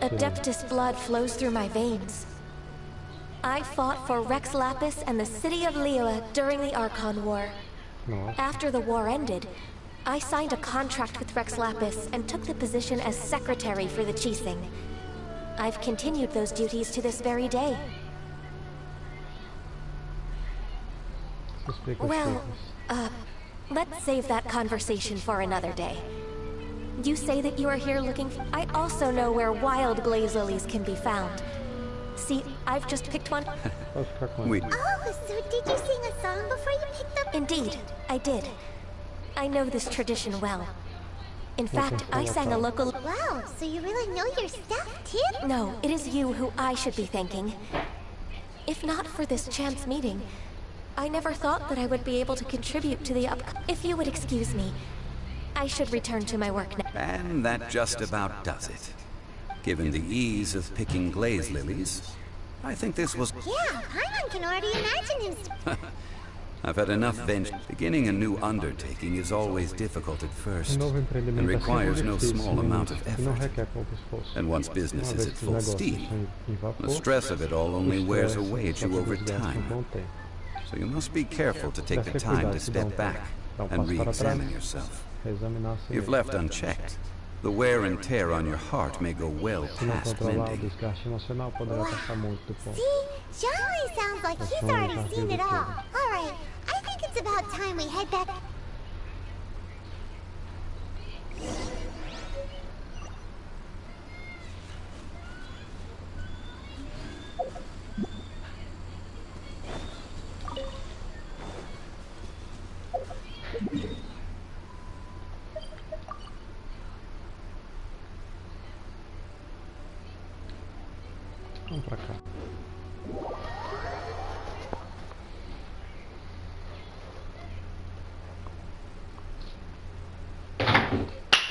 Adeptus blood flows through my veins. I fought for Rex Lapis and the city of Liyue during the Archon War. After the war ended, I signed a contract with Rex Lapis and took the position as secretary for the Qixing. I've continued those duties to this very day. Well, let's save that conversation for another day. You say that you are here looking for... I also know where wild blaze lilies can be found. See, I've just picked one. Oh, so did you sing a song before you picked them? Indeed, I did. I know this tradition well. In fact, I sang a local... Wow, so you really know your stuff, too? No, it is you who I should be thanking. If not for this chance meeting, I never thought that I would be able to contribute to the If you would excuse me, I should return to my work now. And that just about does it. Given the ease of picking glaze lilies, I think this was... Yeah, Paimon can already imagine him... I've had enough venture. Beginning a new undertaking is always difficult at first, and requires no small amount of effort. And once business is at full steam, the stress of it all only wears away at you over time. So you must be careful to take the time to step back and re-examine yourself. If left unchecked, the wear and tear on your heart may go well past mending. See? Zhongli sounds like he's already seen it all. Alright, I think it's about time we head back... Vamos pra cá.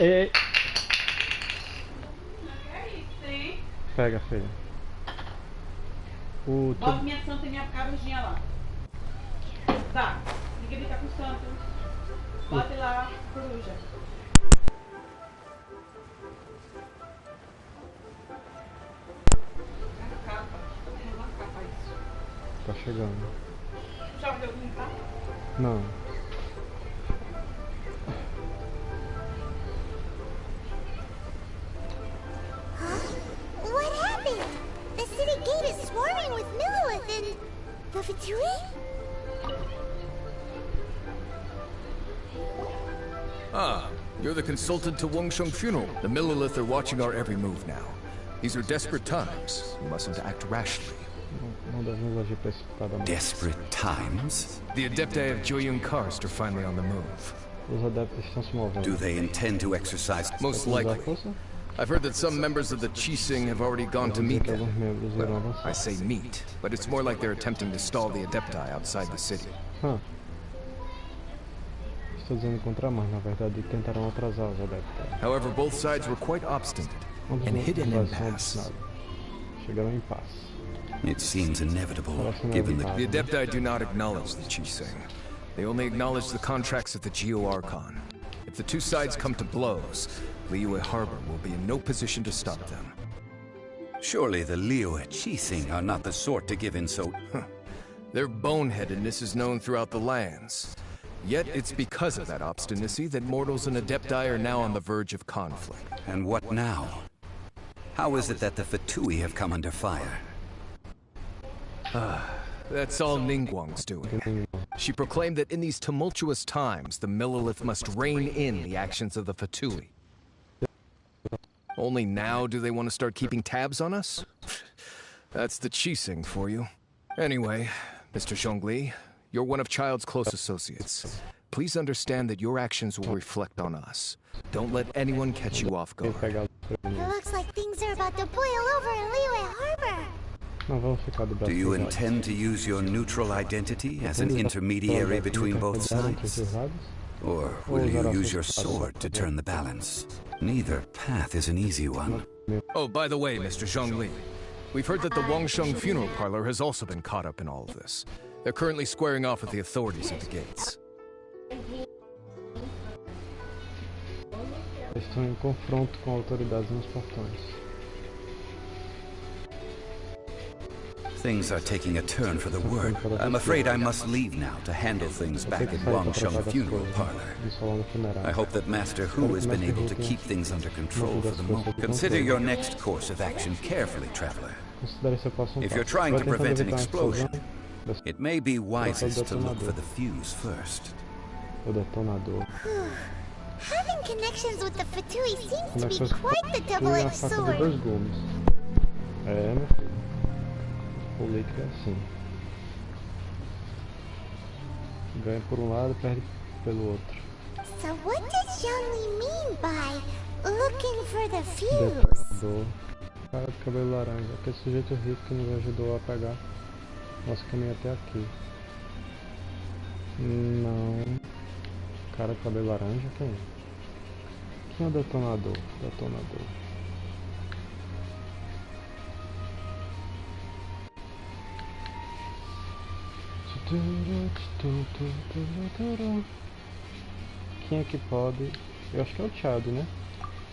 Ei! Pega, filha. Bota minha santa e minha cabejinha lá. Tá, ninguém tá com o santo. Bota lá, coruja. Tá chegando. Já viu algum carro? Não. Huh? What happened? The Fatui? Ah, you're the consultant to Wangsheng funeral. The Millilith are watching our every move now. These are desperate times. You mustn't act rashly. Desperate times? The Adepti of Joyun Karst are finally on the move. Do they intend to exercise? Most likely. I've heard that some members of the Qixing have already gone to meet them. Well, I say meet, but it's more like they're attempting to stall the Adepti outside the city. Estou dizendo encontrar, mas na verdade tentarão atrasar os adeptos. However, both sides were quite obstinate and hit an impasse. Chegaram em impasse. It seems inevitable, given the Adepti do not acknowledge the Qixing. They only acknowledge the contracts of the Geo-Archon. If the two sides come to blows, Liyue Harbor will be in no position to stop them. Surely the Liyue Qixing are not the sort to give in so... Their boneheadedness is known throughout the lands. Yet it's because of that obstinacy that mortals and Adepti are now on the verge of conflict. And what now? How is it that the Fatui have come under fire? That's all Ningguang's doing. She proclaimed that in these tumultuous times, the Millilith must rein in the actions of the Fatui. Only now do they want to start keeping tabs on us? That's the Qixing for you. Anyway, Mr. Zhongli, you're one of Child's close associates. Please understand that your actions will reflect on us. Don't let anyone catch you off guard. It looks like things are about to boil over in Liyue Harbor. Do you intend to use your neutral identity as an intermediary between both sides? Or will you use your sword to turn the balance? Neither path is an easy one. Oh, by the way, Mr. Zhongli, we've heard that the Wangsheng funeral parlor has also been caught up in all of this. They're currently squaring off with the authorities at the gates. Estão em confronto com autoridades nos portões. Things are taking a turn for the worse. I'm afraid I must leave now to handle things back at Wangsheng funeral parlor. I hope that Master Hu has been able to keep things under control for the moment. Consider your next course of action carefully, traveler. If you're trying to prevent an explosion, it may be wisest to look for the fuse first. Having connections with the Fatui seems to be quite the double-edged sword. É, meu filho. O líquido é assim. Ganha por lado, perde pelo outro. So what does Zhongli mean by looking for the fuse? Cara de cabelo laranja, aquele sujeito rico que nos ajudou a pegar nosso caminho até aqui. Não. Cara de cabelo laranja, quem é? Quem é o detonador? Detonador. Quem é que pode? Eu acho que é o Child, né?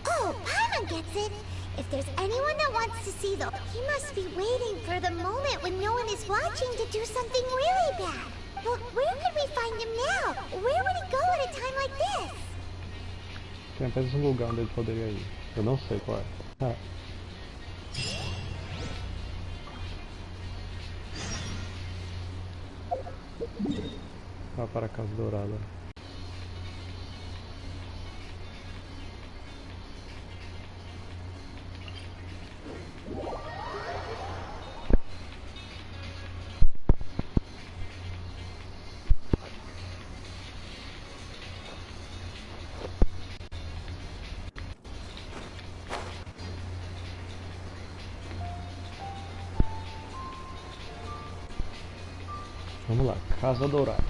Oh, Paimon gets it! If there's anyone that wants to see the... He must be waiting for the moment when no one is watching to do something really bad. But where could we find him now? Where would he go at a time like this? Tem apenas um lugar onde ele poderia ir. Eu não sei qual é. Ah. Vá para a Casa Dourada. Vamos lá, Casa Dourada.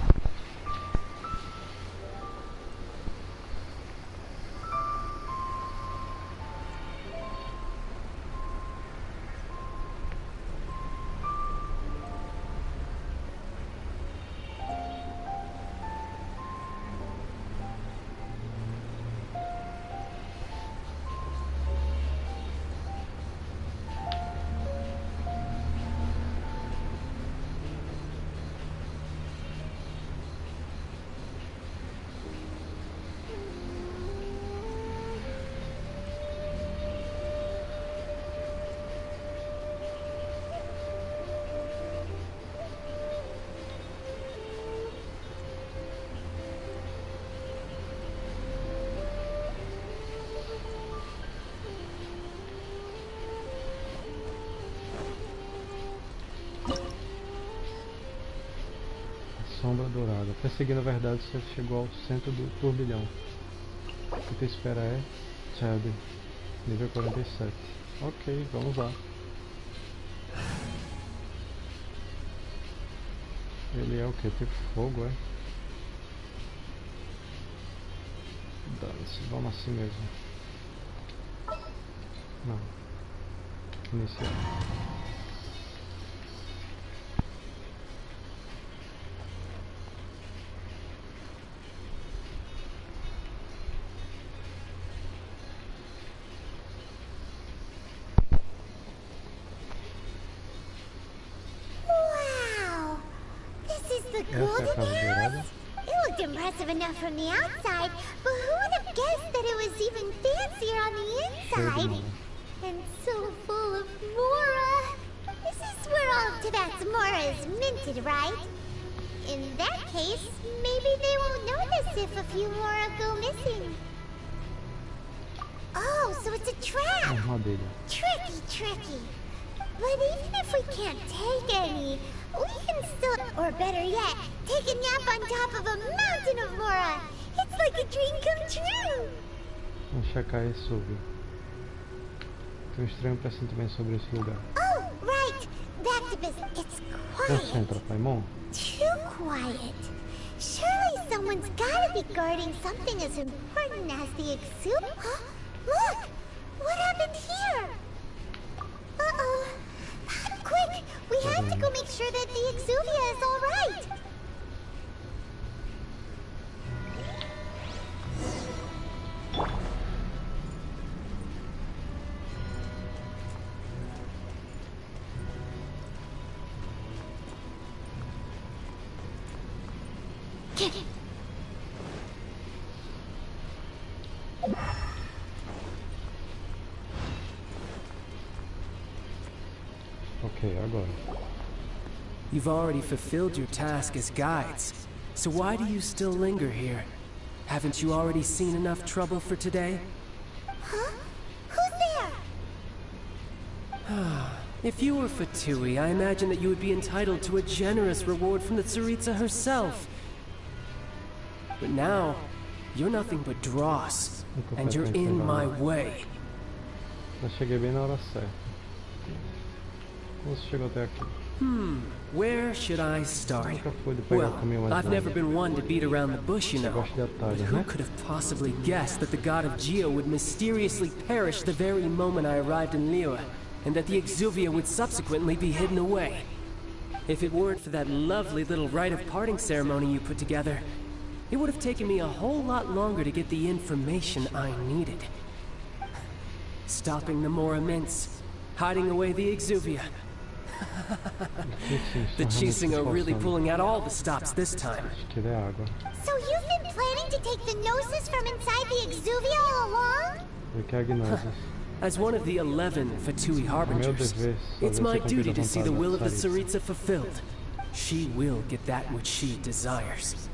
nada. Persegui, na verdade, você chegou ao centro do turbilhão. O que tu espera é Chad, nível 47. Ok, vamos lá. Ele é o que? Tipo fogo, é? Dane-se, vamos assim mesmo. Não. Iniciar. Wow! This is the golden house? It looked impressive enough from the outside, but who would have guessed that it was even fancier on the inside? And so full of Mora! This is where all of Tibet's Mora is minted, right? In that case, maybe they won't notice if a few Mora go missing. Oh, so it's a trap! Tricky, tricky. But even if we can't take any, we can still, or better yet, take a nap on top of a mountain of Mora. It's like a dream come true. Vamos checar isso, viu? Tenho um estranho pressentimento sobre esse lugar. Oh, right. Back to business. It's quiet. Concentra, Paimon. Too quiet. Surely someone's gotta be guarding something as important as the exude. Huh? Look! What happened here? Uh-oh. Quick! We have to go make sure that the exuvia is all right. Ok, agora. You've already fulfilled your task as guides, so why do you still linger here? Haven't you already seen enough trouble for today? Huh? Who's there? If you were Fatui, I imagine that you would be entitled to a generous reward from the Tsaritsa herself. But now, you're nothing but dross, and you're in my way. Eu cheguei bem na hora certa. Como você chegou até aqui? Where should I start? Well, I've never been one to beat around the bush, you know. But who could have possibly guessed that the god of Geo would mysteriously perish the very moment I arrived in Liyue, and that the exuvia would subsequently be hidden away? If it weren't for that lovely little rite of parting ceremony you put together, it would have taken me a whole lot longer to get the information I needed. Stopping the Mora mints, hiding away the exuvia. The Chising are really pulling out all the stops this time. So you've been planning to take the Gnosis from inside the exuvia all along? As one of the 11 Fatui Harbingers, it's my duty to see the will of the Tsaritsa fulfilled. She will get that which she desires.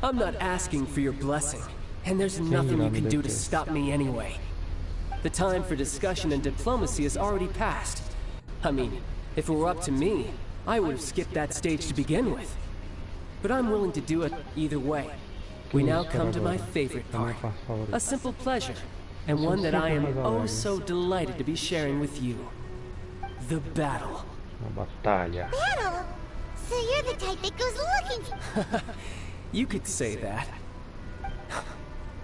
I'm not asking for your blessing, and there's nothing you can do to stop me anyway. The time for discussion and diplomacy has already passed. I mean, if it were up to me, I would have skipped that stage to begin with. But I'm willing to do it either way. We now come to my favorite part. A simple pleasure, and one that I am oh so delighted to be sharing with you. The battle. Battle? So you're the type that goes looking for... You could say that.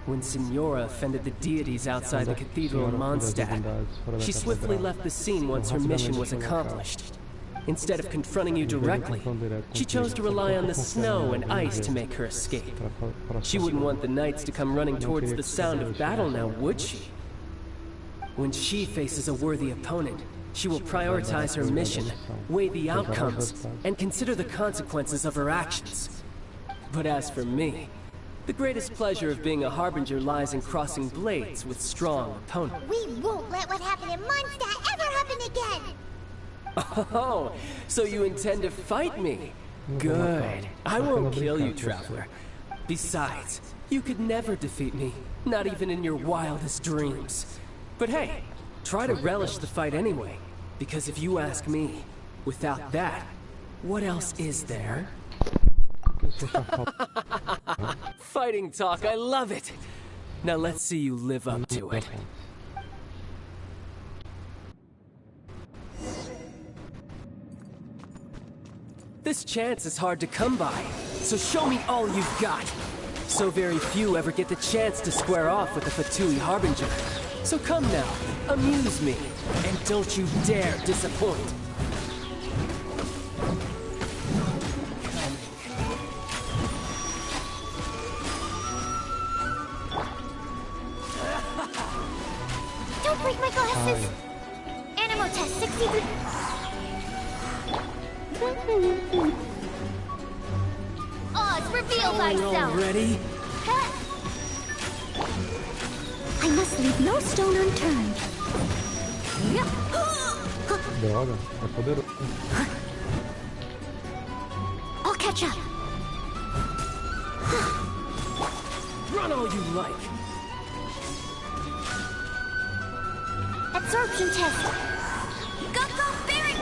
When Signora offended the deities outside the cathedral in Mondstadt, she swiftly left the scene once her mission was accomplished. Instead of confronting you directly, she chose to rely on the snow and ice to make her escape. She wouldn't want the knights to come running towards the sound of battle now, would she? When she faces a worthy opponent, she will prioritize her mission, weigh the outcomes, and consider the consequences of her actions. But as for me, the greatest pleasure of being a Harbinger lies in crossing blades with strong opponents. We won't let what happened in Mondstadt ever happen again! Oh, so you intend to fight me? Good. I won't kill you, Traveler. Besides, you could never defeat me, not even in your wildest dreams. But hey, try to relish the fight anyway, because if you ask me, without that, What else is there? Que você está falando? Fighting talk, I love it! Now let's see you live up to it. This chance is hard to come by, so show me all you've got. So very few ever get the chance to square off with the Fatui Harbinger. So come now, amuse me, and don't you dare disappoint. Don't break my glasses! Animo test 63. Oz, reveal thyself! Ready? I must leave no stone unturned. Droga, é poderoso. I'll catch up. Run all you like. Absorption test. Go, Barry!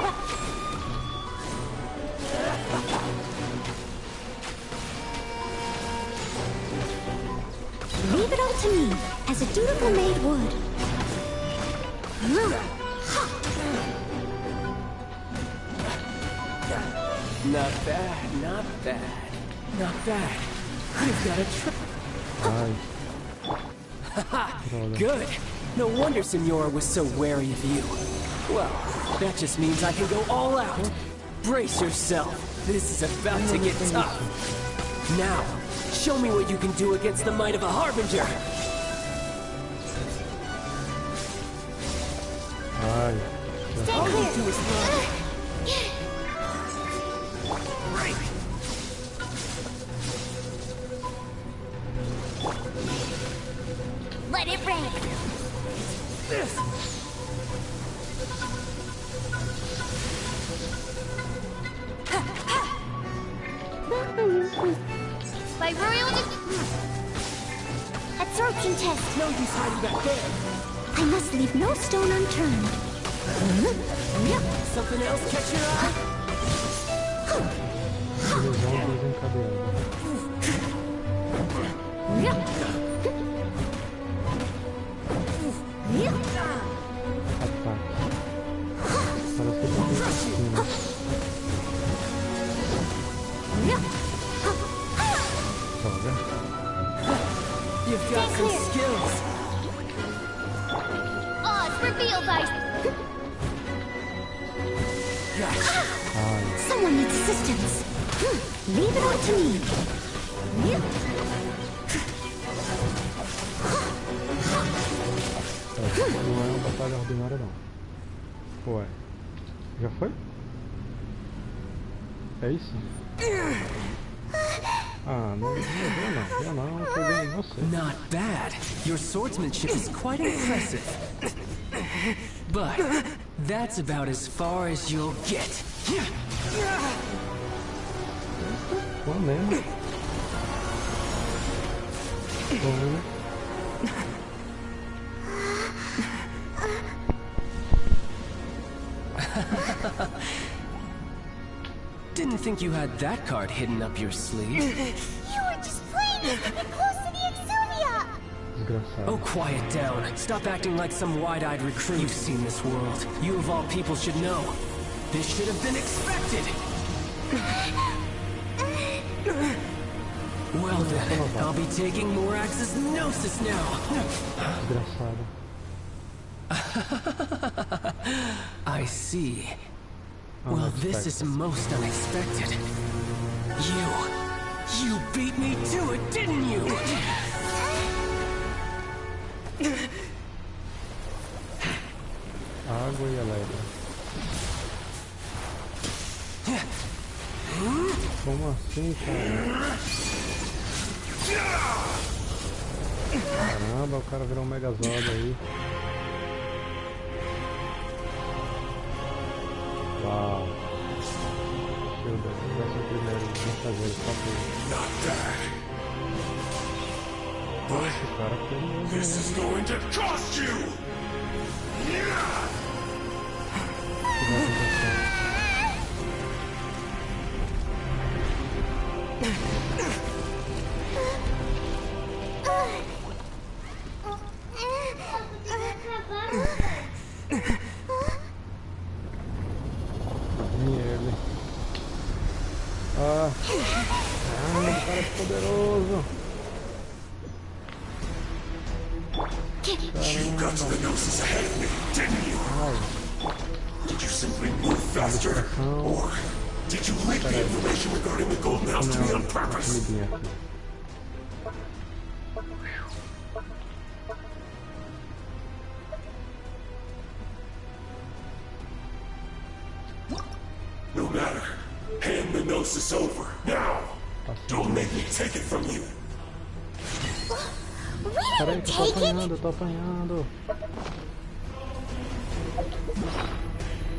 Leave it all to me, as a dutiful maid would. Not bad, not bad, not bad. You've got a trick. Haha, good. No wonder Senora was so wary of you. Well, that just means I can go all out. Brace yourself. This is about to get tough. Now, show me what you can do against the might of a Harbinger. Stay All you clear. do is run. Let it rain. This. By royal absorption test. No use hiding back there. I must leave no stone unturned. Something else catch your eye? Ilusão desencadeada. Ataque. Parece que eu tô cima. Droga. You've got some skills. Oz, reveal thyself. Someone needs assistance. Leave it all to me. Não é uma batalha ordinária não. Ué. Já foi? É isso? Ah, não foi bem você. Not bad. Your swordsmanship is quite impressive. But that's about as far as you'll get. Bom mesmo. Bom. Didn't think you had that card hidden up your sleeve. You were just playing me to get close to the Exuvia! Desgraçado. Oh, quiet down. Stop acting like some wide-eyed recruit. You've seen this world. You of all people should know. This should have been expected. Well then, I'll be taking Morax's Gnosis now. Desgraçado. I see. Well, this is most unexpected. You beat me to it, didn't you? Água e elétrica. Como assim, cara? Caramba, o cara virou um Megazord aí. Uau. Meu Deus, vai ser o primeiro de fazer esse papel. Esse cara tem... This is going to cost you! O que vai acontecer? mesmo? You got to the Gnosis ahead of me, didn't you? Did you simply move faster? Or did you leak the information regarding the Golden House to me on purpose? No matter. Hand the Gnosis over, now. Don't make me take it from you. Peraí que eu tô apanhando.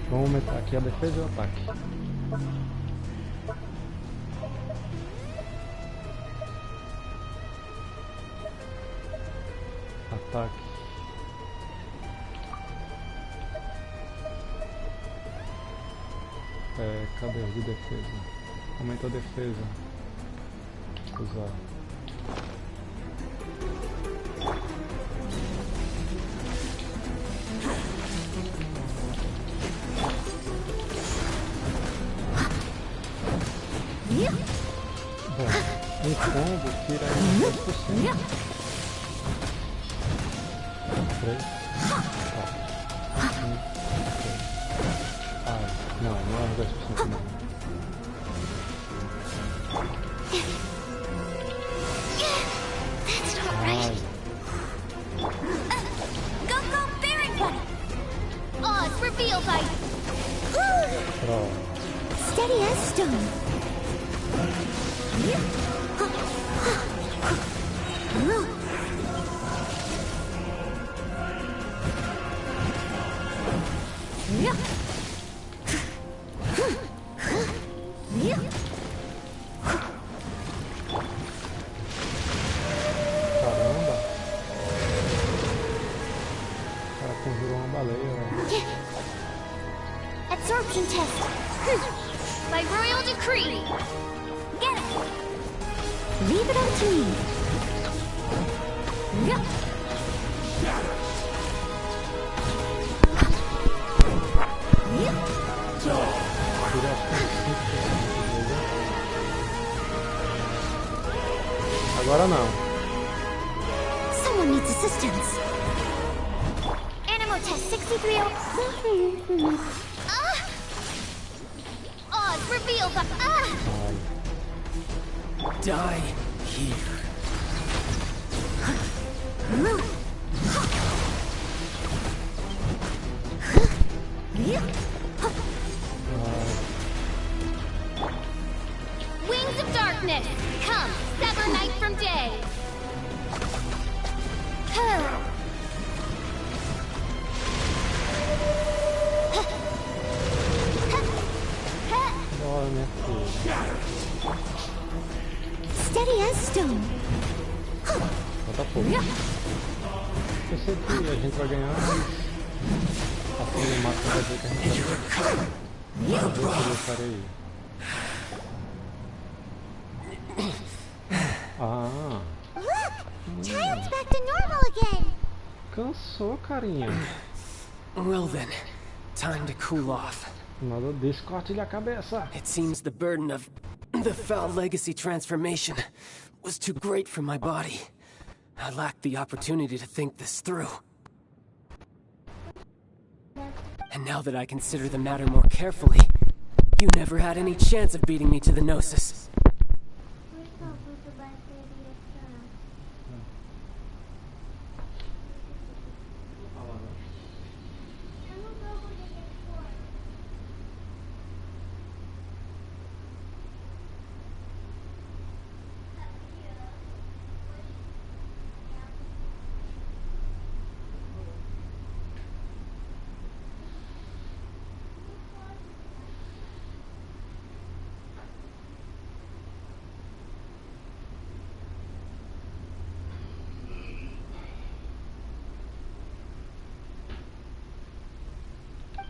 Vamos aumentar aqui a defesa e o ataque. Ataque. Cadê o de defesa? Aumenta a defesa. Usar. Bom, um combo tira 10%. 3. Não é 10% não. That's not right. Go, Baron Bunny! Oz, reveal by... Steady as stone. Caramba! O cara conjurou uma baleia, velho. Absorption test. By royal decree. Get it. Leave it up to me. Agora não. Someone needs assistance. Animo test 63. Oz, reveal the... Die here. Wings of darkness, come, sever night from day. Bora, minha filha. Steady as stone. Falta pouco. Pensei que a gente vai ganhar, mas assim no máximo vai dizer que a gente vai ganhar. Vamos ver se eu farei. Look! Child's back to normal again! Cansou, carinha. Well then, time to cool off. Nada disso, corte-lhe a cabeça. It seems the burden of the foul legacy transformation was too great for my body. I lacked the opportunity to think this through. And now that I consider the matter more carefully, you never had any chance of beating me to the Gnosis.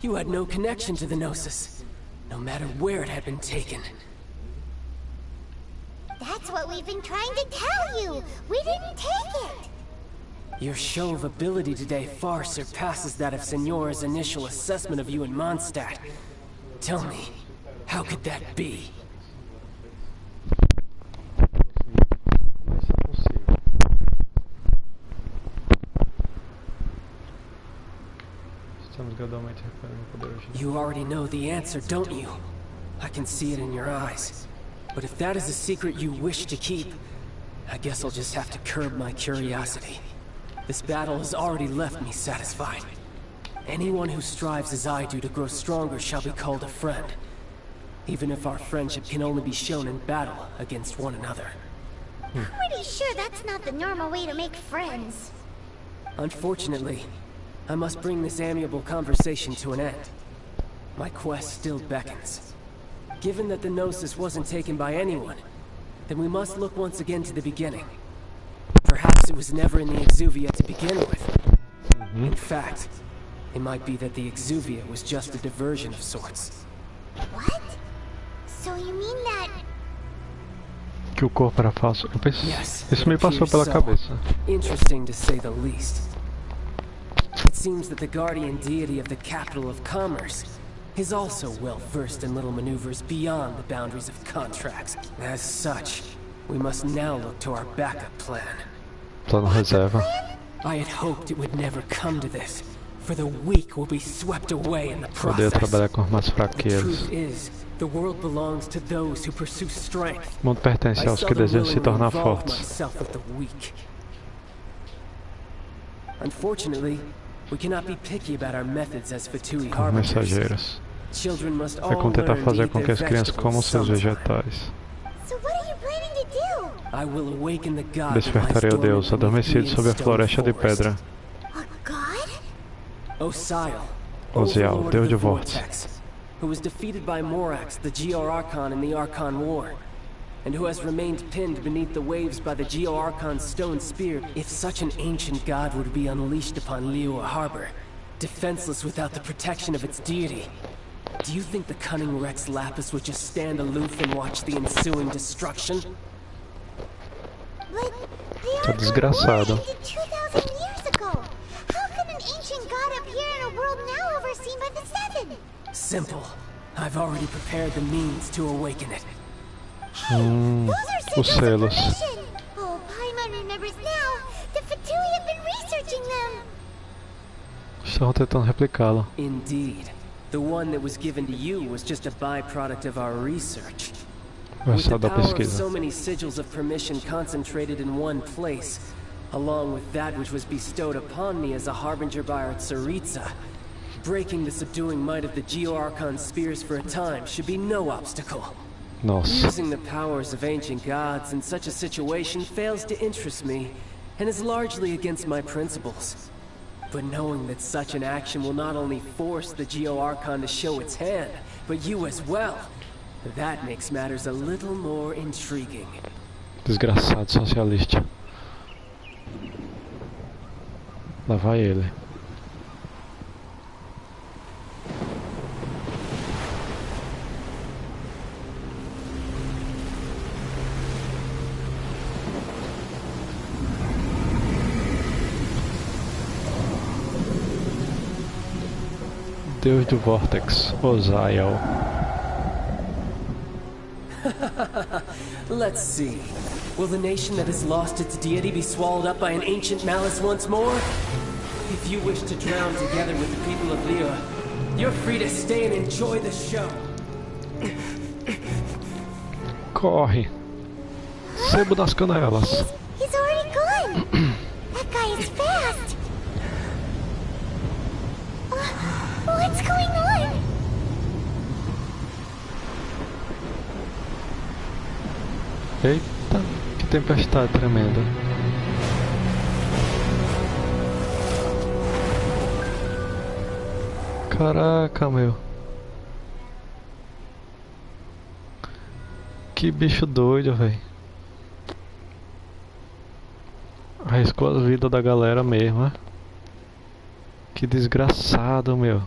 You had no connection to the Gnosis, no matter where it had been taken. That's what we've been trying to tell you! We didn't take it! Your show of ability today far surpasses that of Signora's initial assessment of you in Mondstadt. Tell me, how could that be? Estamos gradualmente recuperando o poder hoje. You already know the answer, don't you? I can see it in your eyes. But if that is a secret you wish to keep, I guess I'll just have to curb my curiosity. This battle has already left me satisfied. Anyone who strives as I do to grow stronger shall be called a friend. Even if our friendship can only be shown in battle against one another. Pretty sure that's not the normal way to make friends. Unfortunately, I must bring this amiable conversation to an end. My quest still beckons. Given that the Gnosis wasn't taken by anyone, then we must look once again to the beginning. Perhaps it was never in the Exuvia to begin with. In fact, it might be that the Exuvia was just a diversion of sorts. What? So you mean that... Que o corpo era falso. Eu pensei, isso me passou pela cabeça. Interesting to say the least. It seems that the guardian deity of the capital of commerce is also well versed in little maneuvers beyond the boundaries of contracts. As such, we must now look to our backup plan. Plano reserva. I had hoped it would never come to this, for the weak will be swept away in the process. Poder trabalhar com armas The fraquezas. truth is, the world belongs to those who pursue strength. O mundo pertence aos que desejam se tornar fortes. Myself with the weak. Unfortunately, we cannot be picky about our methods as Fatui Como harbingers. mensageiros. Children must É all como tentar learn to fazer eat com que their as crianças comam seus vegetables vegetais. So what are you planning to do? I will awaken the god Despertarei o Deus adormecido sob a floresta de pedra. A god? Osial, Osial, Deus de Vortex, Vortex, who was defeated by Morax, the Geo-Archon in the Archon War, and who has remained pinned beneath the waves by the Geo-Archon's stone spear. If such an ancient god were to be unleashed upon Liyue Harbor, defenseless without the protection of its deity, do you think the cunning Rex Lapis would just stand aloof and watch the ensuing destruction? But Tá desgraçado. 2,000 years ago. How can an ancient god appear in a world now overseen by the Seven? Simple. I've already prepared the means to awaken it. Os selos. Oh, Paimon remembers now. The Fatui have been researching them. Estão tentando replicá-lo. Indeed. The one that was given to you was just a byproduct of our research. O With the resultado da power of pesquisa. so many sigils of permission concentrated in one place, along with that which was bestowed upon me as a harbinger by our Tsaritsa, breaking the subduing might of the Geo-Archon spears for a time should be no obstacle. Nossa. Using the powers of ancient gods in such a situation fails to interest me, and is largely against my principles. But knowing that such an action will not only force the Geo-Archon to show its hand, but you as well, that makes matters a little more intriguing. Desgraçado socialista. Lá vai ele. Deus do Vortex, Osial. Let's see. Will the nation that has lost its deity be swallowed up by an ancient malice once more? If you wish to drown together with the people of Liyue, you're free to stay and enjoy the show. Corre. Sebo das canelas. He's already gone. That guy is fast. What's going on? Eita, que tempestade tremenda. Caraca, meu. Que bicho doido, velho. Arriscou a vida da galera mesmo, né? Que desgraçado, meu.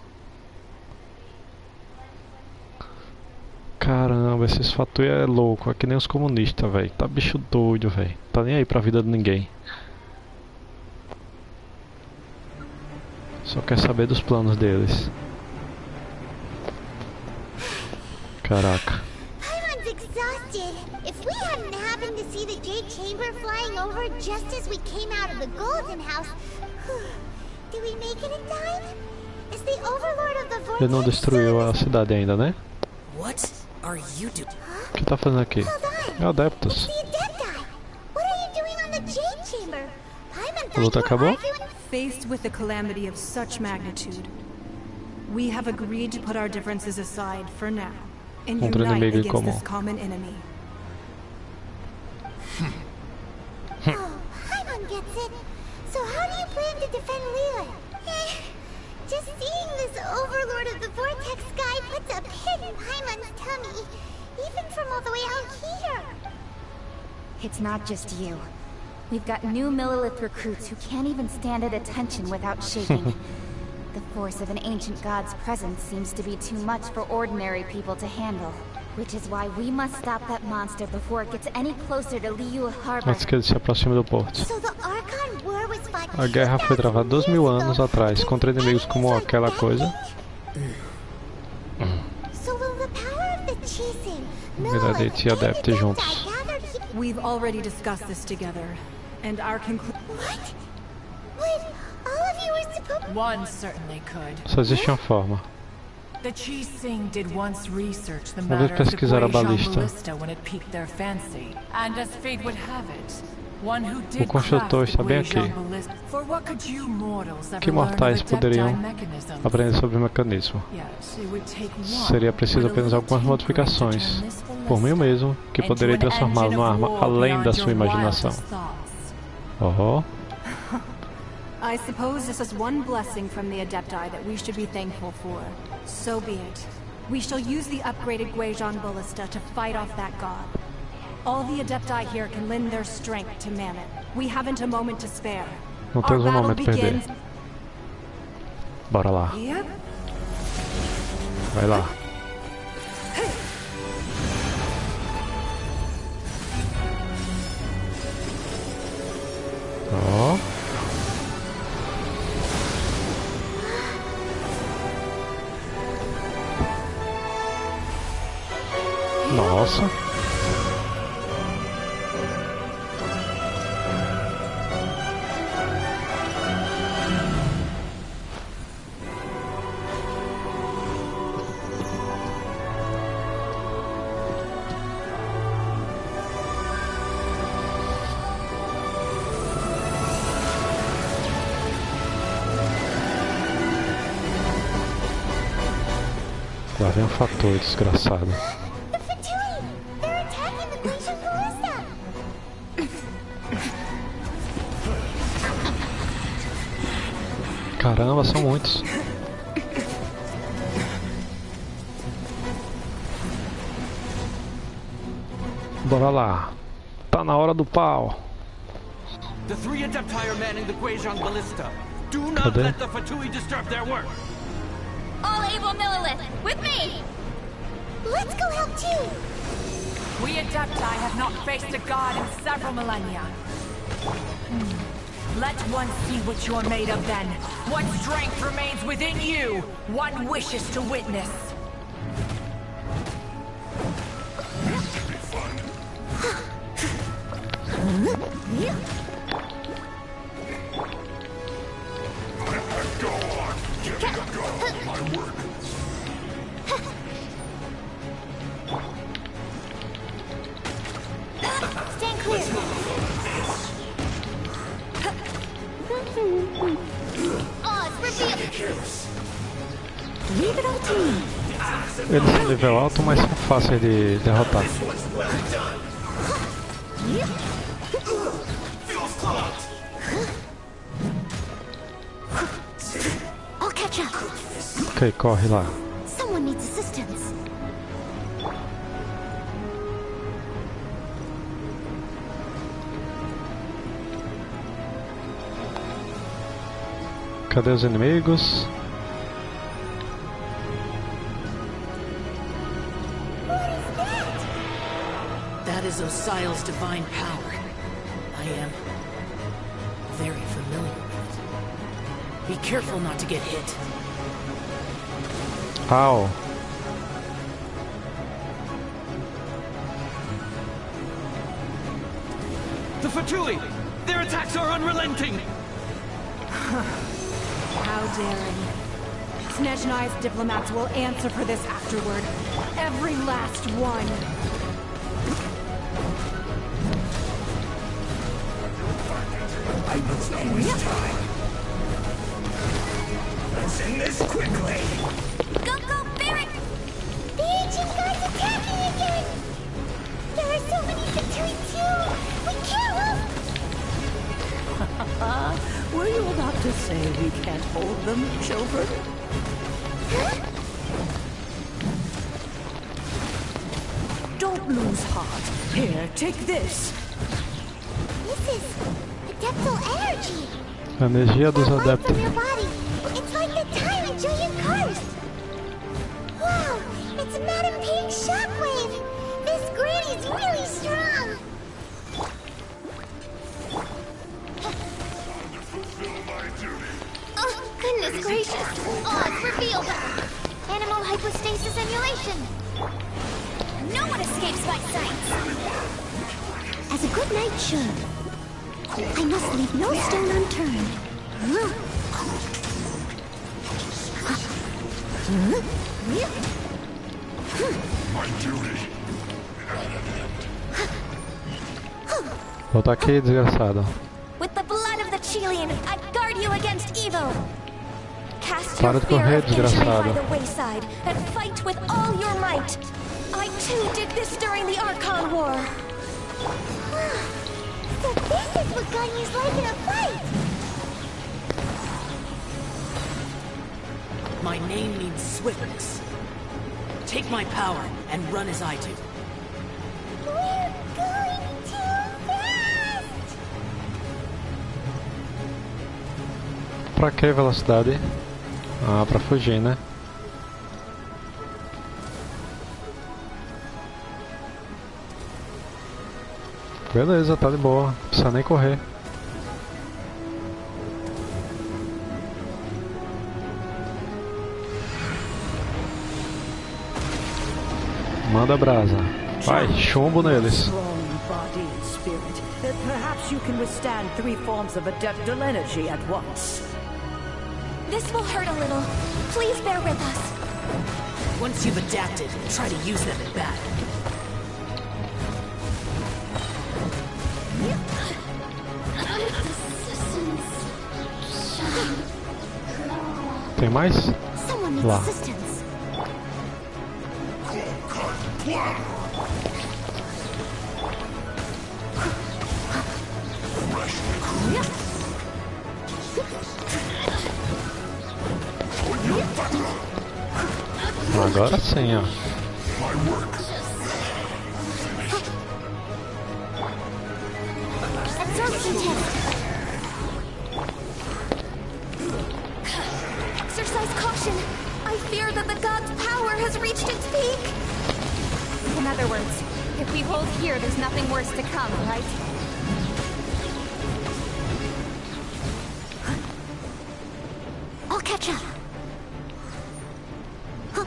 Caramba, esses Fatui é louco, é que nem os comunistas, velho. Tá bicho doido, velho. Tá nem aí pra vida de ninguém. Só quer saber dos planos deles. Caraca. Paimon's exhausted. If we hadn't happened to see the Jade Chamber flying over just as we came out of the Golden House, did we make it in time? is the overlord of the vortex. Ele não destruiu a cidade ainda, né? What are you doing? O que tá fazendo aqui? É o Adeptus. What are you doing on the Jade Chamber? A luta acabou? Faced with a calamity of such magnitude, we have agreed to put our differences aside for now and Contra o unite inimigo em against comum. this common enemy. Oh, Paimon gets it. So how do you plan to defend Liyue? Just seeing this overlord of the vortex guy puts a pit in Paimon's tummy, even from all the way out here. It's not just you. We've got new Millilith recruits who can't even stand at attention without shaking. The force of an ancient god's presence seems to be too much for ordinary people to handle. Which is why we must stop that monster before it gets any closer to Liyue Harbor. Antes que ele se aproxime do porto. So the Archon War was fought A guerra foi travada 2000 anos atrás contra inimigos como aquela coisa. So will the power of the Chising, Miradete e Adepte juntos. We've already discussed this together, and our conclusion. What? Wait, all of you were supposed. One certainly could. Só existe uma forma. The Chising did once research the Vamos matter of the pesquisar a Genshin balista. when it piqued their fancy. And as fate would have it, one who O did construtor craft the está bem aqui. Genshin ballista. For what could you mortals ever Que learn mortais of the poderiam Adepti mechanism? aprender sobre o mecanismo? Yet it would take one Seria preciso apenas algumas modificações, por mim mesmo, que poderei transformá-lo numa arma além da sua imaginação. Oh. I suppose this is one blessing from the Adepti that we should be thankful for. So be it. We shall use the upgraded Guizhong Ballista to fight off that god. All the Adepti here can lend their strength to man it. We haven't a moment to spare. Não Our temos um battle momento a perder. begins. Bora lá. Yep. Vai lá. Ó. Nossa. Lá vem um fator desgraçado. Caramba, são muitos. Bora lá. Tá na hora do pau. The three Adepti are manning the Guizhong Ballista. Do not Cadê? let the Fatui disturb their work. All able Millilith, with me! Let's go help too. We Adepti have not faced a god in several millennia. Let one see what you're made of then. What strength remains within you, one wishes to witness. Go on, get go. My work. Stand clear. Leave it all to me. Eles são nível alto, mas são fáceis de derrotar. I'll catch up. Ok, corre lá. Someone needs assistance. Cadê os inimigos? That is Osial's divine power. I am very familiar with it. Be careful not to get hit. Au. The Fatui! Their attacks are unrelenting! How daring. Snezhnai's diplomats will answer for this afterward. Every last one. I must not waste time. Let's end this quickly. Go, Barret! The ancient guard's attacking again! There are so many victories too! We can't Were you about to say we can't hold them, children? Don't lose heart. Here, take this. This is adeptal energy. Energia dos Light adeptos. from your body. It's like the tyrant Julian curse. Wow, it's Madame Pig's shockwave. This granny's really strong. Oh, goodness gracious. Oz, reveal them. Animal hypostasis emulation. No one escapes my sight! As a good knight should. I must leave no stone unturned. My duty. Volta aqui, desgraçado. With the blood of the Chilean, I guard you against evil. Cast Para your de fear correr, of injury by desgraçado. the wayside and fight with all your might. I too did this during the Archon War. So this is what Ganya's like in a fight! My name means swiftness. Take my power and run as I do. We're going too fast! Pra que velocidade? Ah, pra fugir, né? Beleza, tá de boa. Não precisa nem correr. Manda brasa. Vai, chumbo neles. Strong body and spirit. Perhaps you can withstand 3 forms of adeptal energy at once. This will hurt a little. Please bear with us. Once you've adapted, try to use them in battle. Tem mais? Someone needs Lá. assistance. Agora sim, ó. Absorption test. Exercise caution. I fear that the god's power has reached its peak. In other words, if we hold here, there's nothing worse to come, right? I'll catch up. Huh.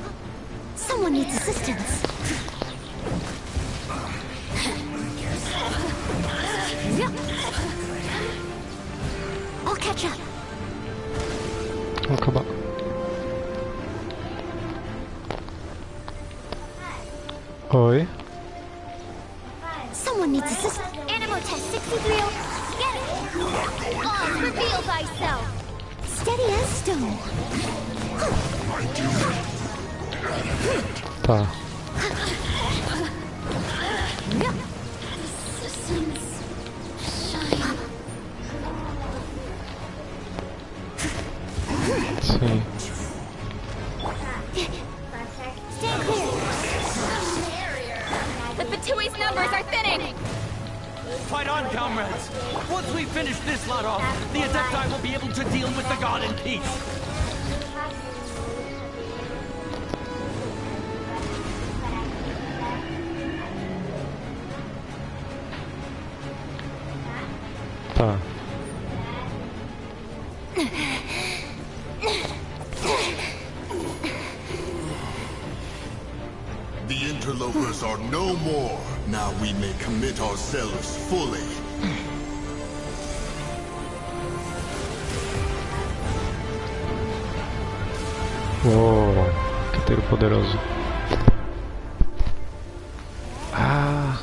Someone needs assistance. I'll catch up. Vamos acabar. Oi. Someone needs assistance. Animal test 63. Get it! Oz, reveal thyself. Steady as stone. Tá. Sim. Stand clear! The Batui's numbers are thinning! Fight on, comrades! Once we finish this lot off, the Adepti will be able to deal with the god in peace. Tá. The interlopers are no more. Now we may commit ourselves fully. Uou, que tiro poderoso. Ah!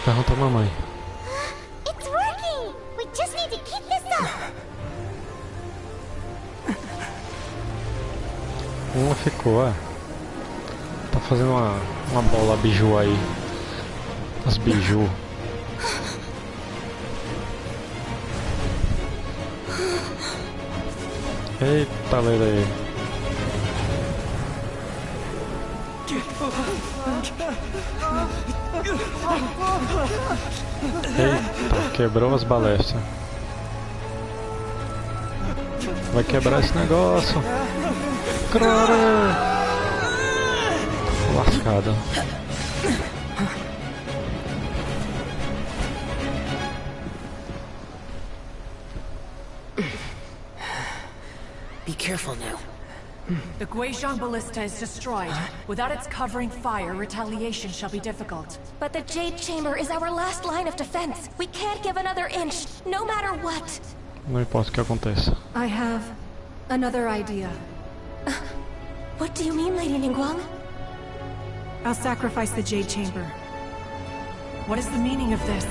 Pergunta a mamãe. It's working! We just need to keep this up! Uma ficou, tá fazendo uma bola biju aí. As biju. Eita, leira aí. Eita, quebrou as balestras. Vai quebrar esse negócio. Crore! Lascada. Be careful now. The Guizhong ballista is destroyed. Without its covering fire, retaliation shall be difficult. But the Jade Chamber is our last line of defense. We can't give another inch, no matter what. Não importa o que aconteça. I have another idea. What do you mean, Lady Ningguang? I'll sacrifice the Jade Chamber. What is the meaning of this?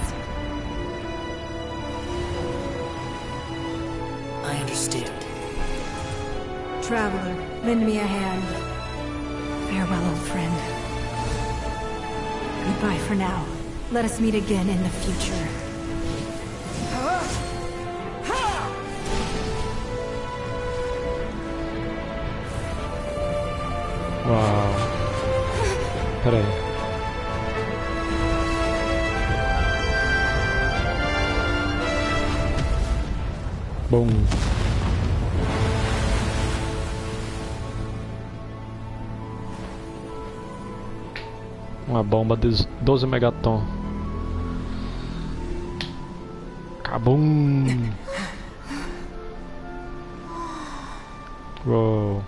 I understand. Traveler, lend me a hand. Farewell, old friend. Goodbye for now. Let us meet again in the future. Uau. Pera aí. Bom. Uma bomba de 12 megaton. Cabum! Uou!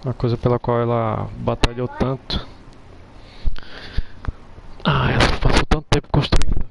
Uma coisa pela qual ela batalhou tanto. Ah, ela passou tanto tempo construindo.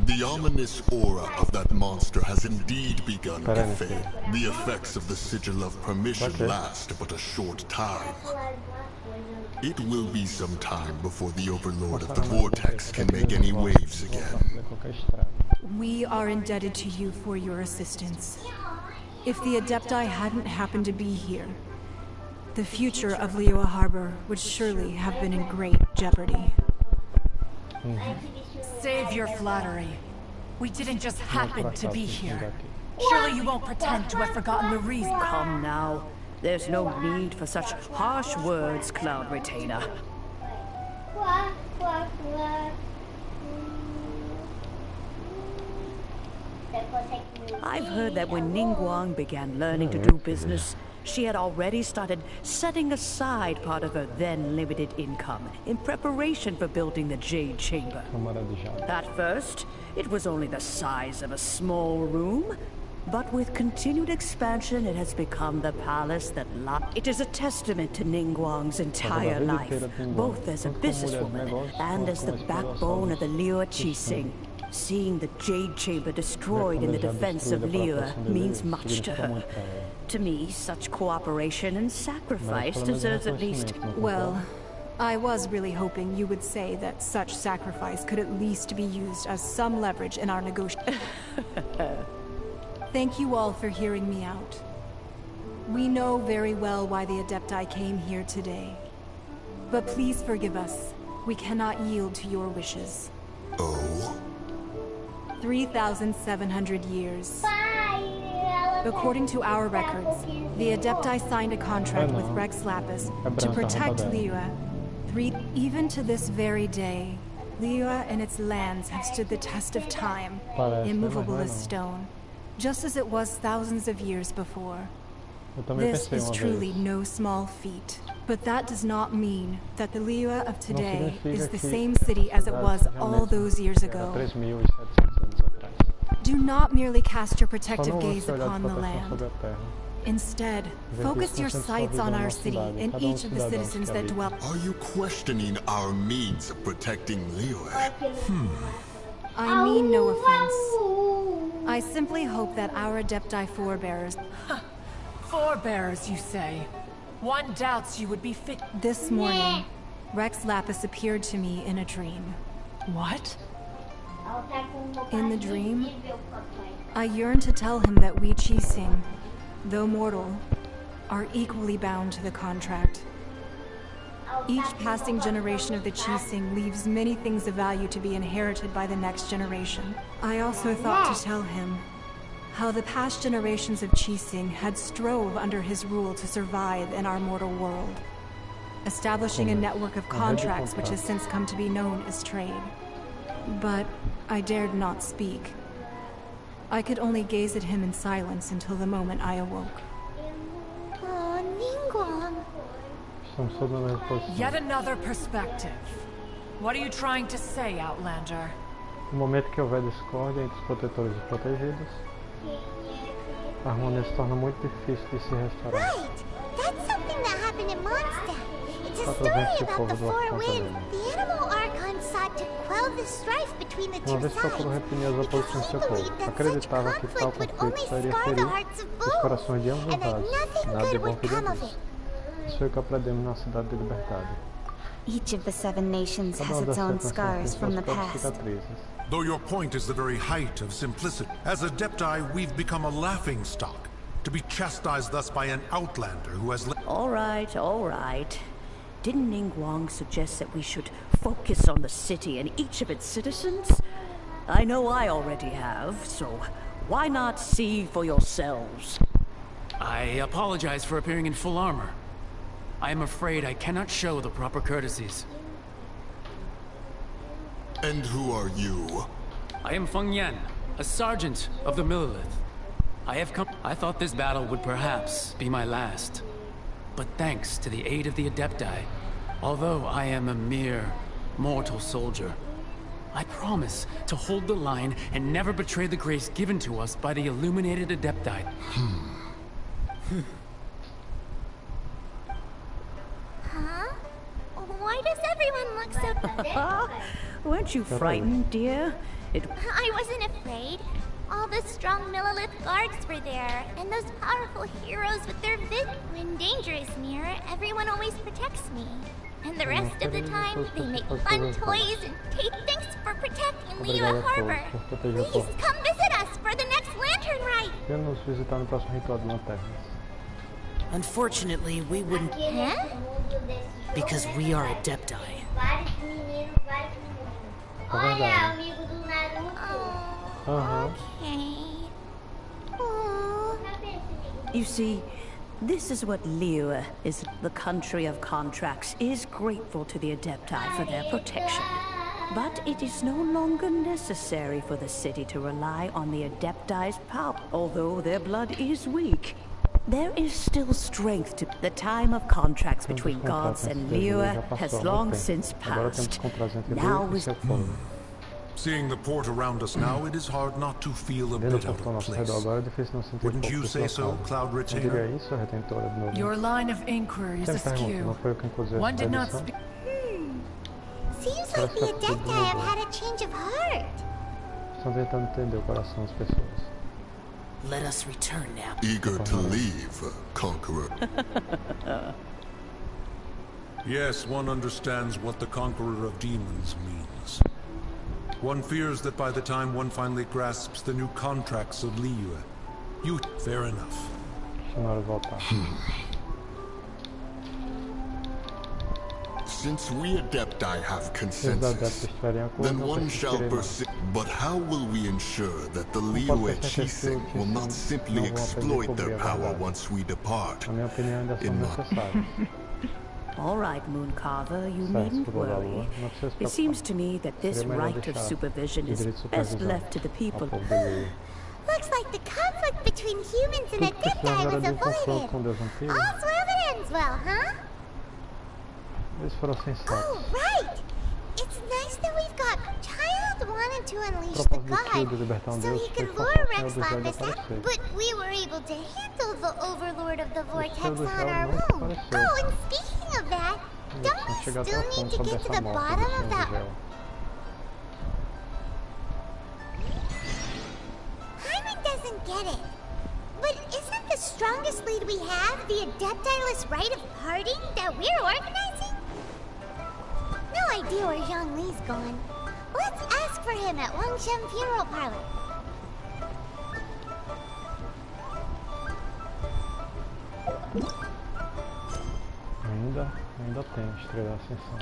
The ominous aura of that monster has indeed begun to fade. The effects of the sigil of permission last but a short time. It will be some time before the overlord of the vortex can make any waves again. We are indebted to you for your assistance. If the Adepti hadn't happened to be here, the future of Liyue Harbor would surely have been in great jeopardy. Save your flattery. We didn't just happen to be here. Surely you won't pretend to have forgotten the reason. Come now. There's no need for such harsh words, Cloud Retainer. I've heard that when Ningguang began learning to do business, she had already started setting aside part of her then limited income in preparation for building the Jade Chamber. At first, it was only the size of a small room, but with continued expansion, it has become the palace that It is a testament to Ningguang's entire life, both as a businesswoman and as the backbone of the Liyue Qixing. Seeing the Jade Chamber destroyed in the defense of Liyue means much to her. To me, such cooperation and sacrifice deserves at least... Well, I was really hoping you would say that such sacrifice could at least be used as some leverage in our negotiation. Thank you all for hearing me out. We know very well why the Adepti came here today. But please forgive us. We cannot yield to your wishes. Oh? 3,700 years. According to our records, the Adepti signed a contract with Rex Lapis to protect Liyue. Even to this very day, Liyue and its lands have stood the test of time, immovable as stone, just as it was thousands of years before. This is truly no small feat, but that does not mean that the Liyue of today is the same city as it was all those years ago. Do not merely cast your protective gaze upon the land. Instead, focus your sights on our city and each of the citizens that dwell. Are you questioning our means of protecting Liyue? I mean no offense. I simply hope that our Adepti forebears... Forebears, you say? One doubts you would be fit. This morning, Rex Lapis appeared to me in a dream. What? In the dream, I yearned to tell him that we Qixing, though mortal, are equally bound to the contract. Each passing generation of the Qixing leaves many things of value to be inherited by the next generation. I also thought to tell him how the past generations of Qixing had strove under his rule to survive in our mortal world, establishing a network of contracts which has since come to be known as trade. But I dared not speak. I could only gaze at him in silence until the moment I awoke. Yet another perspective. What are you trying to say, Outlander? No momento que houver discórdia entre os protetores e protegidos, a harmonia se torna muito difícil de se restaurar. Right! That's something that happened in Mondstadt. It's a story about the Four Winds. The animal archon sought to quell the strife between the two sides. Because he believed that such conflict would only scar the hearts of both, and that nothing good would come of it. Isso foi o que aprendemos na Cidade de Liberdade. Each of the 7 nations has its own scars from the past. Though your point is the very height of simplicity, as Adepti, we've become a laughingstock, to be chastised thus by an outlander who has... All right, all right. Didn't Ningguang suggest that we should focus on the city and each of its citizens? I know I already have, so why not see for yourselves? I apologize for appearing in full armor. I am afraid I cannot show the proper courtesies. And who are you? I am Feng Yan, a sergeant of the Millilith. I thought this battle would perhaps be my last. But thanks to the aid of the Adepti, although I am a mere mortal soldier, I promise to hold the line and never betray the grace given to us by the illuminated Adepti. Huh? Why does everyone look so... Weren't you frightened, dear? I wasn't afraid. All the strong Millilith guards were there, and those powerful heroes with their vid. When danger is near, everyone always protects me. And the rest of the time, they make fun toys and take thanks for protecting Liyue Harbor. Please come visit us for the next lantern rite. Unfortunately, we wouldn't... Huh? Because we are Adepti. Okay. You see, this is what Liyue is. The country of contracts is grateful to the Adepti for their protection. But it is no longer necessary for the city to rely on the Adepti's power. Although their blood is weak, there is still strength to... The time of contracts between gods and Liyue has long since passed. Now is... Seeing the port around us now, it is hard not to feel a bit out of place. Wouldn't you say so, Cloud Retainer? Your line of inquiry is askew. One did not speak... Seems like the Adepti have had a change of heart. Let us return now. Eager to leave, Conqueror. Yes, one understands what the Conqueror of Demons means. One fears that by the time one finally grasps the new contracts of Liyue, you... Fair enough. Since we Adepti have consensus, then one shall persist. But how will we ensure that the Liyue Qixing will not simply exploit their power once we depart? All right, Mooncarver, you needn't worry. It seems to me that this right of supervision is best left to the people. Looks like the conflict between humans and Adepti was avoided. All's well that ends well, huh? Oh, right! It's nice that we've got Child wanted to unleash the god so he could lure Rex Lapis out, but we were able to handle the Overlord of the Vortex on our own. Oh, and speaking of that, don't we still need to get to the bottom of that? Hyman doesn't get it. But isn't the strongest lead we have the Adepti-less rite of parting that we're organizing? No idea where Zhongli's gone. Let's ask for him at Wangshen Funeral Parlor. Ainda tem Estrela da Ascensão.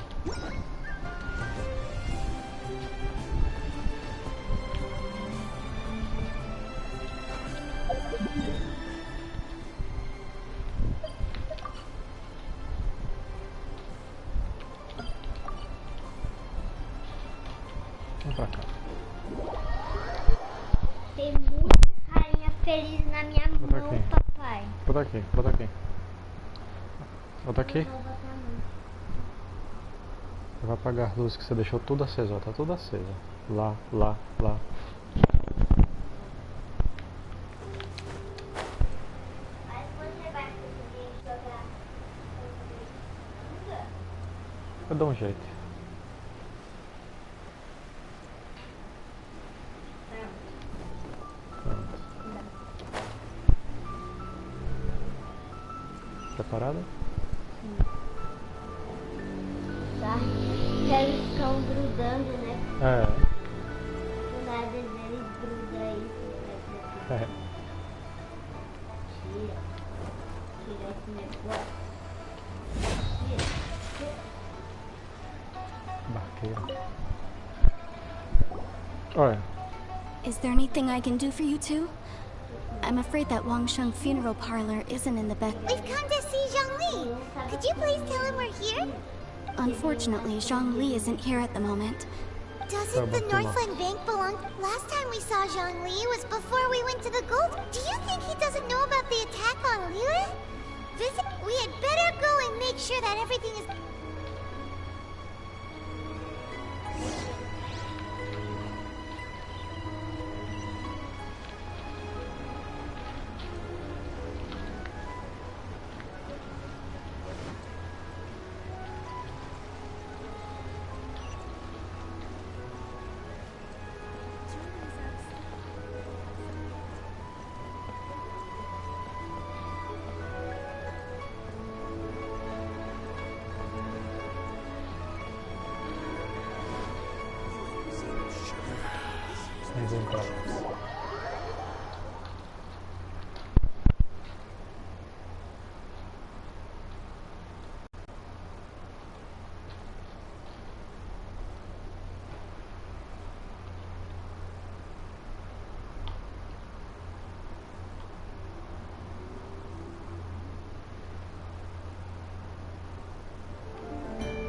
Vamos pra cá. Tem muita rainha feliz na minha mão, papai. Bota aqui, bota aqui. Bota aqui. Você vai apagar as luzes que você deixou tudo acesa, ó. Tá tudo acesa. Lá, lá, lá. Eu dou um jeito. Pronto. Preparada? Sim. Tá. Eles ficam grudando, né? É. Do nada eles grudam aí. É. Tira esse negócio. Barqueiro. Olha. Is there anything I can do for you two? I'm afraid that Wangshen Funeral Parlor isn't in the best. We've come to see Zhongli. Could you please tell him we're here? Unfortunately, Zhongli isn't here at the moment. Doesn't the Northland Bank belong? Last time we saw Zhongli was before we went to the gold. Do you think he doesn't know about the attack on Liyue? We had better go and make sure that everything is...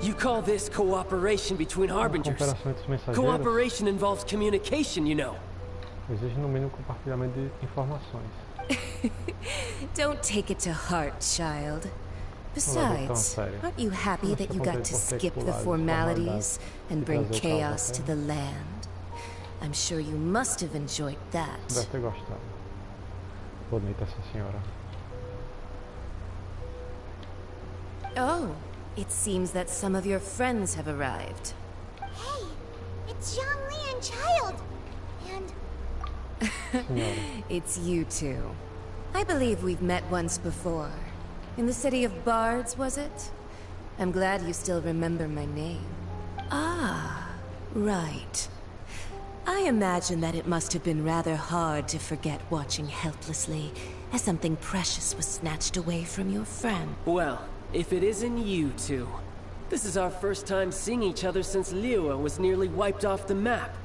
You call this cooperation between harbingers? Cooperation involves communication, you know. Exige no mínimo compartilhamento de informações. Don't take it to heart, child. Besides, aren't you happy that you got to skip the formalities and bring chaos to the land? I'm sure you must have enjoyed that. Deve ter gostado. Bonita essa senhora. Oh, it seems that some of your friends have arrived. Hey, it's Zhongli and Child. And... It's you two. I believe we've met once before. In the city of Bards, was it? I'm glad you still remember my name. Ah, right. I imagine that it must have been rather hard to forget watching helplessly as something precious was snatched away from your friend. Well, if it isn't you two. This is our first time seeing each other since Liyue was nearly wiped off the map.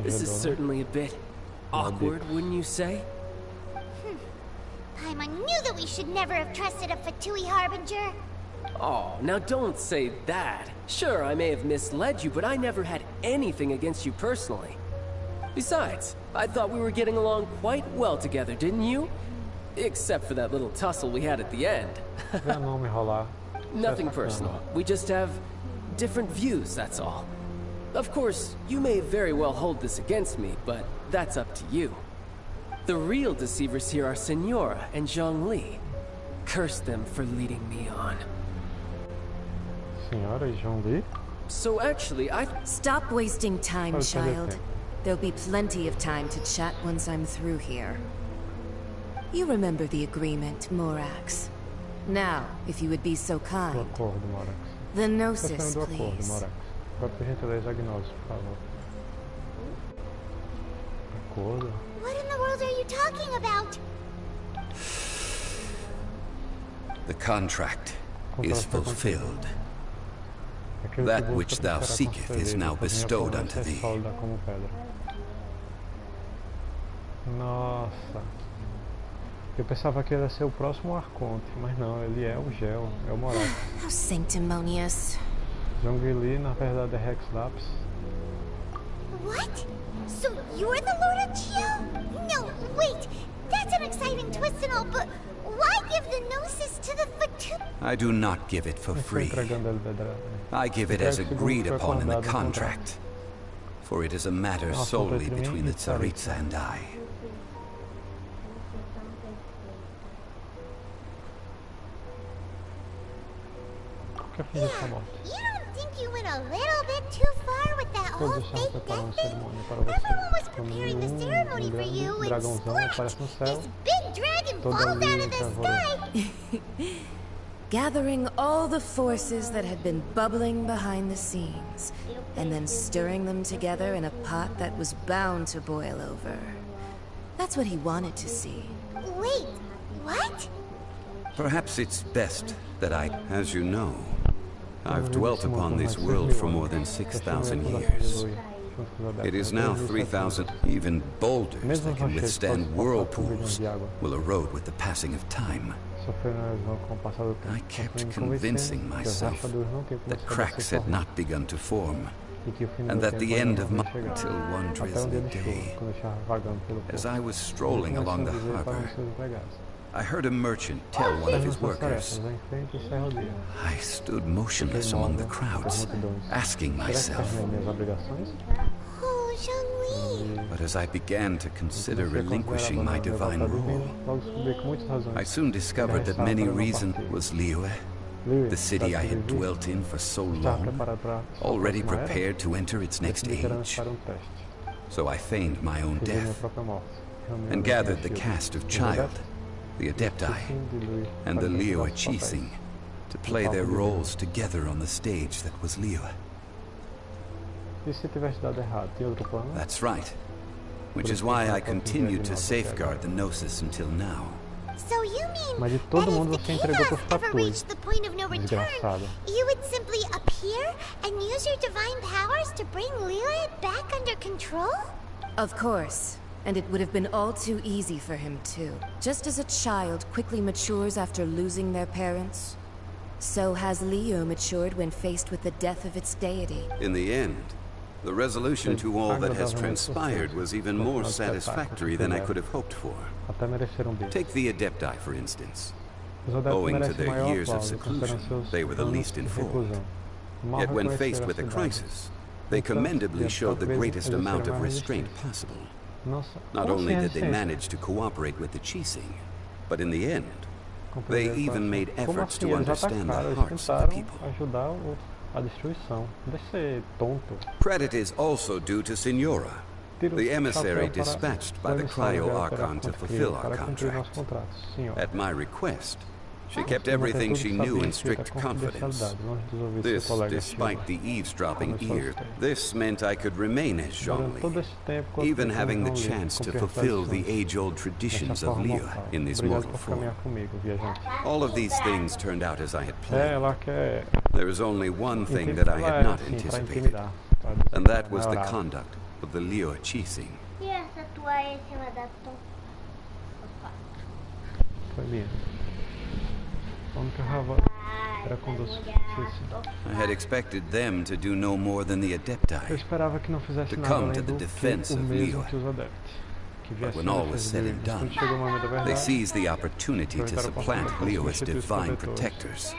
This is certainly a bit awkward, wouldn't you say? Paimon knew that we should never have trusted a Fatui Harbinger. Oh, now don't say that. Sure, I may have misled you, but I never had anything against you personally. Besides, I thought we were getting along quite well together, didn't you? Except for that little tussle we had at the end. Nothing personal. We just have different views, that's all. Of course, you may very well hold this against me, but that's up to you. The real deceivers here are Senora and Zhongli. Curse them for leading me on. Senora e Zhongli? So actually, Stop wasting time, child. There'll be plenty of time to chat once I'm through here. You remember the agreement, Morax. Now, if you would be so kind. The Gnosis, please. Agora por gentileza, agnose, por favor. Acordo? What in the world are you talking about? The contract is fulfilled. That which thou seekest is now bestowed unto thee. Nossa. Eu pensava que ele ia ser o próximo arconte, mas não, ele é o Gel, é o Morax. How sanctimonious. Zhongli, na verdade, é Rex Lapis. What? So you're the Lord of Geo? No, wait. That's an exciting twist and all, but why give the Gnosis to the Fortune? I do not give it for free. I give it as agreed upon in the contract. For it is a matter solely between the Tsaritsa and I. Yeah, you don't think you went a little bit too far with that whole fake death thing? Everyone was preparing the ceremony for you, and splash! This big dragon falls out of the sky! Gathering all the forces that had been bubbling behind the scenes, and then stirring them together in a pot that was bound to boil over. That's what he wanted to see. Wait, what? Perhaps it's best that as you know, I've dwelt upon this world for more than 6,000 years. It is now 3,000. Even boulders that can withstand whirlpools will erode with the passing of time. I kept convincing myself that cracks had not begun to form, and that the end of till one drizzly day, as I was strolling along the harbor, I heard a merchant tell one of his workers. I stood motionless among the crowds, asking myself. Oh, Zhongli. But as I began to consider relinquishing my divine role, I soon discovered that many reasons was Liyue, the city I had dwelt in for so long, already prepared to enter its next age. So I feigned my own death, and gathered the cast of Child, the Adepti, and the Liyue Chising to play their roles together on the stage that was Liyue. That's right. Which is why I continued to safeguard the Gnosis until now. So you mean that if the chaos ever reached the point of no return, you would simply appear and use your divine powers to bring Liyue back under control? Of course. And it would have been all too easy for him too. Just as a child quickly matures after losing their parents, so has Liyue matured when faced with the death of its deity. In the end, the resolution to all that has transpired was even more satisfactory than I could have hoped for. Take the Adepti, for instance. Owing to their years of seclusion, they were the least informed. Yet when faced with a crisis, they commendably showed the greatest amount of restraint possible. Not only did they manage to cooperate with the Chising, but in the end, they even made efforts to understand the hearts of the people. Credit is also due to Senora, the emissary dispatched by the Cryo-Archon to fulfill our contract. At my request, she kept everything she knew in strict confidence. This, despite the eavesdropping ear. This meant I could remain as Zhongli, even having the chance to fulfill the age-old traditions of Liyue in this mortal form. All of these things turned out as I had planned. There is only one thing that I had not anticipated, and that was the conduct of the Liyue Chising. Era quando I had expected them to do no more than the Eu Adepti, esperava que não fizesse to nada come além to the do defense que o of mesmo Liyue. que os adeptos. Que But viesse when a all was defesa said de and Liyue. done, Quando chegou o momento da they verdade, seized the opportunity to supplant Liyue's divine protectors,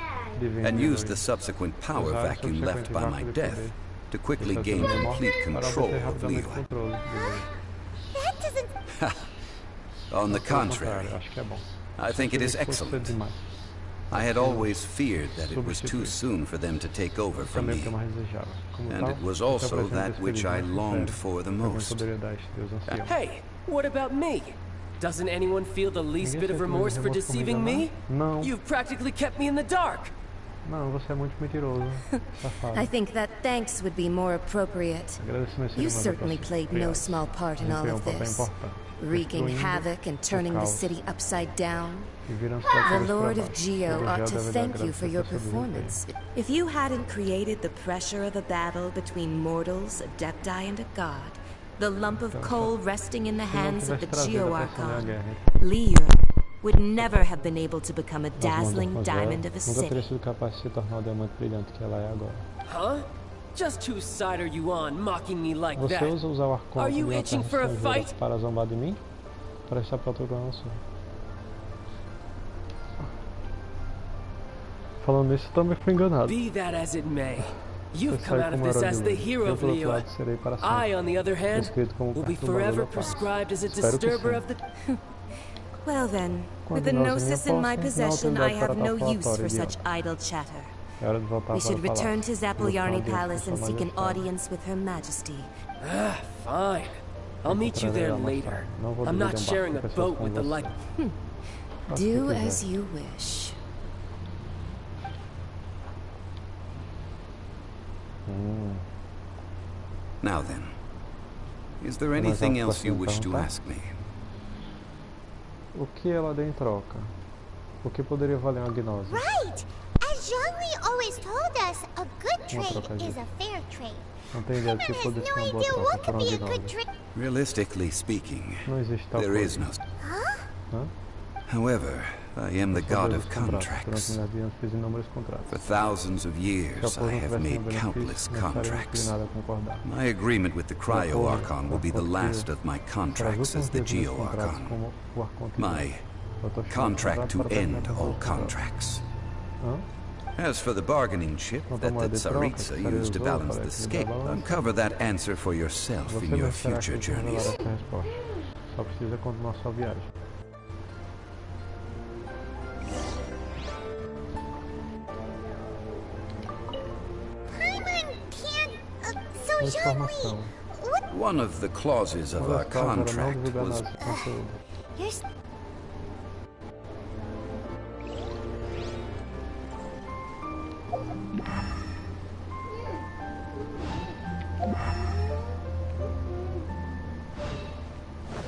and used the subsequent power vacuum left by my death to quickly gain complete control of Liyue. That doesn't... On the contrary, I think it is excellent. I had always feared that it was too soon for them to take over from me, and it was also that which I longed for the most. Hey, what about me? Doesn't anyone feel the least bit of remorse for deceiving me? You've practically kept me in the dark. Não, você é muito mentiroso, safado. I think that thanks would be more appropriate. You certainly played no small part in all of this, wreaking havoc and turning the city upside down. The Lord of Geo ought to thank you for your performance. If you hadn't created the pressure of a battle between mortals, Adepti, and a god, the lump of coal resting in the hands of the Geo Archon, Liyue would never have been able to become a dazzling diamond of a city. Huh? Just whose side are you on, mocking me like that? Você usa usar o arconte Are you itching for a fight? Para zombar de mim? Para estar procurando sua. Falando nisso, também fui enganado. Be that as it may, you've come out of this as the hero of Liyue. I, on the other hand, will be forever prescribed as a disturber of the... Well then, with the Gnosis in my possession, I have no use for such idle chatter. We should return to Zapolyarny Palace and seek an audience with Her Majesty. Ah, fine. I'll meet you there later. I'm not sharing a boat with the like... Do as you wish. Now then, is there anything else you wish to ask me? O que ela deu em troca? O que poderia valer uma gnose? Right! As Zhongli always told us, a good trade is a fair trade. Não tem ideia de que pode ser uma boa troca por uma gnose. Realistically speaking, there is no... However, I am the god of contracts. For thousands of years, I have made countless contracts. My agreement with the Cryo Archon will be the last of my contracts as the Geo Archon. My contract to end all contracts. As for the bargaining chip that the Tsaritsa used to balance the scale, uncover that answer for yourself in your future journeys. Só precisa continuar sua viagem. One of the clauses of our contract was...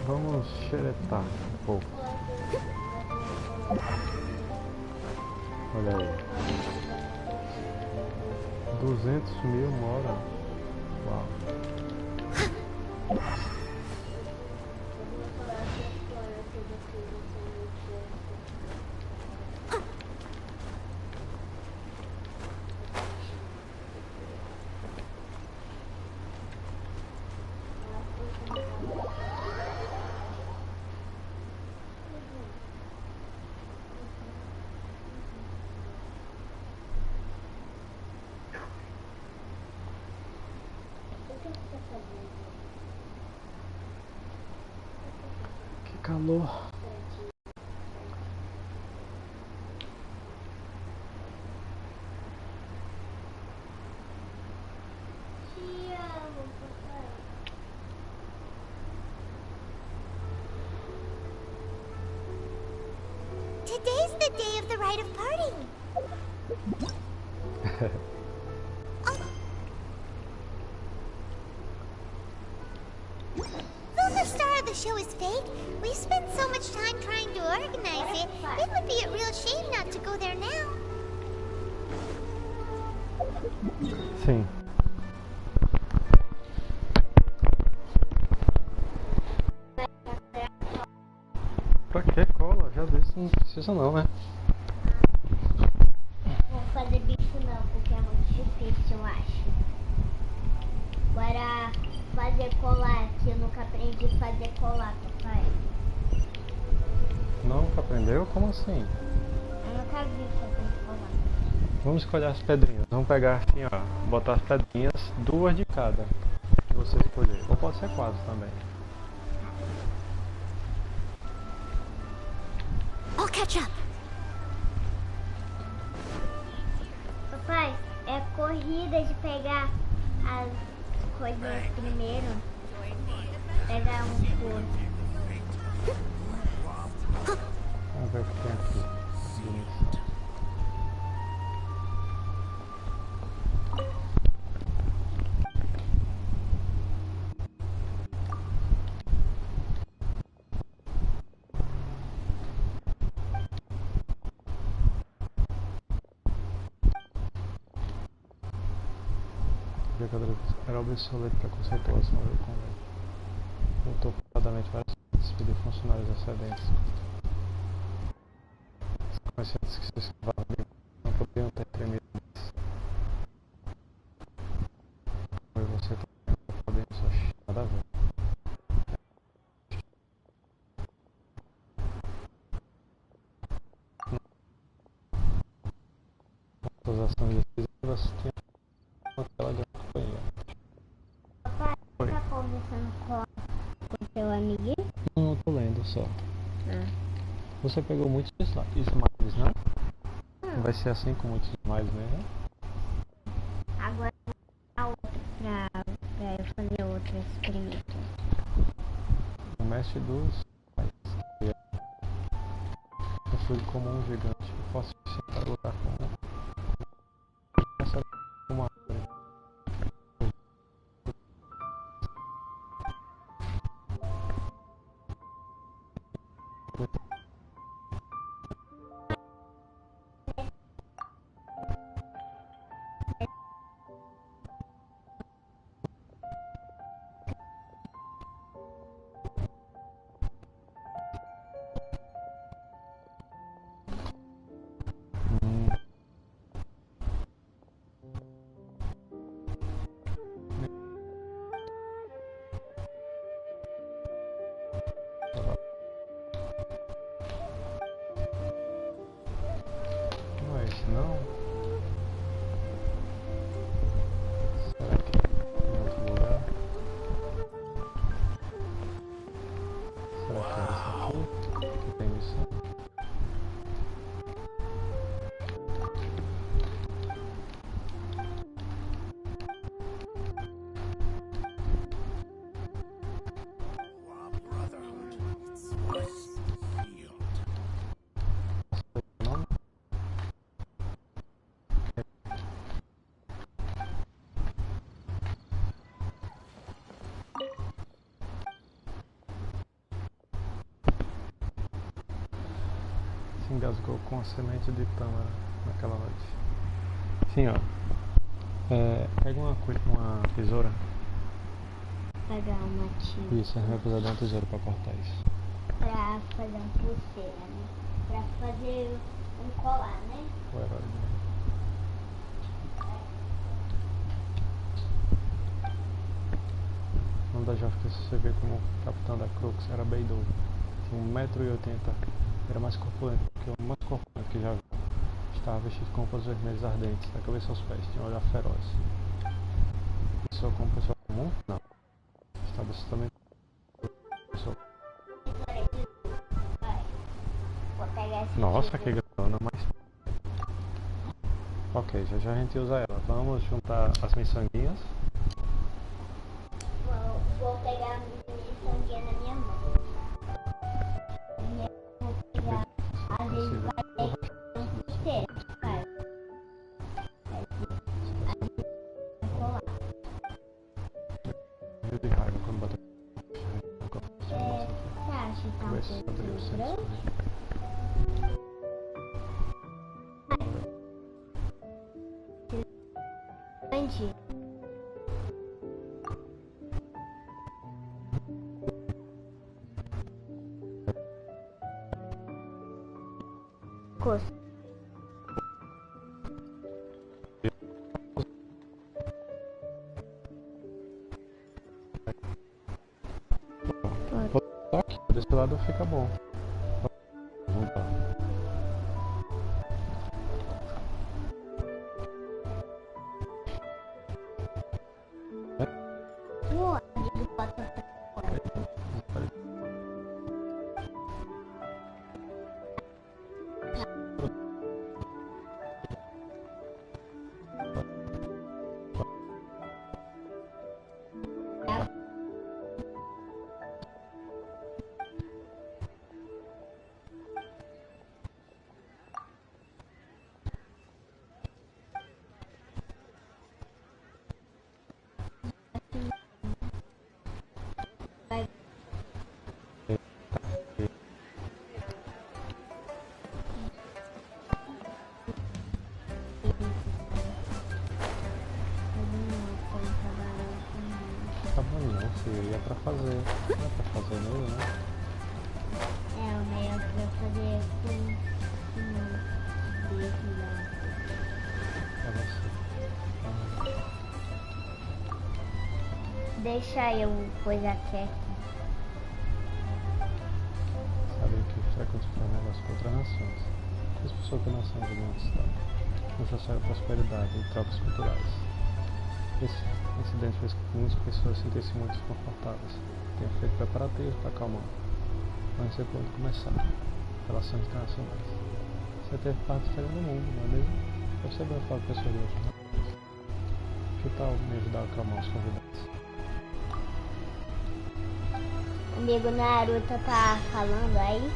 Vamos xeretar um pouco. Olha aí. 200.000 mora. Uau. Calor. Today's the day of the rite of parting. Though the star of the show is fake, we've spent so much time trying to organize it, it would be a real shame not to go there now. Sim. Pra que cola? Já desse não precisa não, né? muito não, porque é muito difícil, eu acho. Agora, fazer colar, que eu nunca aprendi a fazer colar, papai. Nunca aprendeu? Como assim? Eu nunca vi fazer colar. Vamos escolher as pedrinhas. Vamos pegar assim, ó. Botar as pedrinhas, 2 de cada. Que você escolher. Ou pode ser 4 também. I'll catch up. Papai, é corrida de pegar as coisas primeiro. Pegar um por. Vamos ver o que tem aqui. Dimensão. Era obsoleto preconceituoso, não eu convém. Lutou completamente várias vezes, pediu funcionários excedentes. Os conhecidos que se esquivavam de mim não podiam ter tremido mais. Foi você também, não podemos nada a ver. Suas ações decisivas tinham aquela grande companhia. Papai, tá conversando com seu amiguinho? Não, tô lendo só. Você pegou muitos smiles, né? Vai ser assim com muitos smiles mesmo? Agora eu vou dar outro pra eu fazer outro experimento. O mestre dos smiles. Eu fui como um gigante, forte o suficiente para lutar com uma árvore. Não é esse não? Será que é em outro lugar? Será que é esse aqui? Que tem missão? Não? Se engasgou com a semente de tâmara naquela noite. Sim, ó. Pega uma tesoura. Pegar uma tinta. Isso, a gente vai precisar de uma tesoura pra cortar isso. Pra fazer uma pulseira, né? Pra fazer um colar, né? O herói, né? O nome da jovem que você vê como capitão da Crux era Beidou. Tinha 1,80 m. Era mais corpulento que já viu. Estava vestido com roupas vermelhas ardentes, da cabeça aos pés. Tinha um olhar feroz. Pessoa como pessoa comum? Não. Estava absolutamente pessoa. Vou pegar esse Nossa, que grandona, mas... Ok, já a gente usa ela. Vamos juntar as miçanguinhas. Vou pegar a miçanguinha na minha mão. Vou pegar a inteira. De raiva quando bateu. Você acha que tá um pouco grande? Grande. Desse lado fica bom. Vamos lá. Ia pra fazer. Não é pra fazer mesmo, né? É, o melhor pra fazer com desse lá. É você. Deixa eu coisa aqui. Sabe que frequente para negócio com outras nações. As pessoas que não são de nenhum estado. Necessário prosperidade e trocas culturais. Esse incidente fez com que muitas pessoas se sentissem muito desconfortáveis. Tenho feito preparativos para acalmar. Antes de quando começar. Relações internacionais. Você teve parte diferente do mundo, não é mesmo? Eu sei bem falar com pessoas de outros nações. Que tal me ajudar a acalmar os convidados? Amigo Naruto tá falando aí?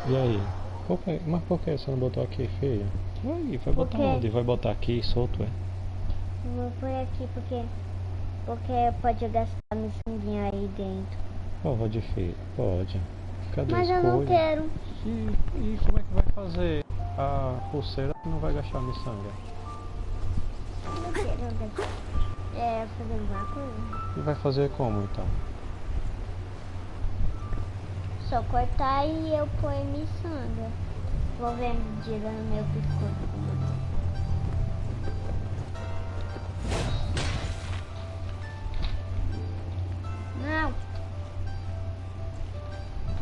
E aí? Mas por que você não botou aqui, filha? Aí, vai botar onde? Vai botar aqui solto, é? Vou pôr aqui porque pode gastar miçanguinha aí dentro. Pode, filha, pode. Cadê Mas a escolha? Eu não quero. E como é que vai fazer a pulseira que não vai gastar miçanga? Não quero. É, fazer alguma coisa. E vai fazer como então? Só cortar e eu pôr miçanga. Vou ver medida no meu pescoço. Não.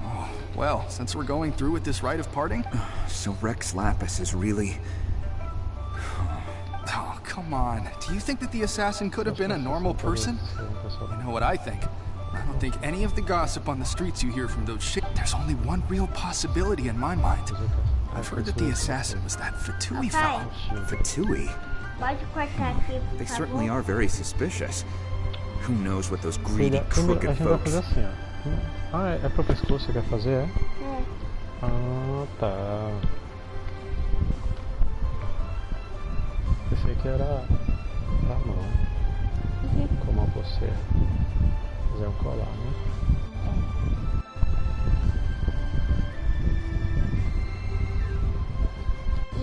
Oh, well, since we're going through with this rite of parting, so Rex Lapis is really... Oh, come on. Do you think that the assassin could have been a normal person? You know what I think? I don't think any of the gossip on the streets you hear from those shit. There's only one real possibility in my mind. I've heard that the assassin was that Fatui fellow. Fatui? Pode cortar aqui, They certainly are very suspicious. Who knows what those greedy, crooked a gente vai folks... fazer assim, ó. Ah, é pro pescoço que você quer fazer, é? É. Ah, tá. Pensei que era pra mão. Como a pulseira. Fazer um colar, né?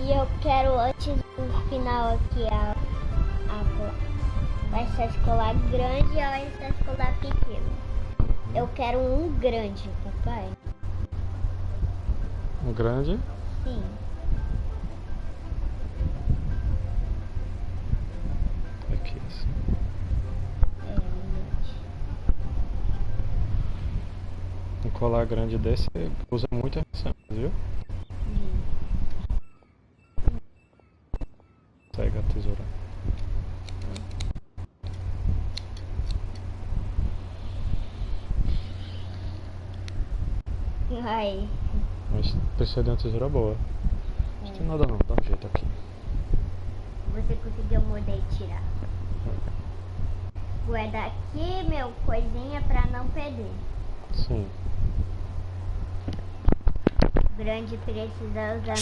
E eu quero antes do final aqui vai ser colar grande ou vai ser colar pequeno. Eu quero um grande, papai. Um grande? Sim. Aqui, assim. Um colar grande desse usa muita ação, viu? Pega a tesoura. Ai. Mas precisa de uma tesoura boa. Não tem nada não, dá um jeito aqui. Você conseguiu mudar e tirar. Guarda aqui meu coisinha pra não perder. Sim. Grande precisa usar.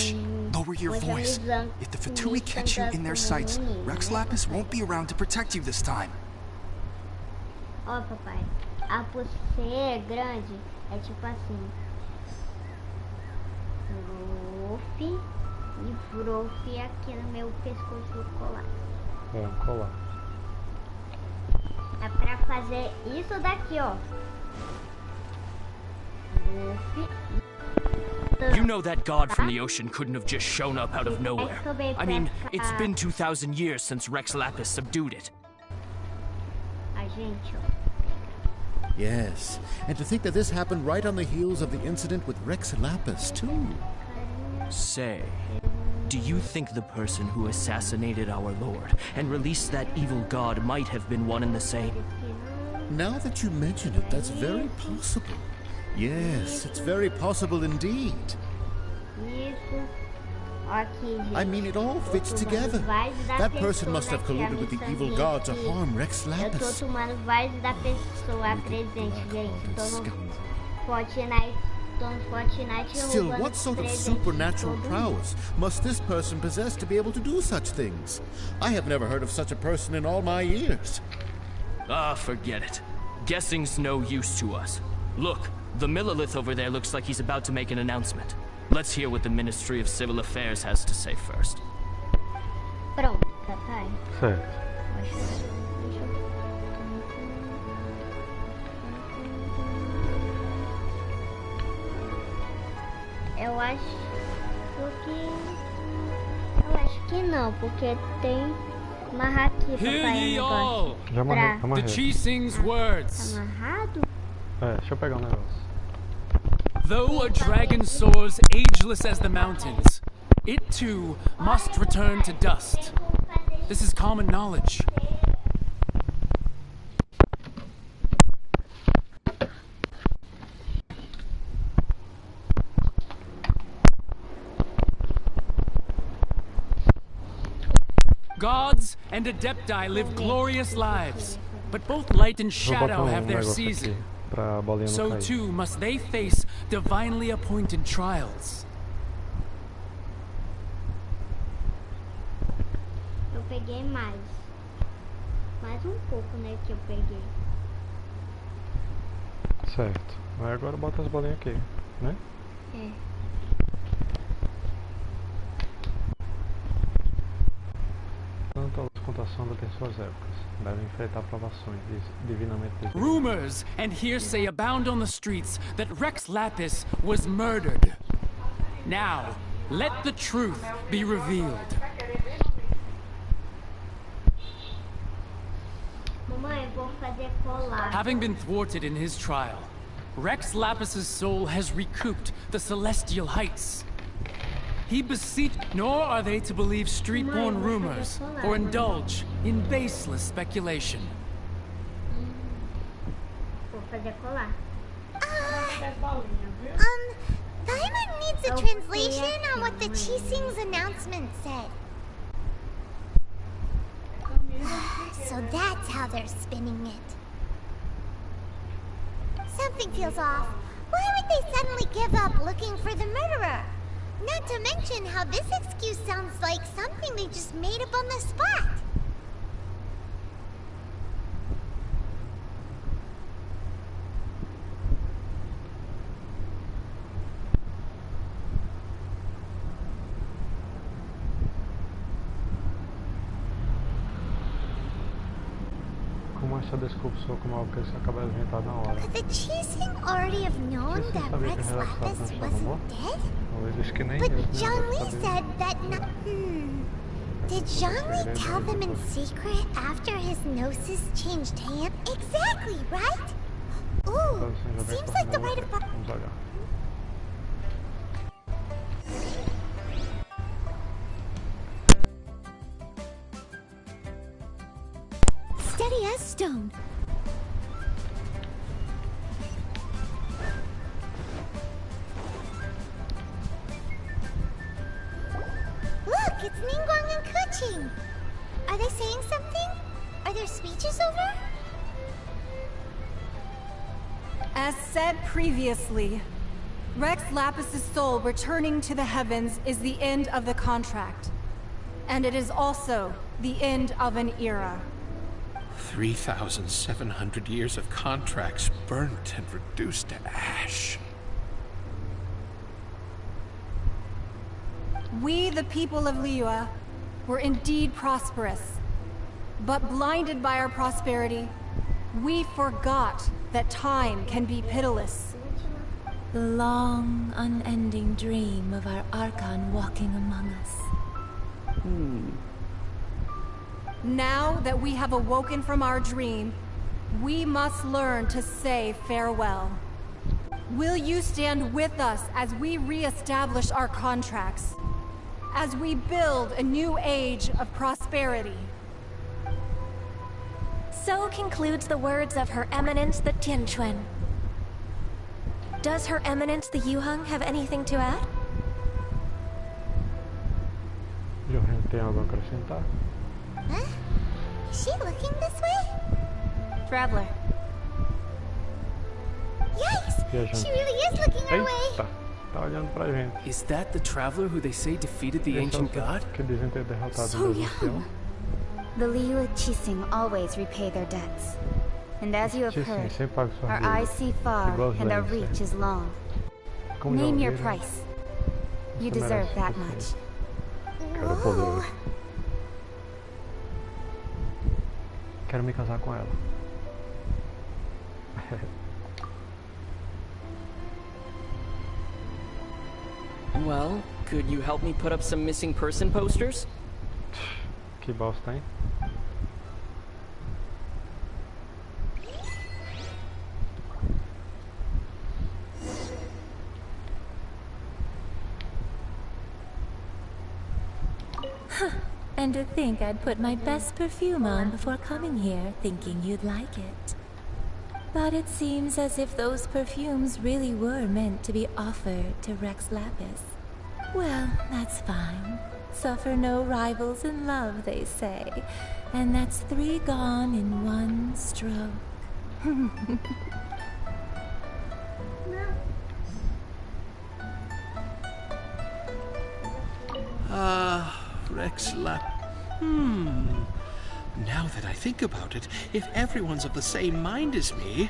Lower your voice. If the Fatui catch you in their sights, Rex Lapis won't be around to protect you this time. Ó, papai, a pulseira grande é tipo assim. Prof e prof aqui no meu pescoço colar. É, um colar. É pra fazer isso daqui, ó. Prof. You know that god from the ocean couldn't have just shown up out of nowhere. I mean, it's been 2,000 years since Rex Lapis subdued it. Yes, and to think that this happened right on the heels of the incident with Rex Lapis, too. Say, do you think the person who assassinated our lord and released that evil god might have been one and the same? Now that you mention it, that's very possible. Yes, it's very possible indeed. I mean, it all fits together. That person must have colluded with the evil god to harm Rex Lapis. Still, what sort of supernatural prowess must this person possess to be able to do such things? I have never heard of such a person in all my years. Ah, forget it. Guessing's no use to us. Look, the Millilith over there looks like he's about to make an announcement. Let's hear what the Ministry of Civil Affairs has to say first. Pronto, papai. Certo. Eu acho que não, porque tem amarrar aqui, Hear papai. ye all! Já amarrei, The amarrei. Chising's words. Amarrado? Deixa eu pegar negócio. Though a dragon soars ageless as the mountains, it too must return to dust. This is common knowledge. Gods and Adepti live glorious lives, but both light and shadow have their season. So too must they face divinely appointed trials. Eu peguei mais. Mais pouco, né, que eu peguei. Certo. Aí agora bota as bolinhas aqui, né? É. Tanto a luz quanto a sombra têm suas épocas. Devem enfrentar provações divinamente designadas. Rumors and hearsay abound on the streets that Rex Lapis was murdered. Now, let the truth be revealed. Mamãe, vou fazer colar. Having been thwarted in his trial, Rex Lapis's soul has recouped the celestial heights. He nor are they to believe street-born rumors or indulge in baseless speculation. Vou fazer colar. Paimon needs a translation on what the Chising's announcement said. So that's how they're spinning it. Something feels off. Why would they suddenly give up looking for the murderer? Not to mention how this excuse sounds like something they just made up on the spot. Como essa desculpa soa como algo que eles acabaram de inventar na hora. Could the Chising already have known that Rex Lapis wasn't dead? But Zhongli said that Did Zhongli tell them in secret after his gnosis changed hands? Exactly, right? Ooh, seems like the right of... Steady as stone. Look, it's Ningguang and Kuching. Are they saying something? Are there speeches over? As said previously, Rex Lapis's soul returning to the heavens is the end of the contract. And it is also the end of an era. 3,700 years of contracts burnt and reduced to ash. We, the people of Liyue, were indeed prosperous. But blinded by our prosperity, we forgot that time can be pitiless. The long, unending dream of our Archon walking among us. Now that we have awoken from our dream, we must learn to say farewell. Will you stand with us as we re-establish our contracts? As we build a new age of prosperity? So concludes the words of Her Eminence the Tianquan. Does Her Eminence the Yuheng have anything to add? Tem algo a acrescentar? Huh? Is she looking this way? Traveler. Yikes! She really is looking our way! Tá olhando pra gente. Is that the traveler who they say defeated the ancient god? Que dizem ter derrotado So o Deus Ancião. The Liyue Qixing always repay their debts. And as you have heard, our eyes see far and our reach is long. Name your price. You deserve that much. Whoa. Quero me casar com ela. Well, could you help me put up some missing person posters? Que bosta, hein? And to think I'd put my best perfume on before coming here, thinking you'd like it. But it seems as if those perfumes really were meant to be offered to Rex Lapis. Well, that's fine. Suffer no rivals in love, they say. And that's 3 gone in 1 stroke. Rex Lapis. Now that I think about it, if everyone's of the same mind as me,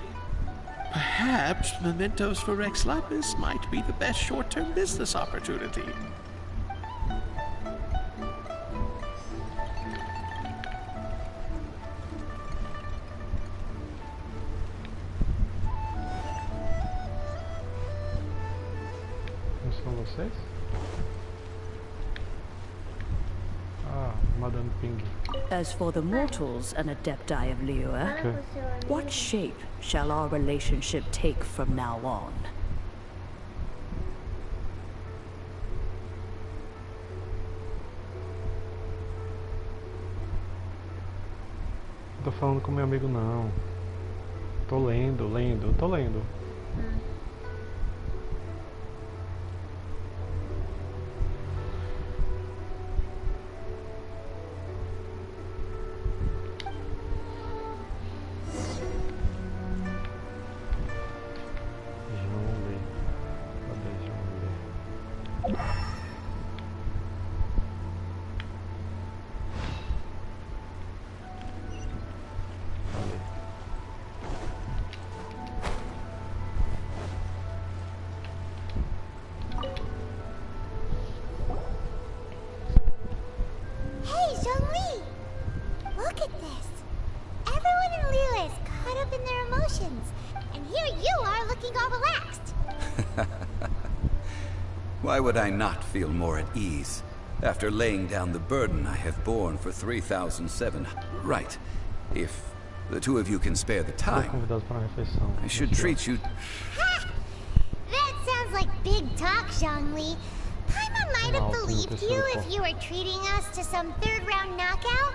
perhaps mementos for Rex Lapis might be the best short-term business opportunity. Não são vocês? Madame Ping. As for the mortals and Adepti of Liyue, what shape shall our relationship take from now on? Tô falando com meu amigo não. Tô lendo. Hey, Zhongli! Look at this! Everyone in Liyue is caught up in their emotions, and here you are looking all relaxed! Why would I not feel more at ease after laying down the burden I have borne for 3,007? Right. If the two of you can spare the time, I should treat you... Ha! That sounds like big talk, Zhongli. Paimon might have believed you if you were treating us to some third-round knockout,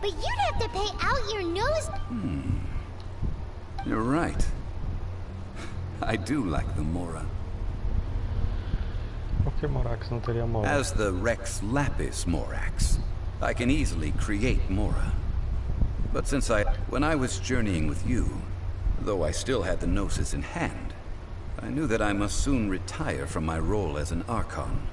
but you'd have to pay out your nose... You're right. I do like the Mora. Morax não teria Mora? As the Rex Lapis Morax, I can easily create Mora. But since when I was journeying with you, though I still had the Gnosis in hand, I knew that I must soon retire from my role as an Archon.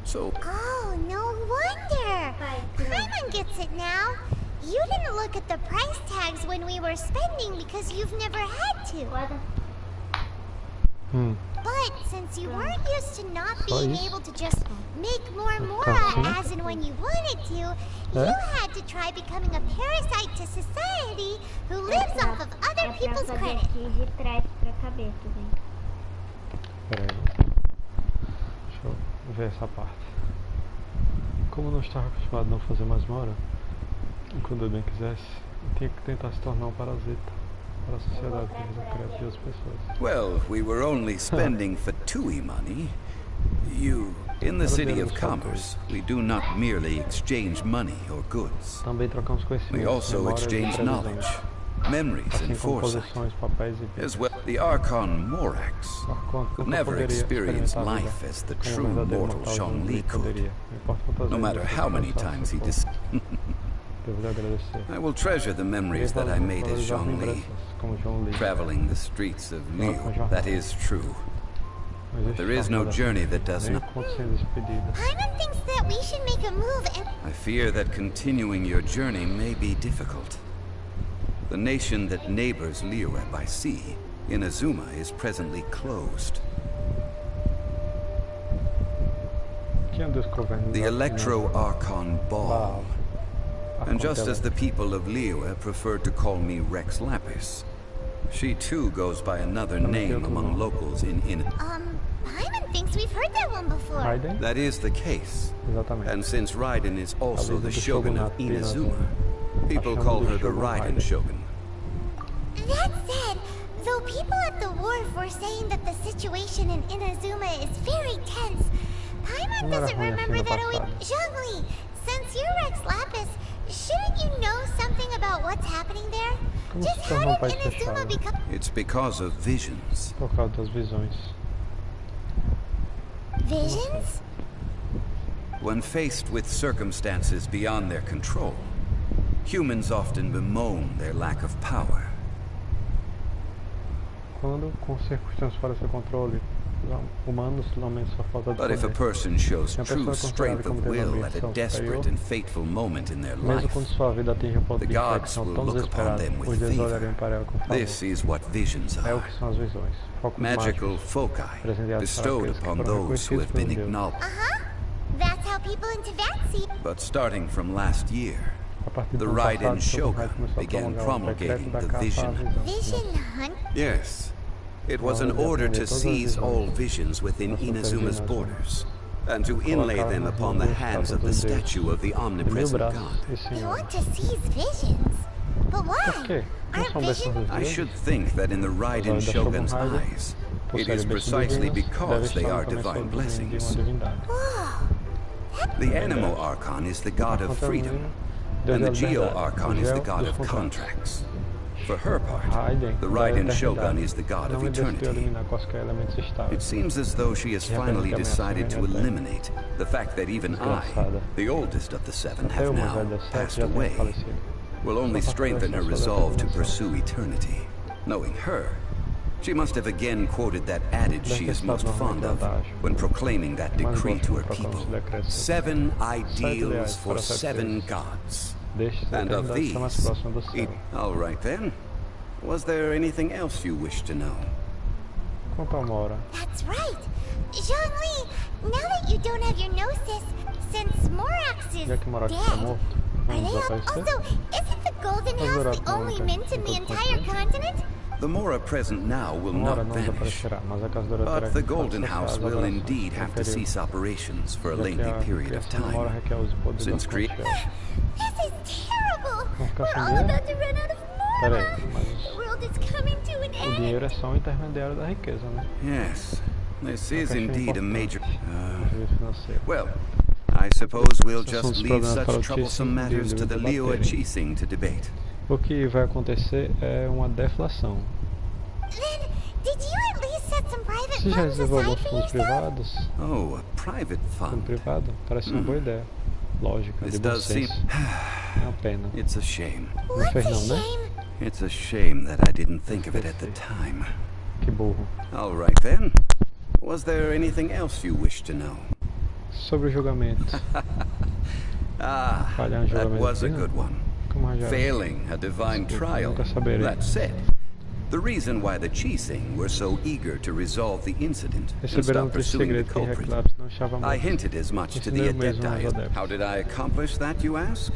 So... Oh, no wonder! Paimon gets it now. You didn't look at the price tags when we were spending because you've never had to. But since you weren't used to not being able to just make more Mora as and when you wanted to, you had to try becoming a parasite to society who lives off of other people's credit. Pera aí. Deixa eu ver essa parte. Como não estava acostumado a não fazer masmorra, e quando eu bem quisesse, eu tinha que tentar se tornar um parasita para a sociedade devido ao criativo das pessoas. Well, we were only spending Fatui money. In the city of commerce, we do not merely exchange money or goods. Também trocamos conhecimentos, We also exchange knowledge, memories and foresight. As well, the Archon Morax could never experience life as the true mortal Zhongli could, no matter how many times he I will treasure the memories that I made as Zhongli, traveling the streets of Liyue. That is true. But there is no journey that does not. Paimon thinks that we should make a move and... I fear that continuing your journey may be difficult. The nation that neighbors Liyue by sea, Inazuma, is presently closed. The Electro-Archon Ball. And just as the people of Liyue preferred to call me Rex Lapis, she too goes by another name among locals in Paimon thinks we've heard that one before. That is the case. And since Raiden is also the shogun of Inazuma, people call her the Raiden shogun. That said, though people at the wharf were saying that the situation in Inazuma is very tense, Paimon doesn't remember that Zhongli, since you're Rex Lapis, shouldn't you know something about what's happening there? Just how did Inazuma become... It's because of visions. Por causa das visões. Visions? When faced with circumstances beyond their control, humans often bemoan their lack of power. Quando, com circunstâncias fora seu controle, humanos lamentam sua falta de poder. But if a person shows true strength of will at a desperate and fateful moment in their life, the gods will look upon them with favor. This is what visions are. Magical foci bestowed upon those who have been acknowledged. That's how people in Tibet see. But starting from last year, the Raiden Shogun began promulgating the vision. Vision hunt? Yes. It was an order to seize all visions within Inazuma's borders, and to inlay them upon the hands of the statue of the omnipresent god. They want to seize visions? But why? Aren't visions... I should think that in the Raiden Shogun's eyes, it is precisely because they are divine blessings. The Animo Archon is the god of freedom, and the Geo Archon is the god of contracts. For her part, the Raiden Shogun is the god of eternity. It seems as though she has finally decided to eliminate the fact that even I, the oldest of the seven, have now passed away. Will only strengthen her resolve to pursue eternity. Knowing her, she must have again quoted that adage she is most fond of when proclaiming that decree to her people. 7 ideals for 7 gods. And of these, all right then. Was there anything else you wish to know? That's right. Zhongli, now that you don't have your gnosis, since Morax is dead, are they also, isn't the Golden House the only mint in the entire continent? The Mora present now will not vanish, but the Golden House will indeed have to cease operations for a lengthy period of time. Since This is terrible! We're all about to run out of Mora! The world is coming to an end! O dinheiro é só um intermediário da riqueza, né? Yes, this is indeed a major... well, I suppose we'll just leave such troublesome matters to the Liyue Chising to debate. O que vai acontecer é uma deflação. Você já reservou alguns fundos privados? Oh, a private fund. Fundo privado? Parece uma boa ideia. Lógica, de bom senso. É uma pena. It's a shame. Não fez não, né? It's a shame that I didn't think of it at the time. Que burro. All right then. Was there anything else you wish to know? Sobre o julgamento. That was a good one. Failing a divine trial. That said, the reason why the Chising were so eager to resolve the incident and stop pursuing the culprit, I hinted as much to the Adepti. How did I accomplish that, you ask?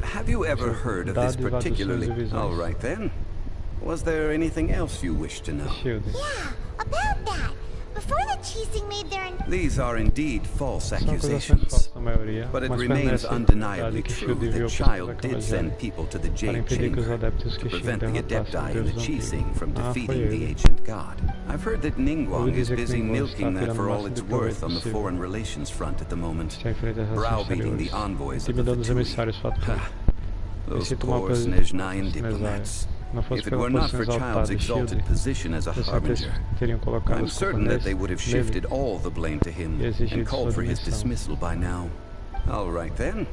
Have you ever heard of this particularly... All right then. Was there anything else you wish to know? Yeah, about that. Before the Qixing made their... These are indeed false accusations, but it remains undeniably true that Child did send people to the Jade Chamber to prevent the Adepti and the Qixing from defeating the ancient god. I've heard that Ningguang is busy milking that for all it's worth on the foreign relations front at the moment, browbeating the envoys of the Fatui. Those poor Snezhnayan diplomats. If it were not for Child's exalted position as a harbinger, I'm certain that they would have shifted all the blame to him and called for his dismissal by now. All right then.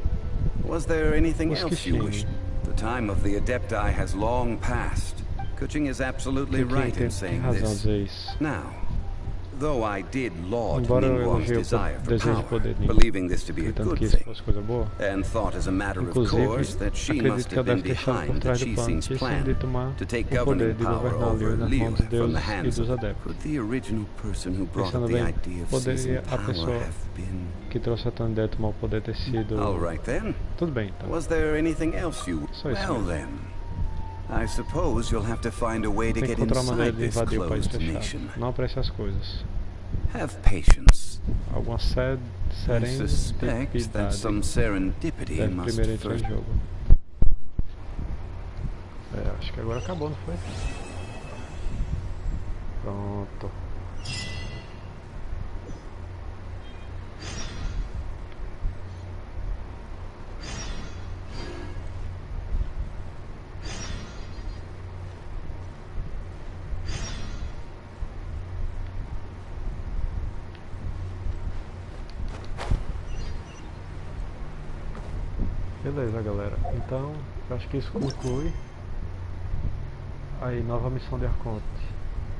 Was there anything else you wished? The time of the Adepti has long passed. Kuching is absolutely right in saying this. Now, though I did laud Ningguang's desire for power, believing this to be a good thing, and thought as a matter of course that she must have been behind the Qixing's plan to take governing power over Liyue from the hands of could the original person who brought up the idea of seizing power have been... All right then. Was there anything else you... Well then, I suppose you'll have to find a way to get inside this closed nation. Have patience. I suspect that some serendipity must first... Acho que agora acabou, não foi? Pronto. Beleza, galera. Então, eu acho que isso conclui. Aí, nova missão de arconte.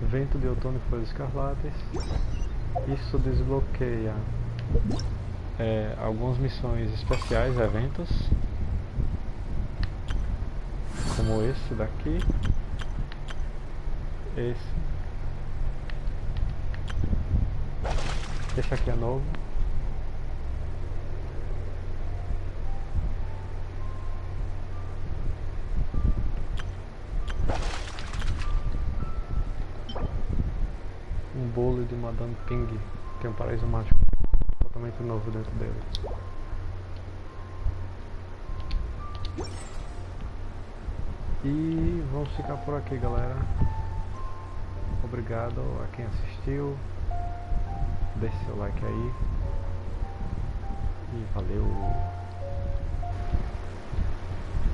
Vento de outono e folhas escarlates. Isso desbloqueia algumas missões especiais, eventos. Como esse daqui. Esse aqui é novo. Bolo de Madame Ping, que é um paraíso mágico totalmente novo dentro dele. E vamos ficar por aqui, galera. Obrigado a quem assistiu. Deixe seu like aí. E valeu!